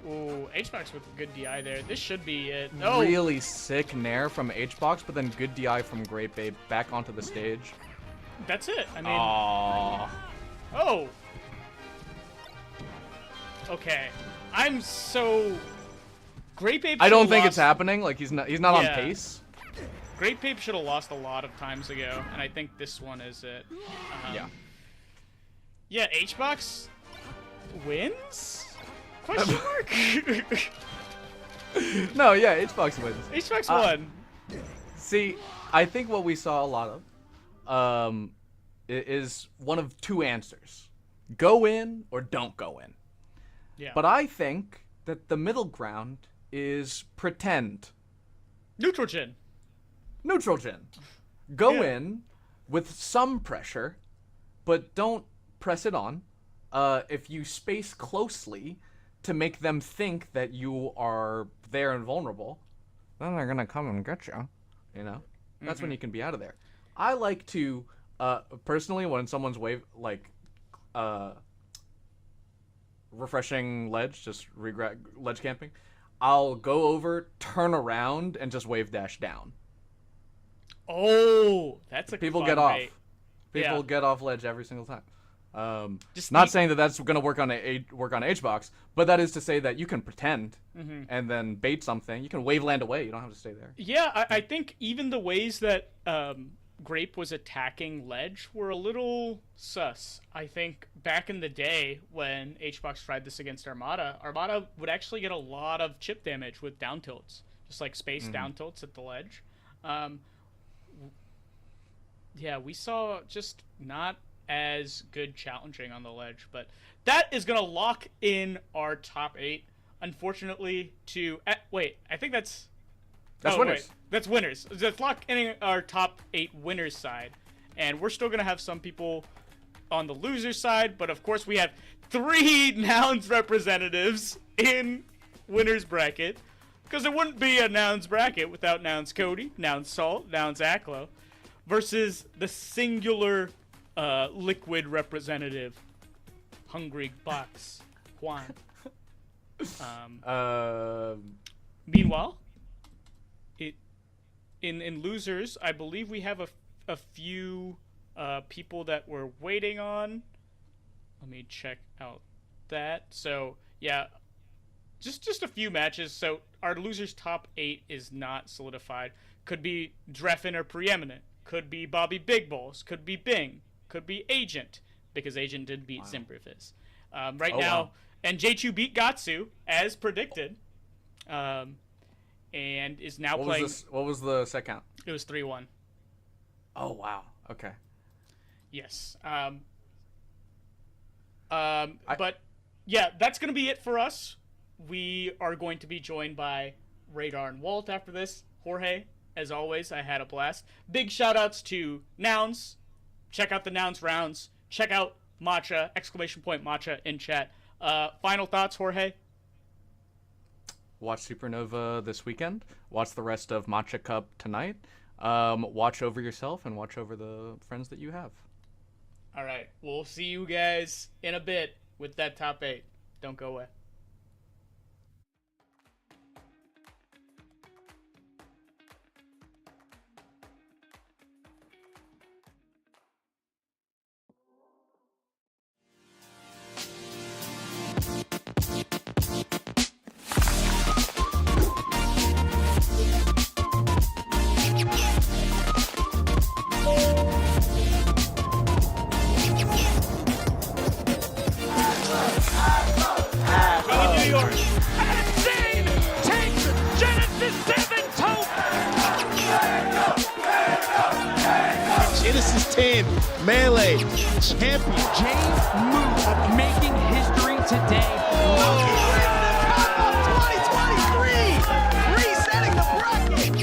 Ooh, Hbox with good DI there. This should be it. Oh, Really sick nair from Hbox, but then good DI from Grape Ape back onto the stage. that's it. I mean, Aww. oh. Okay. I'm so... Grape Ape I don't should've think it's lost- happening. Like he's not on Yeah. pace. Grape Ape should have lost a lot of times ago, and I think this one is it. Yeah. Yeah, Hbox wins? Question mark? No, yeah, Hbox wins. Hbox won. See, I think what we saw a lot of is one of two answers. Go in or don't go in. Yeah. But I think that the middle ground is pretend. Neutral Jin. Neutral Jin. Go Yeah. in with some pressure, but don't press it on. If you space closely to make them think that you are there and vulnerable, then they're gonna come and get you. You know, that's when you can be out of there. I like to, personally, when someone's refreshing ledge, just ledge camping, I'll go over, turn around, and just wave dash down. Oh, that's a People fun get off. bait. People Yeah. get off ledge every single time. Just Not the- saying that that's going to work on Hbox, but that is to say that you can pretend and then bait something. You can wave land away. You don't have to stay there. Yeah, I think even the ways that Grape was attacking ledge were a little sus. I think back in the day when Hbox tried this against Armada would actually get a lot of chip damage with down tilts, just like space down tilts at the ledge. Yeah, we saw just not as good challenging on the ledge, but that is going to lock in our top 8. Unfortunately, wait, I think that's winners. Wait, that's winners. That's lock in our top 8 winners side, and we're still going to have some people on the loser side, but of course we have 3 Nouns representatives in winners bracket, because there wouldn't be a Nouns bracket without Nouns Cody, Nouns Salt, Nouns Aklo, versus the singular liquid representative, Hungry Box Juan. Meanwhile, in losers, I believe we have a few people that we're waiting on. Let me check out that. So yeah, just a few matches. So our losers top 8 is not solidified. Could be Drephen or Preeminent. Could be Bobby Big Ballz. Could be Bing. Could be Agent, because Agent did beat Zimberfizz. Right now, wow. and J2 beat Gahtzu as predicted, and is now playing. What was the set count? It was 3-1. Oh wow. Okay. Yes. But yeah, that's gonna be it for us. We are going to be joined by Radar and Walt after this. Jorge, as always, I had a blast. Big shout outs to Nouns. Check out the Nouns rounds. Check out Matcha, ! Matcha in chat. Final thoughts, Jorge? Watch Supernova this weekend. Watch the rest of Matcha Cup tonight. Watch over yourself and watch over the friends that you have. All right. We'll see you guys in a bit with that top 8. Don't go away. BBB champion. James Moose making history today. He wins the Cup of 2023, resetting the bracket.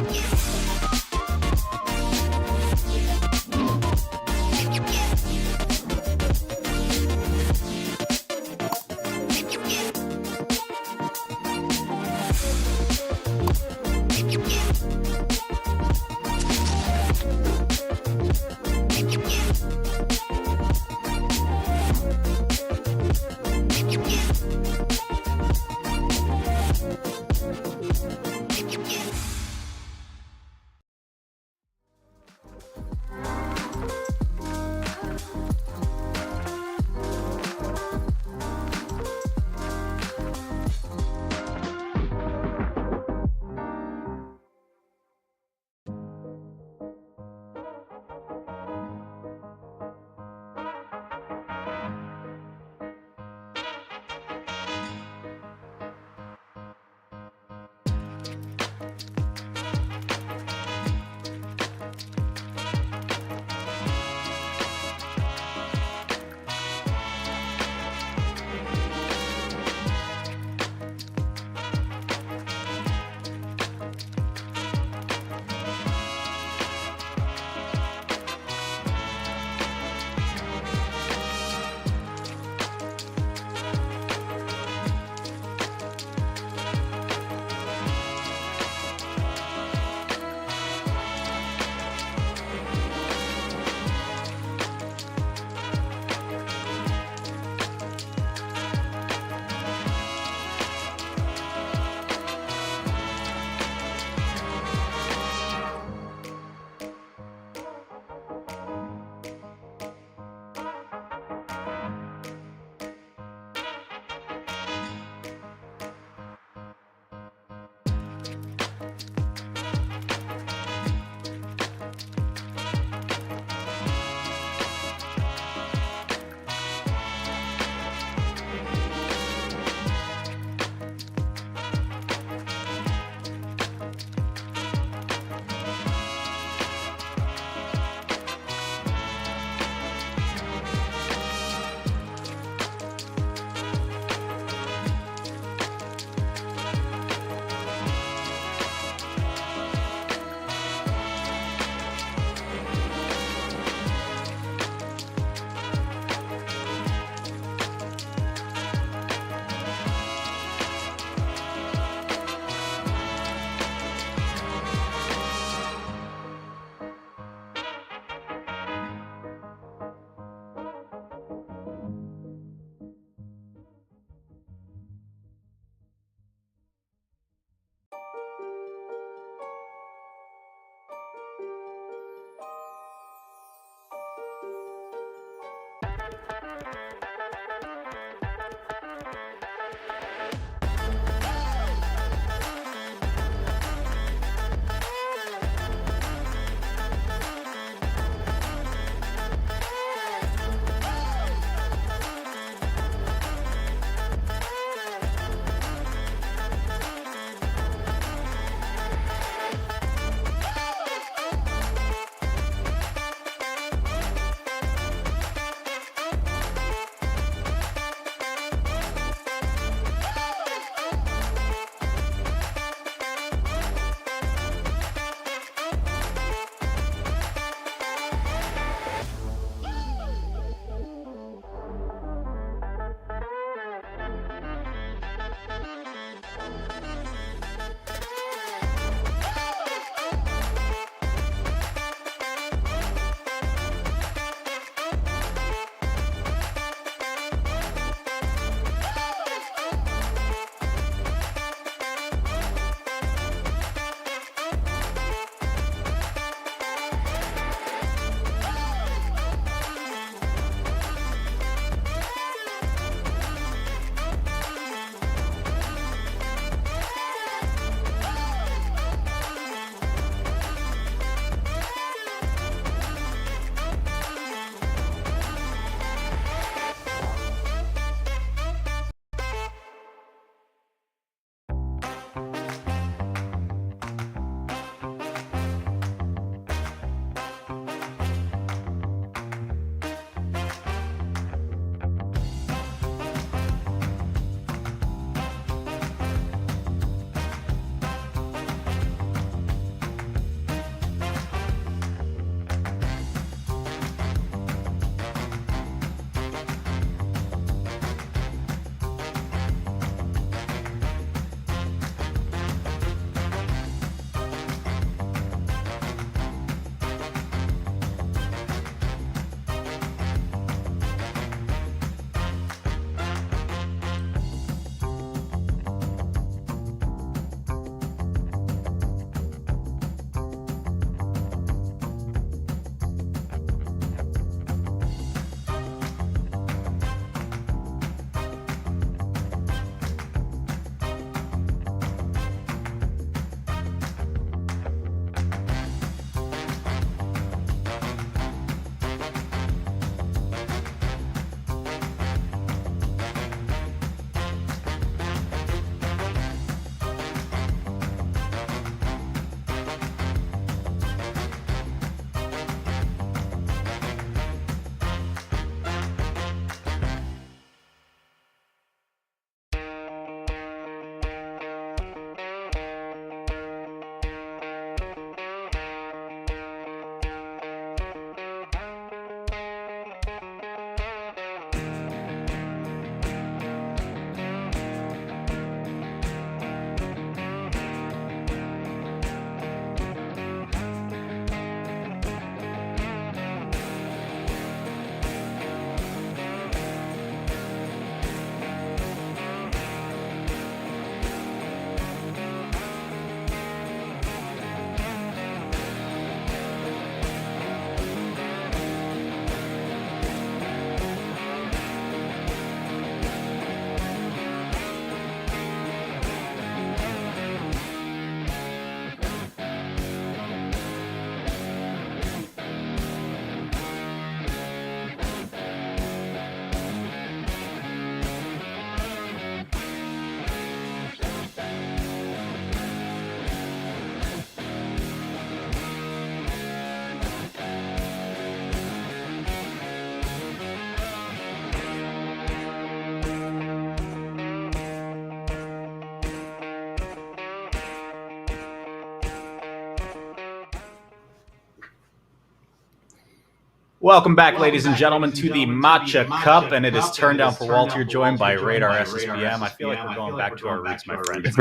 Welcome back, ladies and gentlemen, to the Matcha Cup, and it is turned down for Walt. You're joined by Radar ssbm. I feel like we're going back to our roots, my friend. It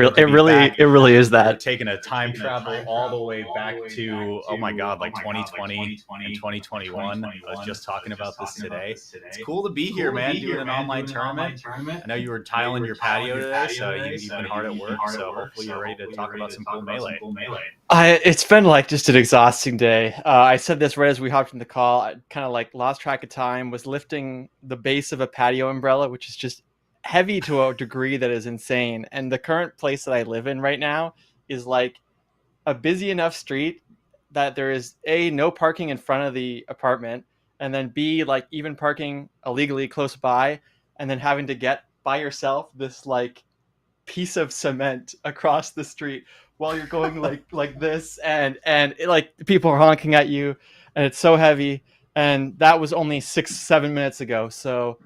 really is that. We're taking a time travel all the way back to, oh my God, like 2020 and 2021. I was just talking about this today. It's cool to be here, man, doing an online tournament. I know you were tiling your patio today, so you've been hard at work, so hopefully you're ready to talk about some cool Melee. It's been like just an exhausting day. I said this right as we hopped in the call. I kind of like lost track of time, was lifting the base of a patio umbrella, which is just heavy to a degree that is insane. And the current place that I live in right now is like a busy enough street that there is A, no parking in front of the apartment, and then B, like even parking illegally close by, and then having to get by yourself this like piece of cement across the street while you're going like this, and like people are honking at you, and it's so heavy. And that was only 6-7 minutes ago. So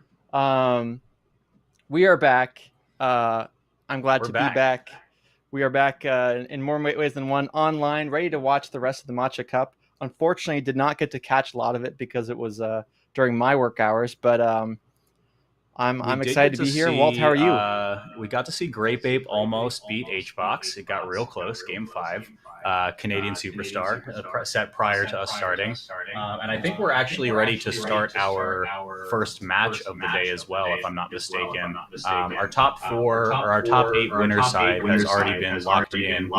we are back. I'm glad to be back. We are back in more ways than one, online, ready to watch the rest of the Matcha Cup. Unfortunately, did not get to catch a lot of it because it was during my work hours, but I'm excited to be here. Walt, how are you? We got to see Grape Ape almost beat Hbox. It got real close, game 5. Canadian superstar set prior to us starting. And I think we're actually ready to start our first match of the day as well, if I'm not mistaken. Our top 8 winner side has already been locked in.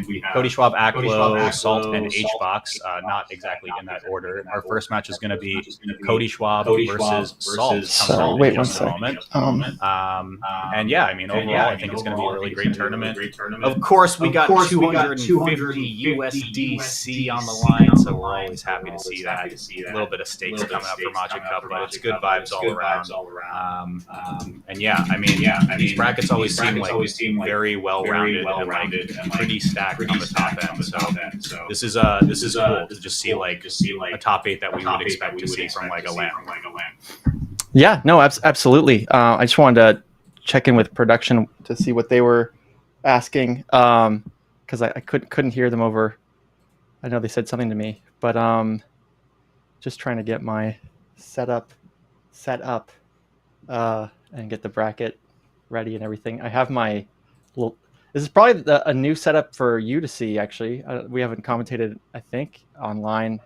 We have Cody, Schwab, Aklo, Salt, and Hbox, not exactly in that order. Our first match is going to be Cody, Schwab versus Salt. Wait one second. And yeah, I mean, overall, I think it's going to be a really great tournament. Of course, we got 250 USDC on the line, so we're always happy to see that. A little bit of stakes coming up for Matcha Cup, but it's good vibes all around. And yeah, I mean, these brackets always seem like very well-rounded and like pretty stacked on the top end. So this is cool to just see like a top 8 that we would expect to see from like a LAN. Yeah, no, absolutely. I just wanted to check in with production to see what they were asking, because I couldn't hear them over. I know they said something to me, but just trying to get my setup set up and get the bracket ready and everything. I have my little. This is probably a new setup for you to see. Actually, we haven't commentated, I think, online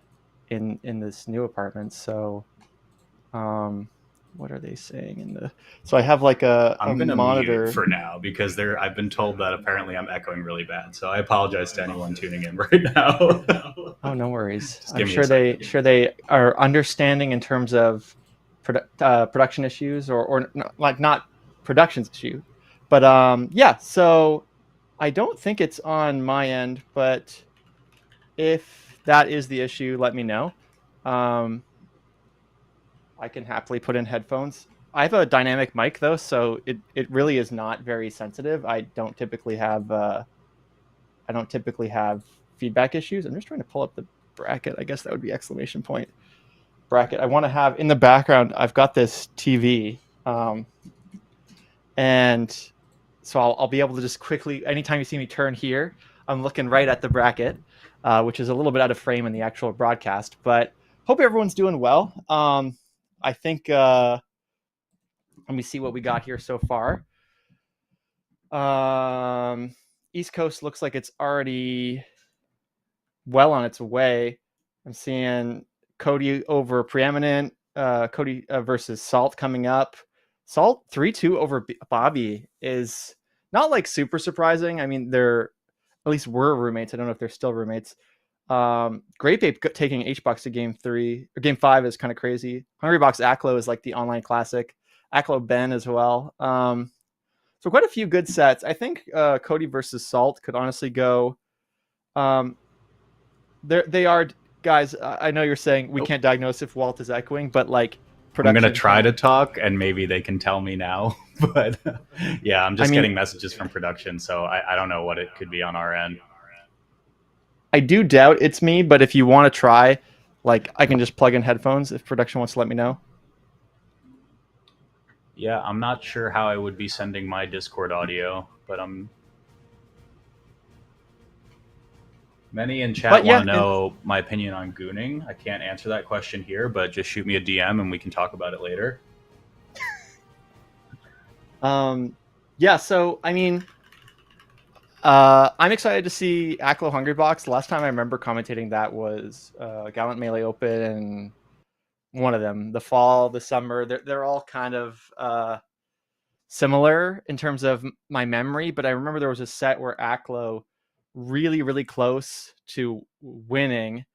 in this new apartment. So, what are they saying in the? So I have like I'm gonna monitor mute for now because I've been told that apparently I'm echoing really bad. So I apologize to anyone tuning in right now. Oh, no worries. I'm sure they are understanding in terms of production issues or like not production issue, but yeah. So I don't think it's on my end, but if that is the issue, let me know. I can happily put in headphones. I have a dynamic mic though, so it really is not very sensitive. I don't typically have feedback issues. I'm just trying to pull up the bracket. I guess that would be exclamation point bracket. I want to have in the background. I've got this TV, and so I'll be able to just quickly. Anytime you see me turn here, I'm looking right at the bracket, which is a little bit out of frame in the actual broadcast. But hope everyone's doing well. I think, let me see what we got here so far. East Coast looks like it's already well on its way. I'm seeing Cody over Preeminent, Cody versus Salt coming up. Salt 3-2 over Bobby is not like super surprising. I mean, at least were roommates. I don't know if they're still roommates. Grape Ape taking Hbox to game 5 is kind of crazy. Hungrybox Aklo is like the online classic. Aklo Ben as well. So quite a few good sets. I think Cody versus Salt could honestly go. They are guys. I know you're saying we can't diagnose if Walt is echoing, but like I'm gonna try to talk, and maybe they can tell me now. But yeah, I'm just getting messages from production, so I don't know what it could be on our end. I do doubt it's me, but if you want to try, like I can just plug in headphones if production wants to let me know. Yeah, I'm not sure how I would be sending my Discord audio, but Many in chat want to know my opinion on gooning. I can't answer that question here, but just shoot me a DM and we can talk about it later. Yeah, so I mean, I'm excited to see Aklo Hungrybox. The last time I remember commentating that was Gallant Melee Open, one of them, the fall, the summer. They're all kind of similar in terms of my memory, but I remember there was a set where Aklo really, really close to winning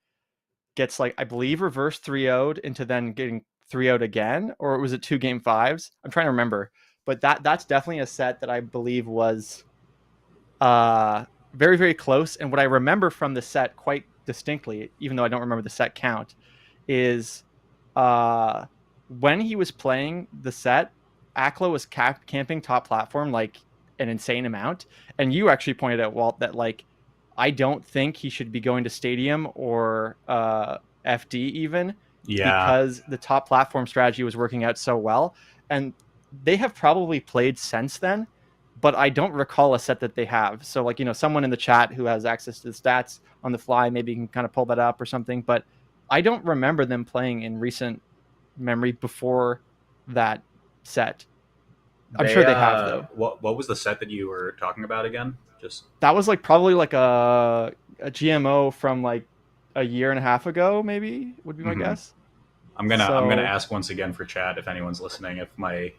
gets, like, I believe reverse 3-0'd into then getting 3-0'd again, or was it 2 game 5s? I'm trying to remember, but that's definitely a set that I believe was very, very close. And what I remember from the set quite distinctly, even though I don't remember the set count, is when he was playing the set, Aklo was camping top platform like an insane amount. And you actually pointed out, Walt, that like I don't think he should be going to Stadium or FD even, because the top platform strategy was working out so well. And they have probably played since then, but I don't recall a set that they have. So, like, you know, someone in the chat who has access to the stats on the fly maybe can kind of pull that up or something. But I don't remember them playing in recent memory before that set. I'm sure they have, though. What was the set that you were talking about again? Just that was like probably like a GMO from like a year and a half ago, maybe would be my guess. I'm gonna ask once again for chat if anyone's listening, if my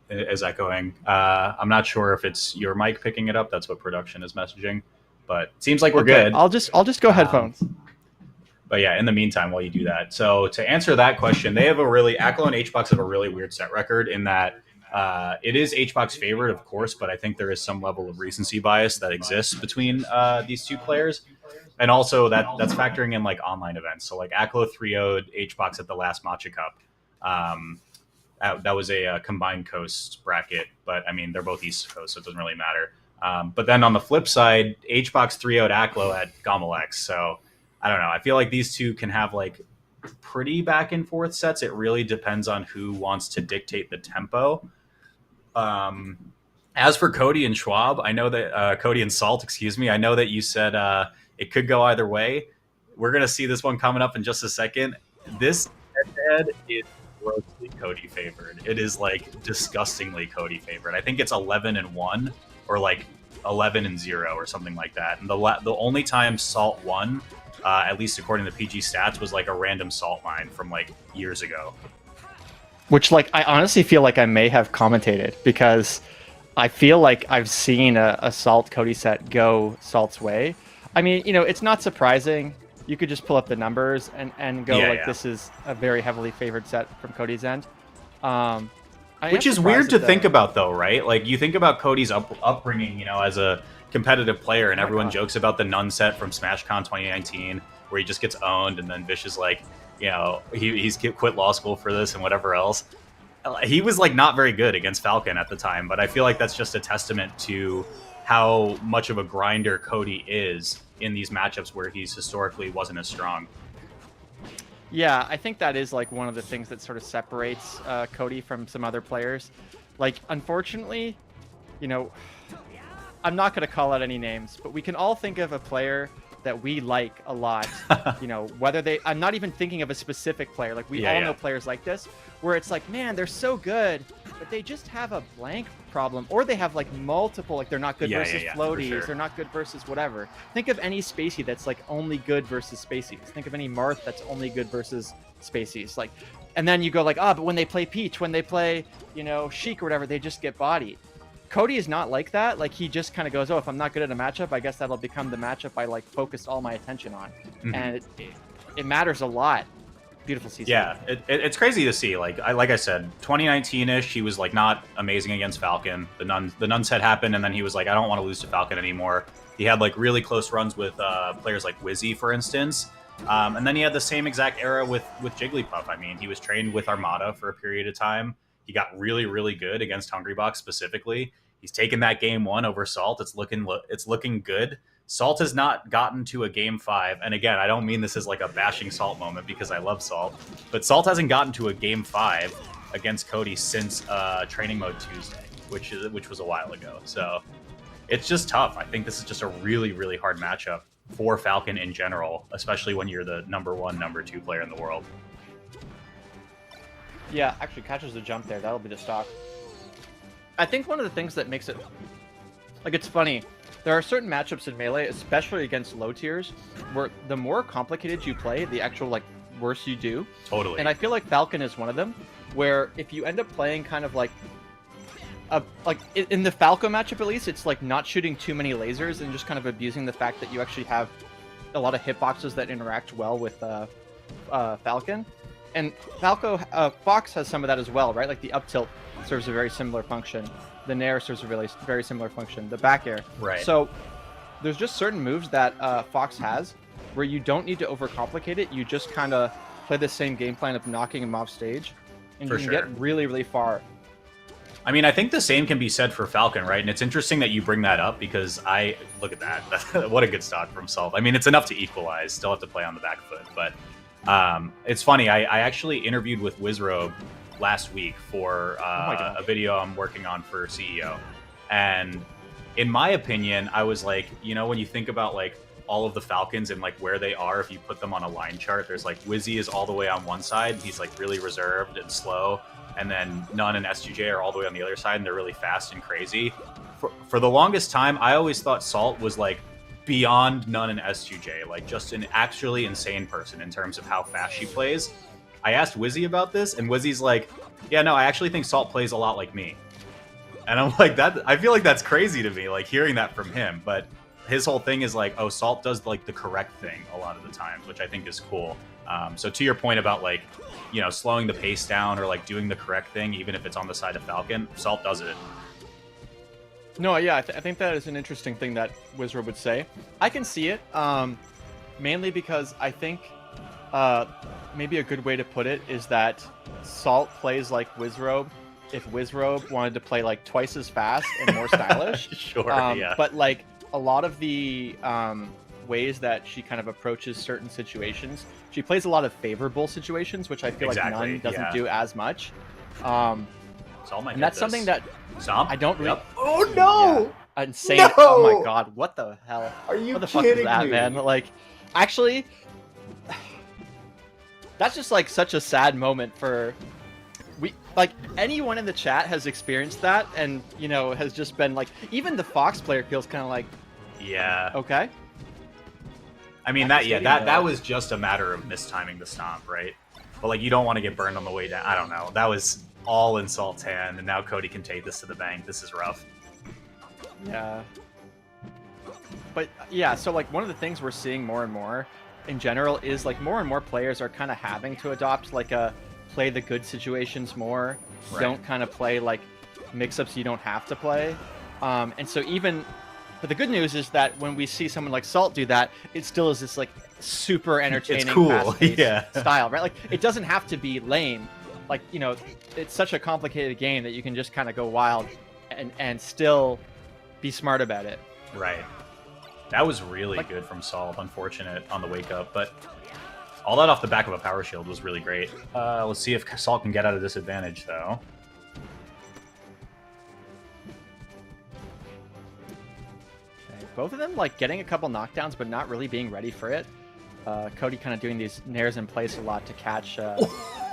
is echoing. I'm not sure if it's your mic picking it up. That's what production is messaging, but it seems like we're good. I'll just go headphones. But yeah, in the meantime, while you do that, so to answer that question, they have Aklo and Hbox have a really weird set record in that it is Hbox favorite, of course, but I think there is some level of recency bias that exists between these two players. And also that's factoring in like online events. So like Aklo 3-0'd Hbox at the last Matcha Cup. That was a combined coast bracket, but I mean, they're both East Coast, so it doesn't really matter. But then on the flip side, Hbox 3-0'd Aklo at Gomelex. So I don't know. I feel like these two can have like pretty back and forth sets. It really depends on who wants to dictate the tempo. As for Cody and Schwab, I know that Cody and Salt, excuse me. I know that you said it could go either way. We're going to see this one coming up in just a second. This head-to-head is grossly Cody favored. It is like disgustingly Cody favored. I think it's 11-1 or like 11-0 or something like that. And the only time Salt won, at least according to PG stats, was like a random Salt mine from like years ago. Which, like, I honestly feel like I may have commentated, because I feel like I've seen a Salt Cody set go Salt's way. I mean, you know, it's not surprising. You could just pull up the numbers and go this is a very heavily favored set from Cody's end. Which is weird to think about, though, right? Like, you think about Cody's upbringing, you know, as a competitive player, and everyone jokes about the Nun set from SmashCon 2019, where he just gets owned, and then Vish is like, you know, he's quit law school for this and whatever else. He was like not very good against Falcon at the time, but I feel like that's just a testament to how much of a grinder Cody is in these matchups where he's historically wasn't as strong. Yeah, I think that is like one of the things that sort of separates Cody from some other players. Like, unfortunately, you know, I'm not going to call out any names, but we can all think of a player that we like a lot, you know, I'm not even thinking of a specific player. Like, we all know players like this, where it's like, man, they're so good, but they just have a blank problem, or they have like multiple, like they're not good versus floaties, sure. They're not good versus whatever. Think of any Spacey that's like only good versus Spaceys. Think of any Marth that's only good versus Spaceys. Like, and then you go like, but when they play Peach, when they play, you know, Sheik or whatever, they just get bodied. Cody is not like that. Like, he just kind of goes, if I'm not good at a matchup, I guess that'll become the matchup I like focused all my attention on. And it matters a lot. Beautiful season. Yeah, it's crazy to see. Like I said, 2019-ish, he was like not amazing against Falcon. The Nun set happened, and then he was like, I don't want to lose to Falcon anymore. He had like really close runs with players like Wizzy, for instance. And then he had the same exact era with Jigglypuff. I mean, he was trained with Armada for a period of time. He got really, really good against Hungrybox specifically. He's taken that game 1 over Salt. It's looking good. Salt has not gotten to a game 5. And again, I don't mean this as like a bashing Salt moment, because I love Salt. But Salt hasn't gotten to a game 5 against Cody since Training Mode Tuesday, which was a while ago. So it's just tough. I think this is just a really, really hard matchup. for Falcon in general, especially when you're the number 1, number 2 player in the world. Yeah, actually catches the jump there. That'll be the stock. I think one of the things that makes it... Like, it's funny. There are certain matchups in Melee, especially against low tiers, where the more complicated you play, the actual, like, worse you do. Totally. And I feel like Falcon is one of them, where if you end up playing kind of like... in the Falco matchup, at least, it's like not shooting too many lasers and just kind of abusing the fact that you actually have a lot of hitboxes that interact well with Falcon. And Fox has some of that as well, right? Like the up tilt serves a very similar function. The nair serves a very similar function. The back air. Right. So there's just certain moves that Fox has where you don't need to overcomplicate it. You just kind of play the same game plan of knocking him off stage, and you can get really, really far. I mean, I think the same can be said for Falcon, right? And it's interesting that you bring that up because look at that. What a good stock from Salt. I mean, it's enough to equalize. Still have to play on the back foot. But it's funny. I actually interviewed with Wizrobe last week for a video I'm working on for CEO. And in my opinion, I was like, when you think about like all of the Falcons and like where they are, if you put them on a line chart, there's like Wizzy is all the way on one side. He's like really reserved and slow. And then Nun and S2J are all the way on the other side, and they're really fast and crazy. For the longest time, I always thought Salt was like beyond Nun and S2J, like just an actually insane person in terms of how fast she plays. I asked Wizzy about this, and Wizzy's like, yeah, no, I actually think Salt plays a lot like me. And I'm like, I feel like that's crazy to me, like hearing that from him. But his whole thing is like, oh, Salt does like the correct thing a lot of the times, which I think is cool. So to your point about like, slowing the pace down or like doing the correct thing, even if it's on the side of Falcon, Salt does it. No, yeah, I think that is an interesting thing that Wizrobe would say. I can see it, mainly because I think maybe a good way to put it is that Salt plays like Wizrobe if Wizrobe wanted to play like twice as fast and more stylish. Sure, yeah. But like a lot of the ways that she kind of approaches certain situations, she plays a lot of favorable situations, which I feel like Nun doesn't do as much. And that's something that I don't really... Yep. Oh, no! Yeah, insane. No! Oh, my God. What the hell? Are you what the fuck kidding is that, me? man? Like, actually, that's just, like, such a sad moment for... Like, anyone in the chat has experienced that and, has just been, like... Even the Fox player feels kind of like... Yeah. Okay. I mean, that was just a matter of mistiming the stomp, right? But, like, you don't want to get burned on the way down. I don't know. That was all in Salt's hand, and now Cody can take this to the bank. This is rough. Yeah. But, yeah, so, like, one of the things we're seeing more and more in general is, like, more and more players are kind of having to adopt, like, play the good situations more. Right. Don't kind of play, like, mix-ups you don't have to play. And so even... But the good news is that when we see someone like Salt do that, it still is this like super entertaining, it's cool. fast-paced style, right? Like it doesn't have to be lame. Like, it's such a complicated game that you can just kind of go wild and still be smart about it. Right. That was really good from Salt. Unfortunate on the wake up, but all that off the back of a power shield was really great. Let's see if Salt can get out of disadvantage though. Both of them, like, getting a couple knockdowns, but not really being ready for it. Cody kind of doing these nairs in place a lot to catch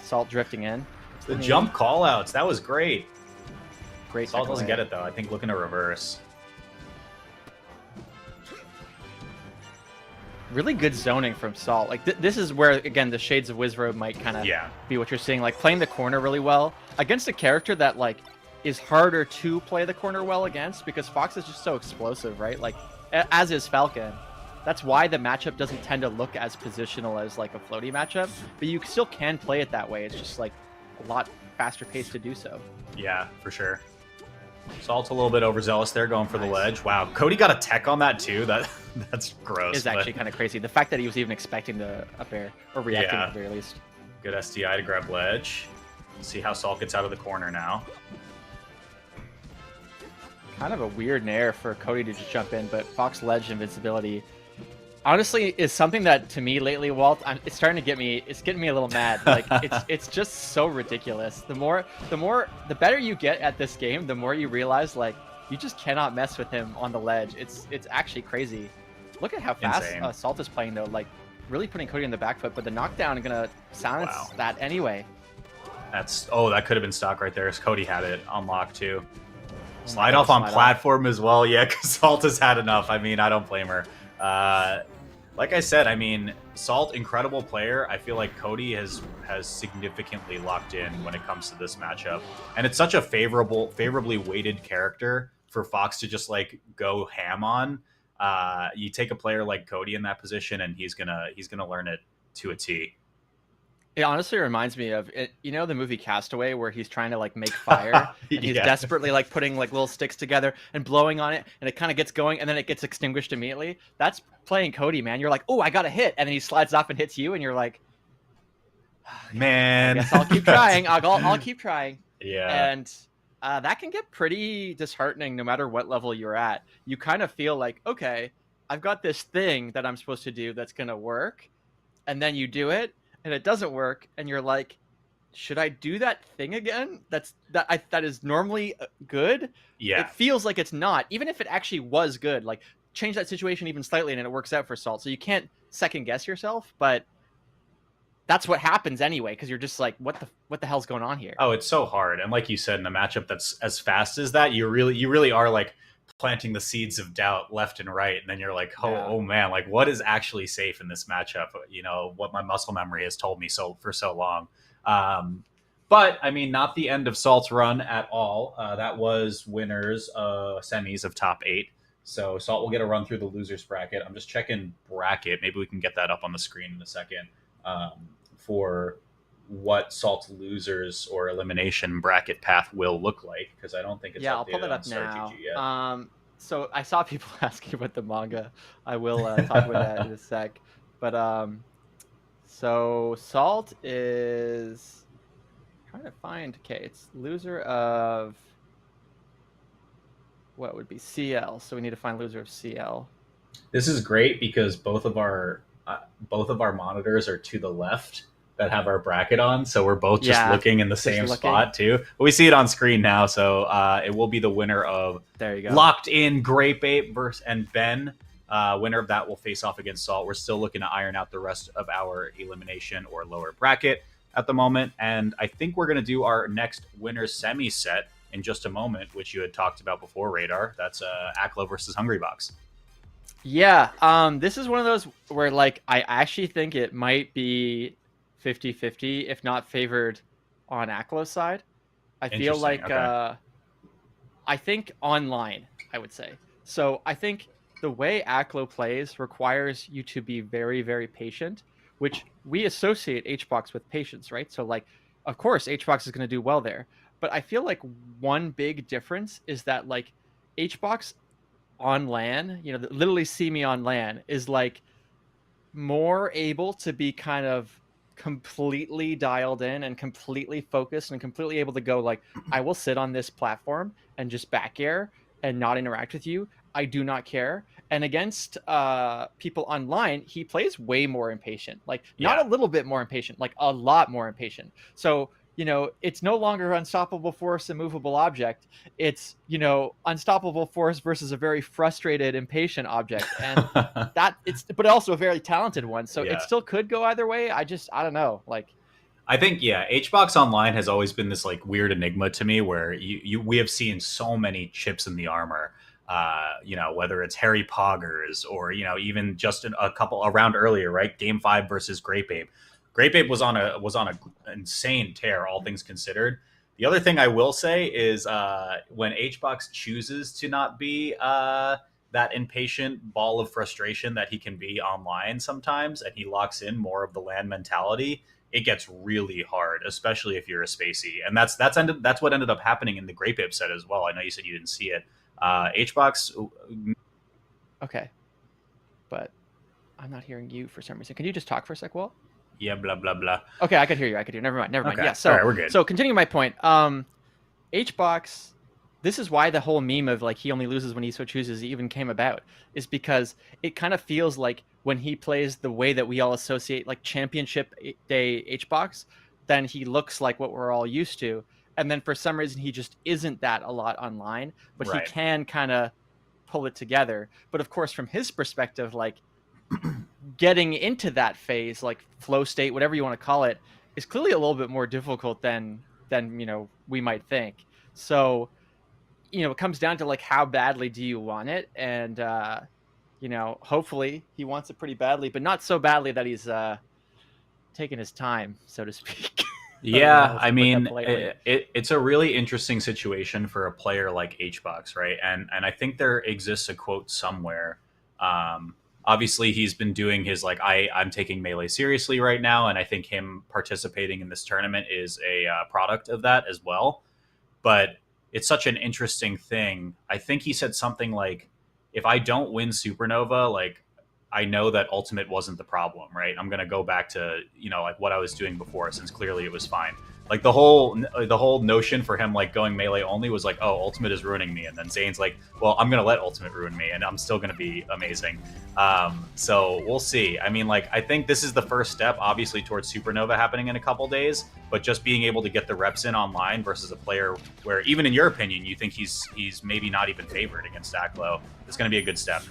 Salt drifting in. The jump callouts, that was great. Great. Salt doesn't get it, though. I think looking to reverse. Really good zoning from Salt. Like, this is where, again, the shades of Wizrobe might kind of be what you're seeing. Like, playing the corner really well against a character that, like, is harder to play the corner well against because Fox is just so explosive, right? Like, as is Falcon. That's why the matchup doesn't tend to look as positional as like a floaty matchup, but you still can play it that way. It's just like a lot faster pace to do so. Yeah, for sure. Salt's a little bit overzealous there, going for the ledge. Wow, Cody got a tech on that too. That's gross. It's actually kind of crazy. The fact that he was even expecting the up air or reacting at the very least. Good SDI to grab ledge. Let's see how Salt gets out of the corner now. Kind of a weird nair for Cody to just jump in, but Fox ledge invincibility honestly is something that to me lately, Walt, it's starting to get me. It's getting me a little mad. Like it's just so ridiculous. The better you get at this game, the more you realize like you just cannot mess with him on the ledge. It's actually crazy. Look at how fast Insane. Salt is playing though, like really putting Cody in the back foot, but the knockdown is gonna silence that anyway. That could have been stock right there. Cody had it on lock too. Slide off on platform as well, yeah, because Salt has had enough. I mean, I don't blame her. Like I said, I mean, Salt, incredible player. I feel like Cody has significantly locked in when it comes to this matchup, and it's such a favorably weighted character for Fox to just like go ham on. You take a player like Cody in that position, and he's gonna learn it to a T. It honestly reminds me of it, you know, the movie Castaway, where he's trying to like make fire and he's desperately like putting like little sticks together and blowing on it, and it kind of gets going and then it gets extinguished immediately. That's playing Cody, man. You're like, oh, I got a hit, and then he slides off and hits you, and you're like, man, I guess I'll keep trying. I'll keep trying. Yeah, and that can get pretty disheartening no matter what level you're at. You kind of feel like, okay, I've got this thing that I'm supposed to do that's gonna work, and then you do it and it doesn't work, and you're like, should I do that thing again? That is normally good. Yeah, it feels like it's not, even if it actually was good. Like, change that situation even slightly and it works out for Salt. So you can't second guess yourself, but that's what happens anyway, because you're just like, what the hell's going on here? Oh, it's so hard. And like you said, in a matchup that's as fast as that, you really are like planting the seeds of doubt left and right, and then you're like, oh man, like what is actually safe in this matchup? You know, what my muscle memory has told me for so long. But I mean, not the end of Salt's run at all. That was winners semis of top 8. So Salt will get a run through the losers bracket. I'm just checking bracket. Maybe we can get that up on the screen in a second for what Salt's losers or elimination bracket path will look like, because I don't think it's I'll pull that up now. So I saw people asking about the manga. I will talk about that in a sec. But so Salt is trying to find. Okay, it's loser of what would be CL. So we need to find loser of CL. This is great because both of our monitors are to the left that have our bracket on, so we're both just looking in the same spot too. But we see it on screen now, so it will be the winner of locked in Grape Ape and Ben. Winner of that will face off against Salt. We're still looking to iron out the rest of our elimination or lower bracket at the moment, and I think we're going to do our next winner semi set in just a moment, which you had talked about before, Radar. That's Aklo versus Hungrybox. Yeah, this is one of those where like I actually think it might be 50-50, if not favored on Aklo's side. I feel like I think online, I would say. So I think the way Aklo plays requires you to be very, very patient, which we associate Hbox with patience, right? So like, of course, Hbox is going to do well there. But I feel like one big difference is that like Hbox on LAN, you know, literally see me on LAN, is like more able to be kind of completely dialed in and completely focused and completely able to go like, I will sit on this platform and just back air and not interact with you. I do not care. And against people online, he plays way more impatient, like not a little bit more impatient, like a lot more impatient. So, you know, it's no longer unstoppable force and movable object. It's, you know, unstoppable force versus a very frustrated, impatient object. And but also a very talented one. So it still could go either way. I don't know. Like, I think, Hbox Online has always been this like weird enigma to me, where we have seen so many chips in the armor. You know, whether it's Harry Poggers or, you know, even just a couple around earlier, right? Game 5 versus Grape Ape. Grape Ape was on a insane tear, all things considered. The other thing I will say is when Hbox chooses to not be that impatient ball of frustration that he can be online sometimes, and he locks in more of the LAN mentality, it gets really hard, especially if you're a spacey. And that's what ended up happening in the Grape Ape set as well. I know you said you didn't see it. Hbox. Okay, but I'm not hearing you for some reason. Can you just talk for a sec, Walt? Yeah, blah blah blah. Okay, I could hear you. Never mind. Okay. Yeah, so all right, we're good. So continuing my point, Hbox, this is why the whole meme of like he only loses when he so chooses even came about, is because it kind of feels like when he plays the way that we all associate like championship day Hbox, then he looks like what we're all used to. And then for some reason he just isn't that a lot online, but he can kind of pull it together. But of course, from his perspective, like getting into that phase, like flow state, whatever you want to call it, is clearly a little bit more difficult than we might think. So, it comes down to like how badly do you want it, and hopefully he wants it pretty badly, but not so badly that he's taking his time, so to speak. Yeah, I mean, it's a really interesting situation for a player like Hbox, right? And I think there exists a quote somewhere. Obviously, he's been doing his like I'm taking Melee seriously right now, and I think him participating in this tournament is a product of that as well. But it's such an interesting thing. I think he said something like, "If I don't win Supernova, like I know that Ultimate wasn't the problem, right? I'm gonna go back to like what I was doing before, since clearly it was fine." Like the whole notion for him like going Melee only was like, oh, Ultimate is ruining me, and then Zane's like, well, I'm gonna let Ultimate ruin me, and I'm still gonna be amazing. So we'll see. I mean, like I think this is the first step, obviously, towards Supernova happening in a couple days. But just being able to get the reps in online versus a player where, even in your opinion, you think he's maybe not even favored against Aklo, is gonna be a good step.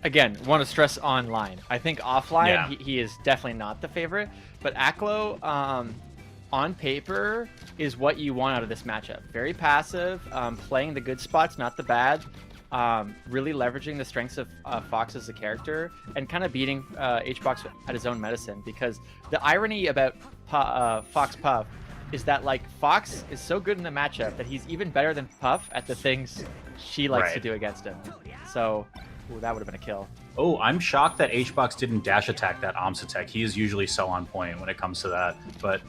Again, want to stress online. I think offline, he is definitely not the favorite. But Aklo, on paper, is what you want out of this matchup. Very passive, playing the good spots, not the bad. Really leveraging the strengths of Fox as a character, and kind of beating Hbox at his own medicine. Because the irony about Fox Puff is that like Fox is so good in the matchup that he's even better than Puff at the things she likes to do against him. So... Ooh, that would have been a kill. Oh, I'm shocked that Hbox didn't dash attack that Omsa tech. He is usually so on point when it comes to that. But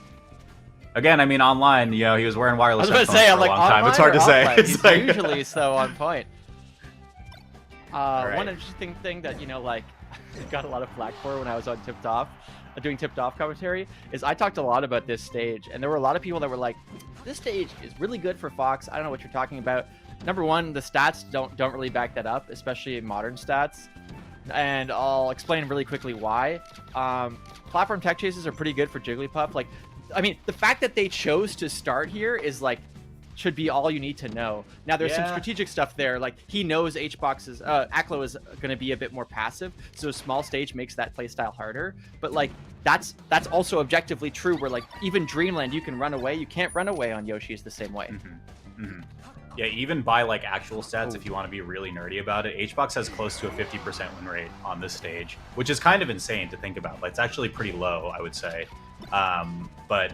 again, I mean, online, he was wearing wireless headphones for a long time. It's hard to say. He's usually so on point. One interesting thing that got a lot of flack for when I was on Tipped Off, doing Tipped Off commentary, is I talked a lot about this stage, and there were a lot of people that were like, "This stage is really good for Fox. I don't know what you're talking about." Number one, the stats don't really back that up, especially modern stats. And I'll explain really quickly why. Platform tech chases are pretty good for Jigglypuff. Like, I mean, the fact that they chose to start here is like, should be all you need to know. Now, there's some strategic stuff there. Like, he knows Hbox's, Aklo is going to be a bit more passive, so a small stage makes that playstyle harder. But like, that's also objectively true, where like, even Dreamland, you can run away. You can't run away on Yoshi's the same way. Mm-hmm. Mm-hmm. Yeah, even by like actual stats, if you want to be really nerdy about it, Hbox has close to a 50% win rate on this stage, which is kind of insane to think about. Like, it's actually pretty low, I would say. But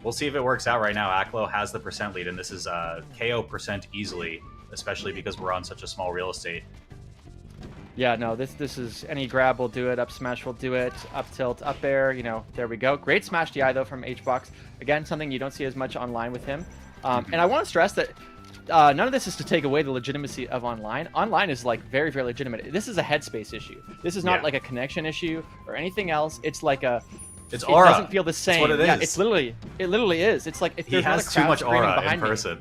we'll see if it works out right now. Aklo has the percent lead, and this is KO percent easily, especially because we're on such a small real estate. Yeah, no, this is any grab will do it, up smash will do it, up tilt, up air, there we go. Great smash DI though from Hbox. Again, something you don't see as much online with him. And I want to stress that none of this is to take away the legitimacy of online. Online is like very, very legitimate. This is a headspace issue. This is not like a connection issue or anything else. It's like it aura. Doesn't feel the same. It's what it is. It literally is. It's like if he has too much aura in person.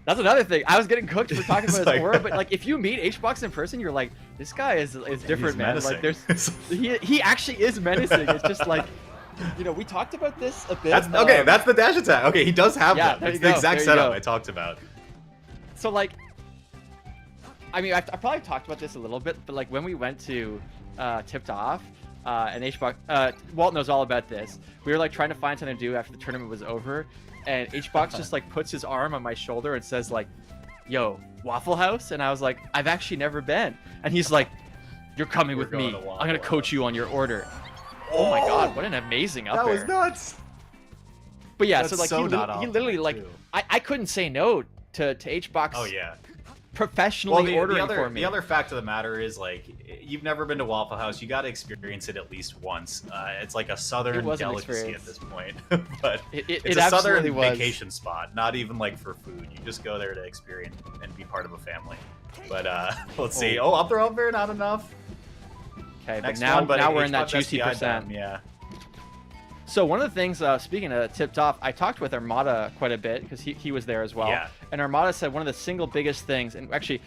That's another thing. I was getting cooked for talking about his aura, but like if you meet Hbox in person, you're like, this guy is different, man. Menacing. Like there's he actually is menacing. It's just like, we talked about this a bit. That's the dash attack. Okay, he does have that. It's the exact setup I talked about. So like, I mean, I probably talked about this a little bit, but like when we went to Tipped Off, and Hbox, Walt knows all about this. We were like trying to find something to do after the tournament was over, and Hbox just like puts his arm on my shoulder and says like, "Yo, Waffle House," and I was like, "I've actually never been," and he's like, "You're coming with me. I'm gonna coach you on your order." Oh my god, what an amazing up air. That was nuts. But yeah, so like he literally like I couldn't say no to Hbox. Oh yeah. Professionally ordering for me. The other fact of the matter is, like, you've never been to Waffle House. You got to experience it at least once. It's like a southern delicacy at this point, but it's a southern vacation spot. Not even like for food. You just go there to experience and be part of a family. But let's see. Oh, up throw up there, not enough. Okay, but now we're in that juicy percent. Yeah. So one of the things, speaking of Tipped Off, I talked with Armada quite a bit because he was there as well. Yeah. And Armada said one of the single biggest things, and actually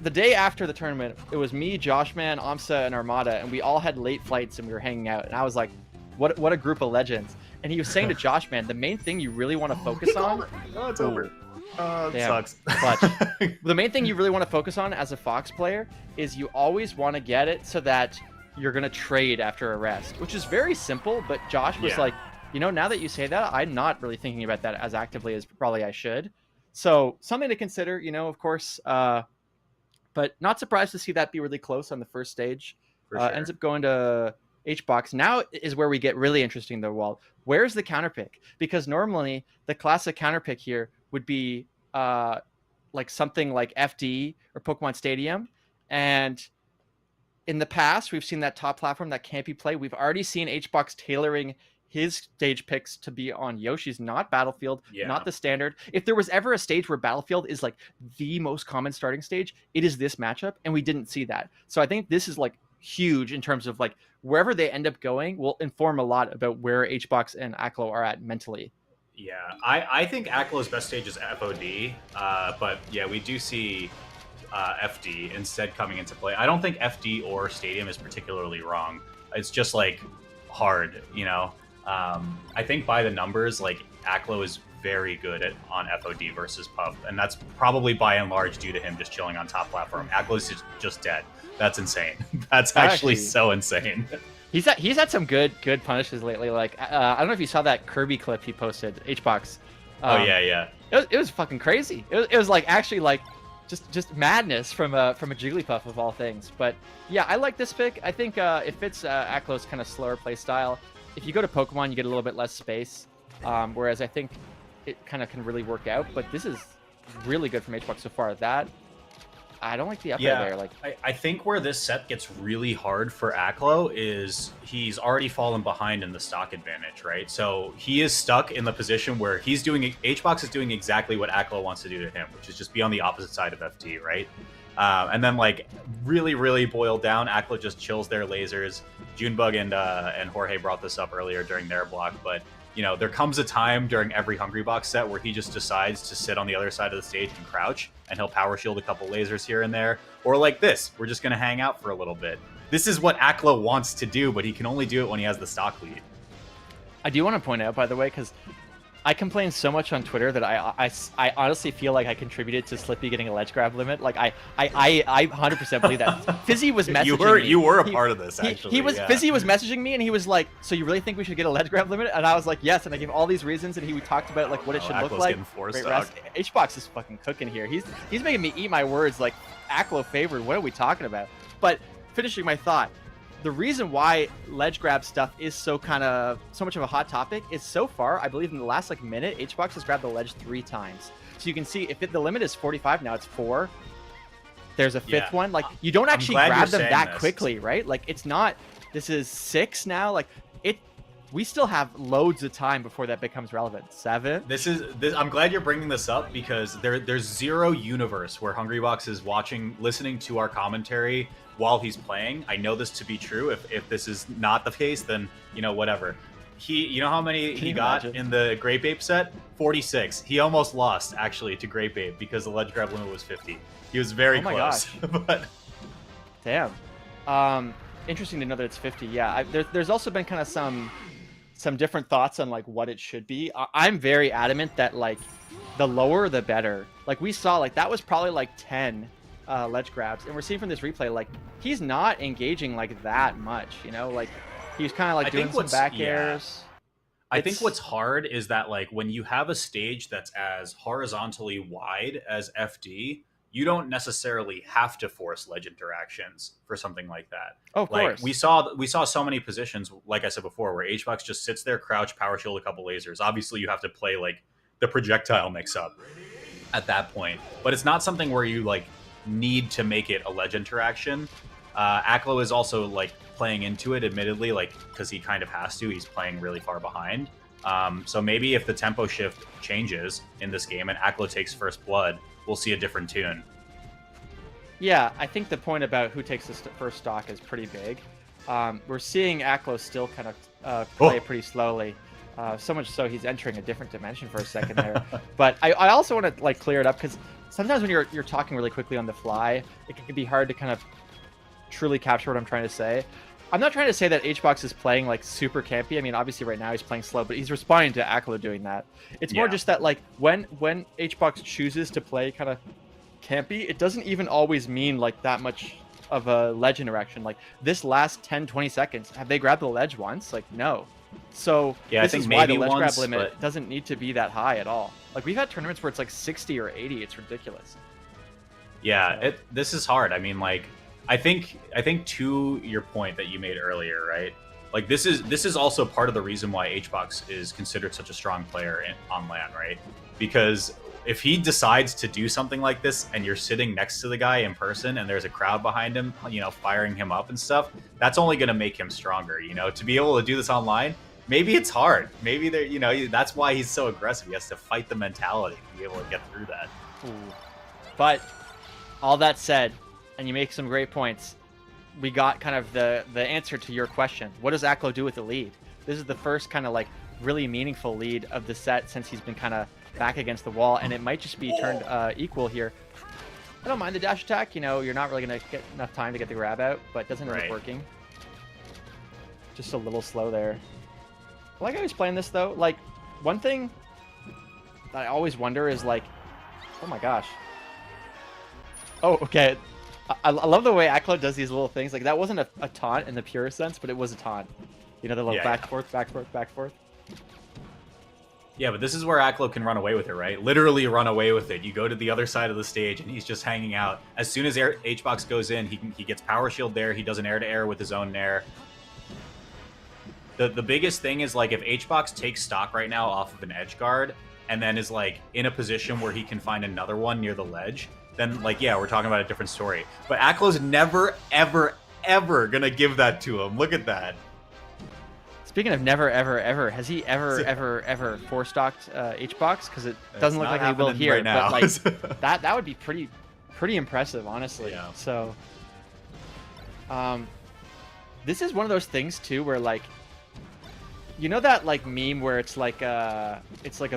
the day after the tournament, it was me, Joshman, Amsa, and Armada, and we all had late flights and we were hanging out. And I was like, what a group of legends. And he was saying to Joshman, the main thing you really want to focus on. Oh, it's over. Sucks. Clutch. The main thing you really want to focus on as a Fox player is you always want to get it so that you're going to trade after a rest, which is very simple. But Josh was like, you know, now that you say that, I'm not really thinking about that as actively as probably I should. So something to consider, you know, of course, but not surprised to see that be really close on the first stage. For sure. Ends up going to Hbox. Now is where we get really interesting though, Walt. Where's the counter pick? Because normally the classic counter pick here would be like something like FD or Pokemon Stadium. And in the past, we've seen that top platform, that campy play. We've already seen Hbox tailoring his stage picks to be on Yoshi's, not Battlefield, not the standard. If there was ever a stage where Battlefield is like the most common starting stage, it is this matchup, and we didn't see that. So I think this is like huge in terms of like wherever they end up going will inform a lot about where Hbox and Aklo are at mentally. Yeah, I think Aklo's best stage is FOD, but yeah, we do see FD instead coming into play. I don't think FD or Stadium is particularly wrong. It's just like hard, you know. I think by the numbers, like Aklo is very good on FOD versus Puff, and that's probably by and large due to him just chilling on top platform. Aklo's just dead. That's insane. That's actually so insane. He's had some good punishes lately. Like I don't know if you saw that Kirby clip he posted, Hbox. Yeah. It was fucking crazy. It was like actually like just madness from a Jigglypuff of all things. But yeah, I like this pick. I think it fits Aklo's kind of slower play style. If you go to Pokemon, you get a little bit less space, whereas I think it kind of can really work out. But this is really good from Hbox so far. That I don't like the up there. Like I think where this set gets really hard for Aklo is he's already fallen behind in the stock advantage, right? So he is stuck in the position where Hbox is doing exactly what Aklo wants to do to him, which is just be on the opposite side of FD, right? And then like really boiled down, Aklo just chills their lasers. Junebug and Jorge brought this up earlier during their block, but you know, there comes a time during every Hungrybox set where he just decides to sit on the other side of the stage and crouch, and he'll power shield a couple lasers here and there. Or like this, we're just going to hang out for a little bit. This is what Aklo wants to do, but he can only do it when he has the stock lead. I do want to point out, by the way, because I complain so much on Twitter that I honestly feel like I contributed to Slippy getting a ledge grab limit. Like I 100% believe that. Fizzy was messaging me. You were a part of this, actually. Fizzy was messaging me, and he was like, "So you really think we should get a ledge grab limit?" And I was like, "Yes." And I gave him all these reasons, and he talked about like what it should look like. Great rest. Hbox is fucking cooking here. He's making me eat my words. Like Aklo favored. What are we talking about? But finishing my thought. The reason why ledge grab stuff is so much of a hot topic is so far, I believe in the last like minute, Hbox has grabbed the ledge 3 times. So you can see if the limit is 45, now it's 4. There's a 5th one. Like you don't actually grab them that quickly, right? Like it's not, this is 6 now. Like we still have loads of time before that becomes relevant. 7. I'm glad you're bringing this up because there's zero universe where Hungrybox is listening to our commentary while he's playing. I know this to be true. If this is not the case, then you know, whatever. You know how many he got in the Grape Ape set? 46. He almost lost actually to Grape Ape because the ledge grab limit was 50. He was very close. But damn. Interesting to know that it's 50. Yeah, there's also been kind of some different thoughts on like what it should be. I'm very adamant that like the lower the better. Like we saw, like that was probably like 10 ledge grabs, and we're seeing from this replay like he's not engaging like that much, you know, like he's kind of like doing some back airs. I think what's hard is that like when you have a stage that's as horizontally wide as FD, you don't necessarily have to force ledge interactions for something like that. Oh, of course. We saw so many positions, like I said before, where Hbox just sits there, crouch, power shield a couple lasers. Obviously, you have to play like the projectile mix-up at that point, but it's not something where you like need to make it a ledge interaction. Aklo is also like playing into it, admittedly, like because he kind of has to. He's playing really far behind. So maybe if the tempo shift changes in this game and Aklo takes first blood, we'll see a different tune. Yeah, I think the point about who takes the first stock is pretty big. We're seeing Aklo still kind of play pretty slowly. So much so he's entering a different dimension for a second there. But I also want to like clear it up because sometimes when you're talking really quickly on the fly, it can be hard to kind of truly capture what I'm trying to say. I'm not trying to say that Hbox is playing like super campy. I mean, obviously right now he's playing slow, but he's responding to Aklo doing that. It's more just that like when Hbox chooses to play kind of campy, it doesn't even always mean like that much of a ledge interaction. Like this last 10-20 seconds, have they grabbed the ledge once? Like no. So yeah, this I think is maybe why the ledge once, grab limit but... doesn't need to be that high at all. Like we've had tournaments where it's like 60 or 80. It's ridiculous. Yeah, this is hard. I mean, like, I think to your point that you made earlier, right? Like this is also part of the reason why Hbox is considered such a strong player on LAN, right? Because if he decides to do something like this and you're sitting next to the guy in person and there's a crowd behind him, you know, firing him up and stuff, that's only going to make him stronger, you know? To be able to do this online, maybe it's hard. Maybe there, you know, that's why he's so aggressive. He has to fight the mentality to be able to get through that. Ooh. But all that said, and you make some great points, we got kind of the answer to your question. What does Aklo do with the lead? This is the first kind of like really meaningful lead of the set since he's been kind of back against the wall, and it might just be turned equal here. I don't mind the dash attack. You know, you're not really going to get enough time to get the grab out, but it doesn't end up working. Just a little slow there. I like how he's playing this, though. Like, one thing that I always wonder is, like, oh my gosh. Oh, okay. I love the way Aklo does these little things. Like, that wasn't a taunt in the purest sense, but it was a taunt. You know, the little back, forth, back, forth, back, forth. Yeah, but this is where Aklo can run away with it, right? Literally run away with it. You go to the other side of the stage, and he's just hanging out. As soon as Hbox goes in, he gets power shield there. He does an air-to-air with his own nair. The biggest thing is, like, if Hbox takes stock right now off of an edge guard and then is, like, in a position where he can find another one near the ledge, then, like, yeah, we're talking about a different story. But Aklo's never, ever, ever gonna give that to him. Look at that. Speaking of never, ever, ever, has he ever four-stocked Hbox? Because it doesn't look like he will here. Right now. But like that would be pretty impressive, honestly. Yeah. So, this is one of those things too, where like, you know that like meme where it's like a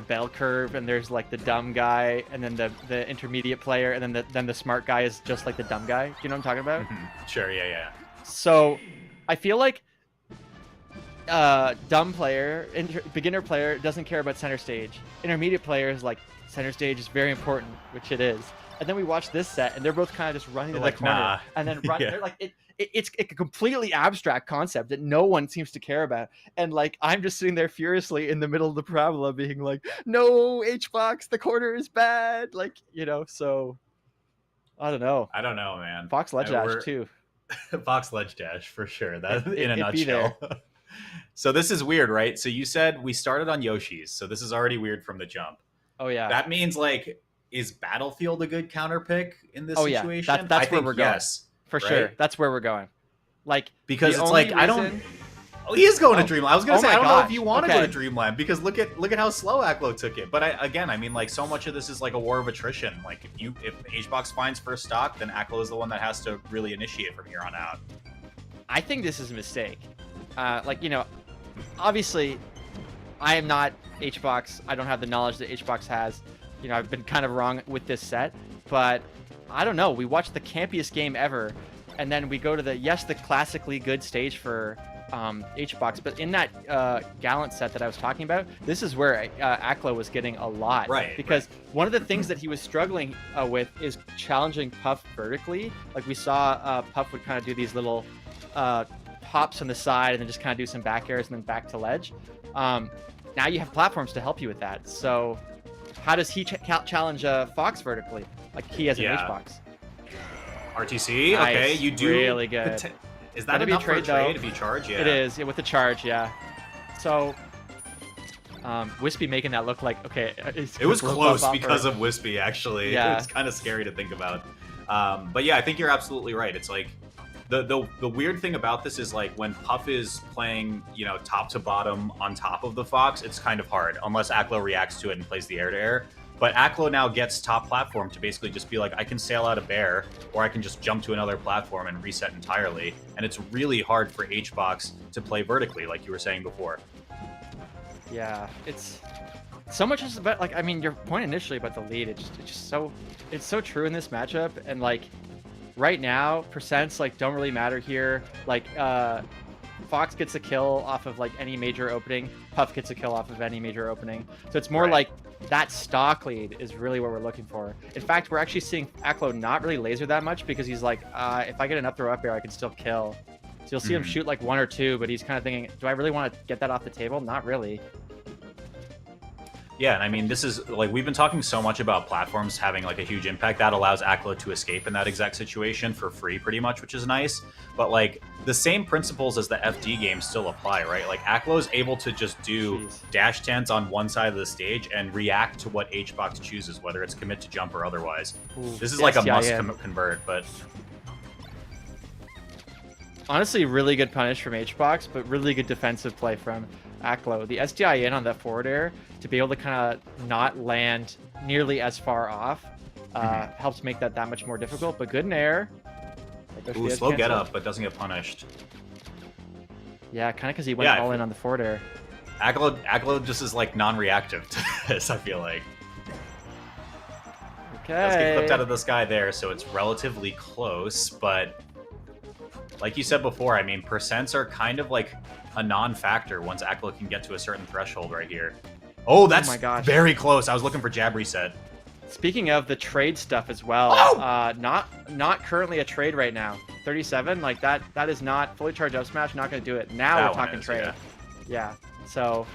bell curve, and there's like the dumb guy, and then the intermediate player, and then the smart guy is just like the dumb guy. Do you know what I'm talking about? Sure. Yeah. So, I feel like. Dumb player, beginner player doesn't care about center stage. Intermediate player is like, center stage is very important, which it is. And then we watch this set, and they're both kind of just running to the corner, nah. and then run. They're like, it's a completely abstract concept that no one seems to care about. And like, I'm just sitting there furiously in the middle of the parabola, being like, no, Hbox, the corner is bad. Like, you know, so I don't know, man. Fox ledge dash too. Fox ledge dash for sure. That in a nutshell. So this is weird, right? So you said we started on Yoshi's, so this is already weird from the jump. Oh yeah. That means like, is Battlefield a good counter pick in this situation? Yeah. That's where we're going. Yes, for sure. That's where we're going. Like, because it's like, I don't. Oh, he is going to Dreamland. I was gonna say, I don't know if you want to go to Dreamland, because look at how slow Aklo took it. But I mean, like, so much of this is like a war of attrition. Like, if Hbox finds first stock, then Aklo is the one that has to really initiate from here on out. I think this is a mistake. Like, you know, obviously, I am not Hbox. I don't have the knowledge that Hbox has. You know, I've been kind of wrong with this set, but I don't know. We watched the campiest game ever, and then we go to the classically good stage for Hbox. But in that Gallant set that I was talking about, this is where Aklo was getting a lot. Right. Because one of the things that he was struggling with is challenging Puff vertically. Like, we saw Puff would kind of do these little hops on the side and then just kind of do some back airs and then back to ledge. Now you have platforms to help you with that. So how does he challenge Fox vertically, like he has an Hbox? RTC, nice. Okay, you do really good. Is that enough for a trade if you charge? Yeah, it is. With the charge, yeah. So Wispy making that look like, okay, it was close because of Wispy, actually. Yeah. It was kind of scary to think about. But yeah, I think you're absolutely right. It's like, the weird thing about this is, like, when Puff is playing, you know, top to bottom on top of the Fox, it's kind of hard unless Aklo reacts to it and plays the air-to-air. But Aklo now gets top platform to basically just be like, I can sail out a bear, or I can just jump to another platform and reset entirely. And it's really hard for Hbox to play vertically, like you were saying before. Yeah, it's so much just about, like, I mean, your point initially about the lead, it's so true in this matchup. And like, right now, percents like don't really matter here. Like Fox gets a kill off of like any major opening. Puff gets a kill off of any major opening. So it's more like that stock lead is really what we're looking for. In fact, we're actually seeing Aklo not really laser that much because he's like, if I get an up throw up air, I can still kill. So you'll see him shoot like 1 or 2, but he's kind of thinking, do I really want to get that off the table? Not really. Yeah, and I mean, this is like we've been talking so much about platforms having like a huge impact that allows Aklo to escape in that exact situation for free, pretty much, which is nice. But like the same principles as the FD game still apply, right? Like Aklo is able to just do dash tents on one side of the stage and react to what Hbox chooses, whether it's commit to jump or otherwise. This is like a must convert, but honestly, really good punish from Hbox, but really good defensive play from Aklo. The SDI in on that forward air to be able to kind of not land nearly as far off helps make that much more difficult, but good in air. Ooh, slow get up, but doesn't get punished. Yeah, kind of because he went all in on the forward air. Aklo just is like non-reactive to this, I feel like. Okay. Let's get clipped out of the sky there, so it's relatively close, but like you said before, I mean, percents are kind of like a non-factor once Aklo can get to a certain threshold right here. Oh, that's very close. I was looking for jab reset. Speaking of the trade stuff as well, not currently a trade right now. 37, like that is not fully charged up smash, not going to do it. Now we're talking trade. Yeah. So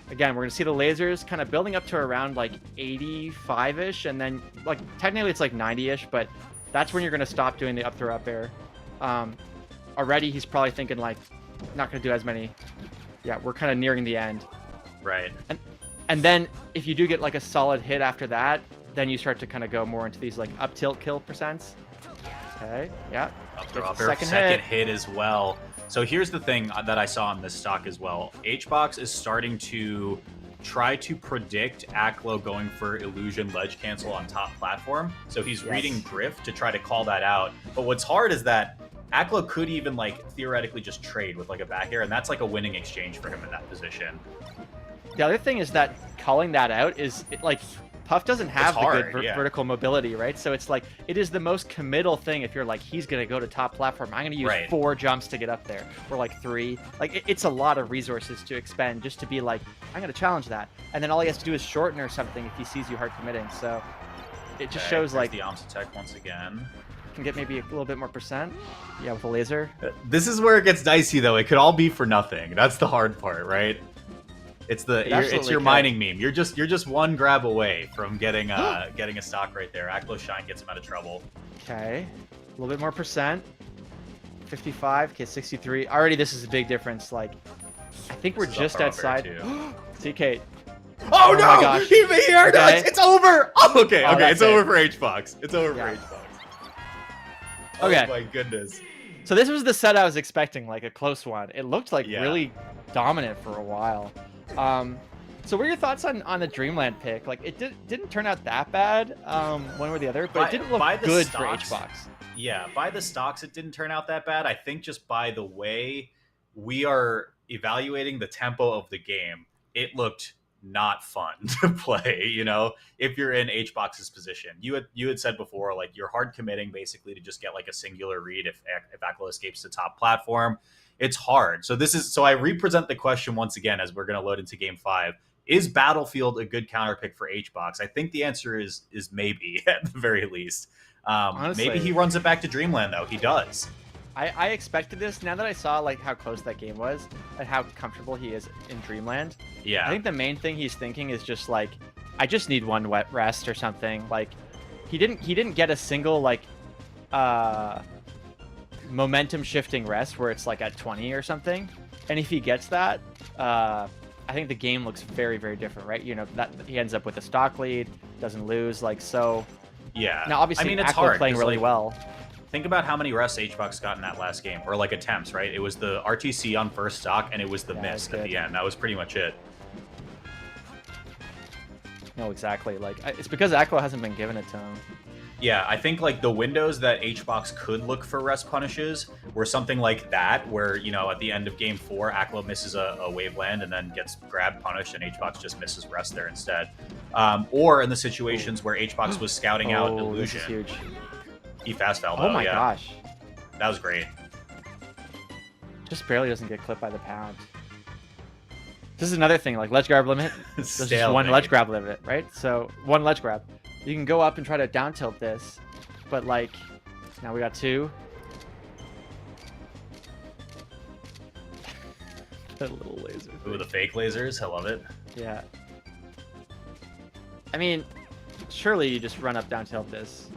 again, we're going to see the lasers kind of building up to around like 85-ish, and then like technically it's like 90-ish, but that's when you're going to stop doing the up throw up air. Already he's probably thinking like not going to do as many. Yeah, we're kind of nearing the end. Right. And then if you do get like a solid hit after that, then you start to kind of go more into these like up tilt kill percents. Okay, yeah. Up throw up air, second hit as well. So here's the thing that I saw in this stock as well. Hbox is starting to try to predict Aklo going for illusion ledge cancel on top platform. So he's reading drift to try to call that out. But what's hard is that Aklo could even like theoretically just trade with like a back air, and that's like a winning exchange for him in that position. The other thing is that calling that out is like Puff doesn't have the good vertical mobility, right? So it's like it is the most committal thing if you're like, he's going to go to top platform. I'm going to use 4 jumps to get up there, or like 3. Like it's a lot of resources to expend just to be like, I'm going to challenge that. And then all he has to do is shorten or something if he sees you hard committing. So it just shows like the Omsa tech once again. Can get maybe a little bit more percent. Yeah, with a laser. This is where it gets dicey though. It could all be for nothing. That's the hard part, right? It's your mining meme. You're just one grab away from getting getting a stock right there. Aklo Shine gets him out of trouble. Okay, a little bit more percent. 55. Okay, 63. Already, this is a big difference. Like, I think we're just outside. TK. Oh no! My gosh. He heard us. It's over. Oh, okay, it's over for Hbox. It's over for Hbox. Okay. Oh my goodness. So this was the set I was expecting, like a close one. It looked like really dominant for a while. So what are your thoughts on the Dreamland pick? Like it didn't turn out that bad, one way or the other, but it didn't look good for Hbox. Yeah, by the stocks, it didn't turn out that bad. I think just by the way we are evaluating the tempo of the game, it looked not fun to play. You know, if you're in Hbox's position, you had said before, like you're hard committing basically to just get like a singular read if Aklo escapes the top platform. It's hard. So I represent the question once again as we're going to load into game 5. Is Battlefield a good counter pick for Hbox? I think the answer is maybe at the very least. Honestly, maybe he runs it back to Dreamland though. He does. I expected this now that I saw like how close that game was and how comfortable he is in Dreamland. Yeah. I think the main thing he's thinking is just like, I just need one wet rest or something. Like he didn't get a single like momentum shifting rest where it's like at 20 or something. And if he gets that, I think the game looks very, very different, right? You know, that he ends up with a stock lead, doesn't lose, like so. Yeah. Now obviously, I mean, it's hard playing really well. Think about how many rests Hbox got in that last game, or like attempts, right? It was the RTC on first stock, and it was the miss at the end. That was pretty much it. No, exactly. Like it's because Aklo hasn't been given it to him. Yeah, I think like the windows that Hbox could look for rest punishes were something like that, where, you know, at the end of game 4, Aklo misses a wave land and then gets grab punished, and Hbox just misses rest there instead. Or in the situations where Hbox was scouting out illusion. This is huge. He fast fell. Oh my gosh. That was great. Just barely doesn't get clipped by the pound. This is another thing, like ledge grab limit. There's just one ledge grab limit, right? So one ledge grab. You can go up and try to down tilt this, but like now we got 2. The little laser. Ooh, the fake lasers. I love it. Yeah. I mean, surely you just run up down tilt this.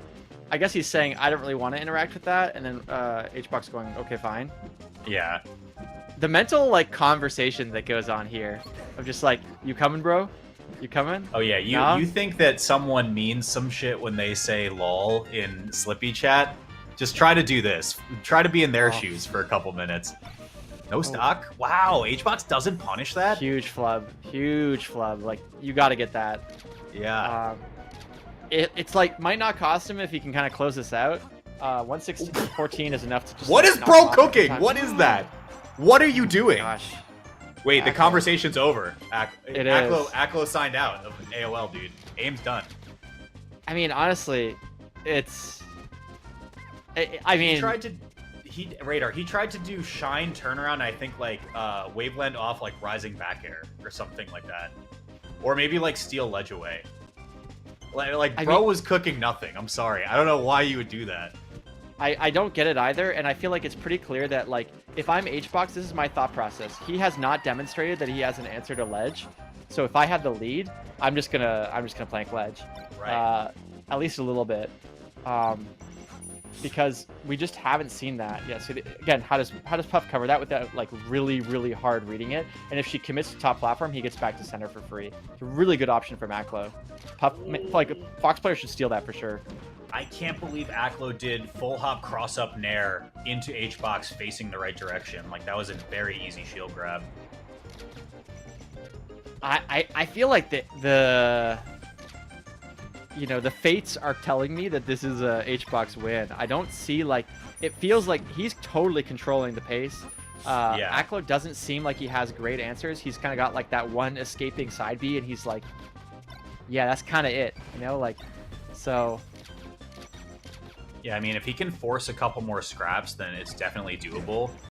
I guess he's saying I don't really want to interact with that, and then Hbox going, okay, fine. Yeah. The mental like conversation that goes on here of just like, you coming, bro? You coming? Oh yeah, you think that someone means some shit when they say lol in Slippy chat? Just try to do this. Try to be in their shoes for a couple minutes. No stock? Wow, Hbox doesn't punish that? Huge flub. Huge flub. Like, you got to get that. Yeah. It's like, might not cost him if he can kind of close this out. 116-14 is enough to just... What is bro cooking? What is that? What are you doing? Gosh. Wait, the conversation's over. It Aklo signed out of AOL, dude. Aim's done. I mean, honestly, it's... I mean... He tried to do shine turnaround, I think, like, waveland off, like, rising back air or something like that. Or maybe, like, steal ledge away. Like bro was cooking nothing. I'm sorry. I don't know why you would do that. I don't get it either, and I feel like it's pretty clear that, like, if I'm Hbox, this is my thought process. He has not demonstrated that he has an answer to ledge, so if I have the lead, I'm just gonna plank ledge, right? At least a little bit, because we just haven't seen that yet. So again, how does Puff cover that without like really hard reading it? And if she commits to top platform, he gets back to center for free. It's a really good option for Aklo. Puff, like Fox players should steal that for sure. I can't believe Aklo did full hop cross up nair into Hbox facing the right direction. Like, that was a very easy shield grab. I feel like the you know, the fates are telling me that this is a Hbox win. I don't see, like, it feels like he's totally controlling the pace. Aklo doesn't seem like he has great answers. He's kind of got like that one escaping side B, and he's like, yeah, that's kind of it, you know, like, so. Yeah, I mean, if he can force a couple more scraps, then it's definitely doable.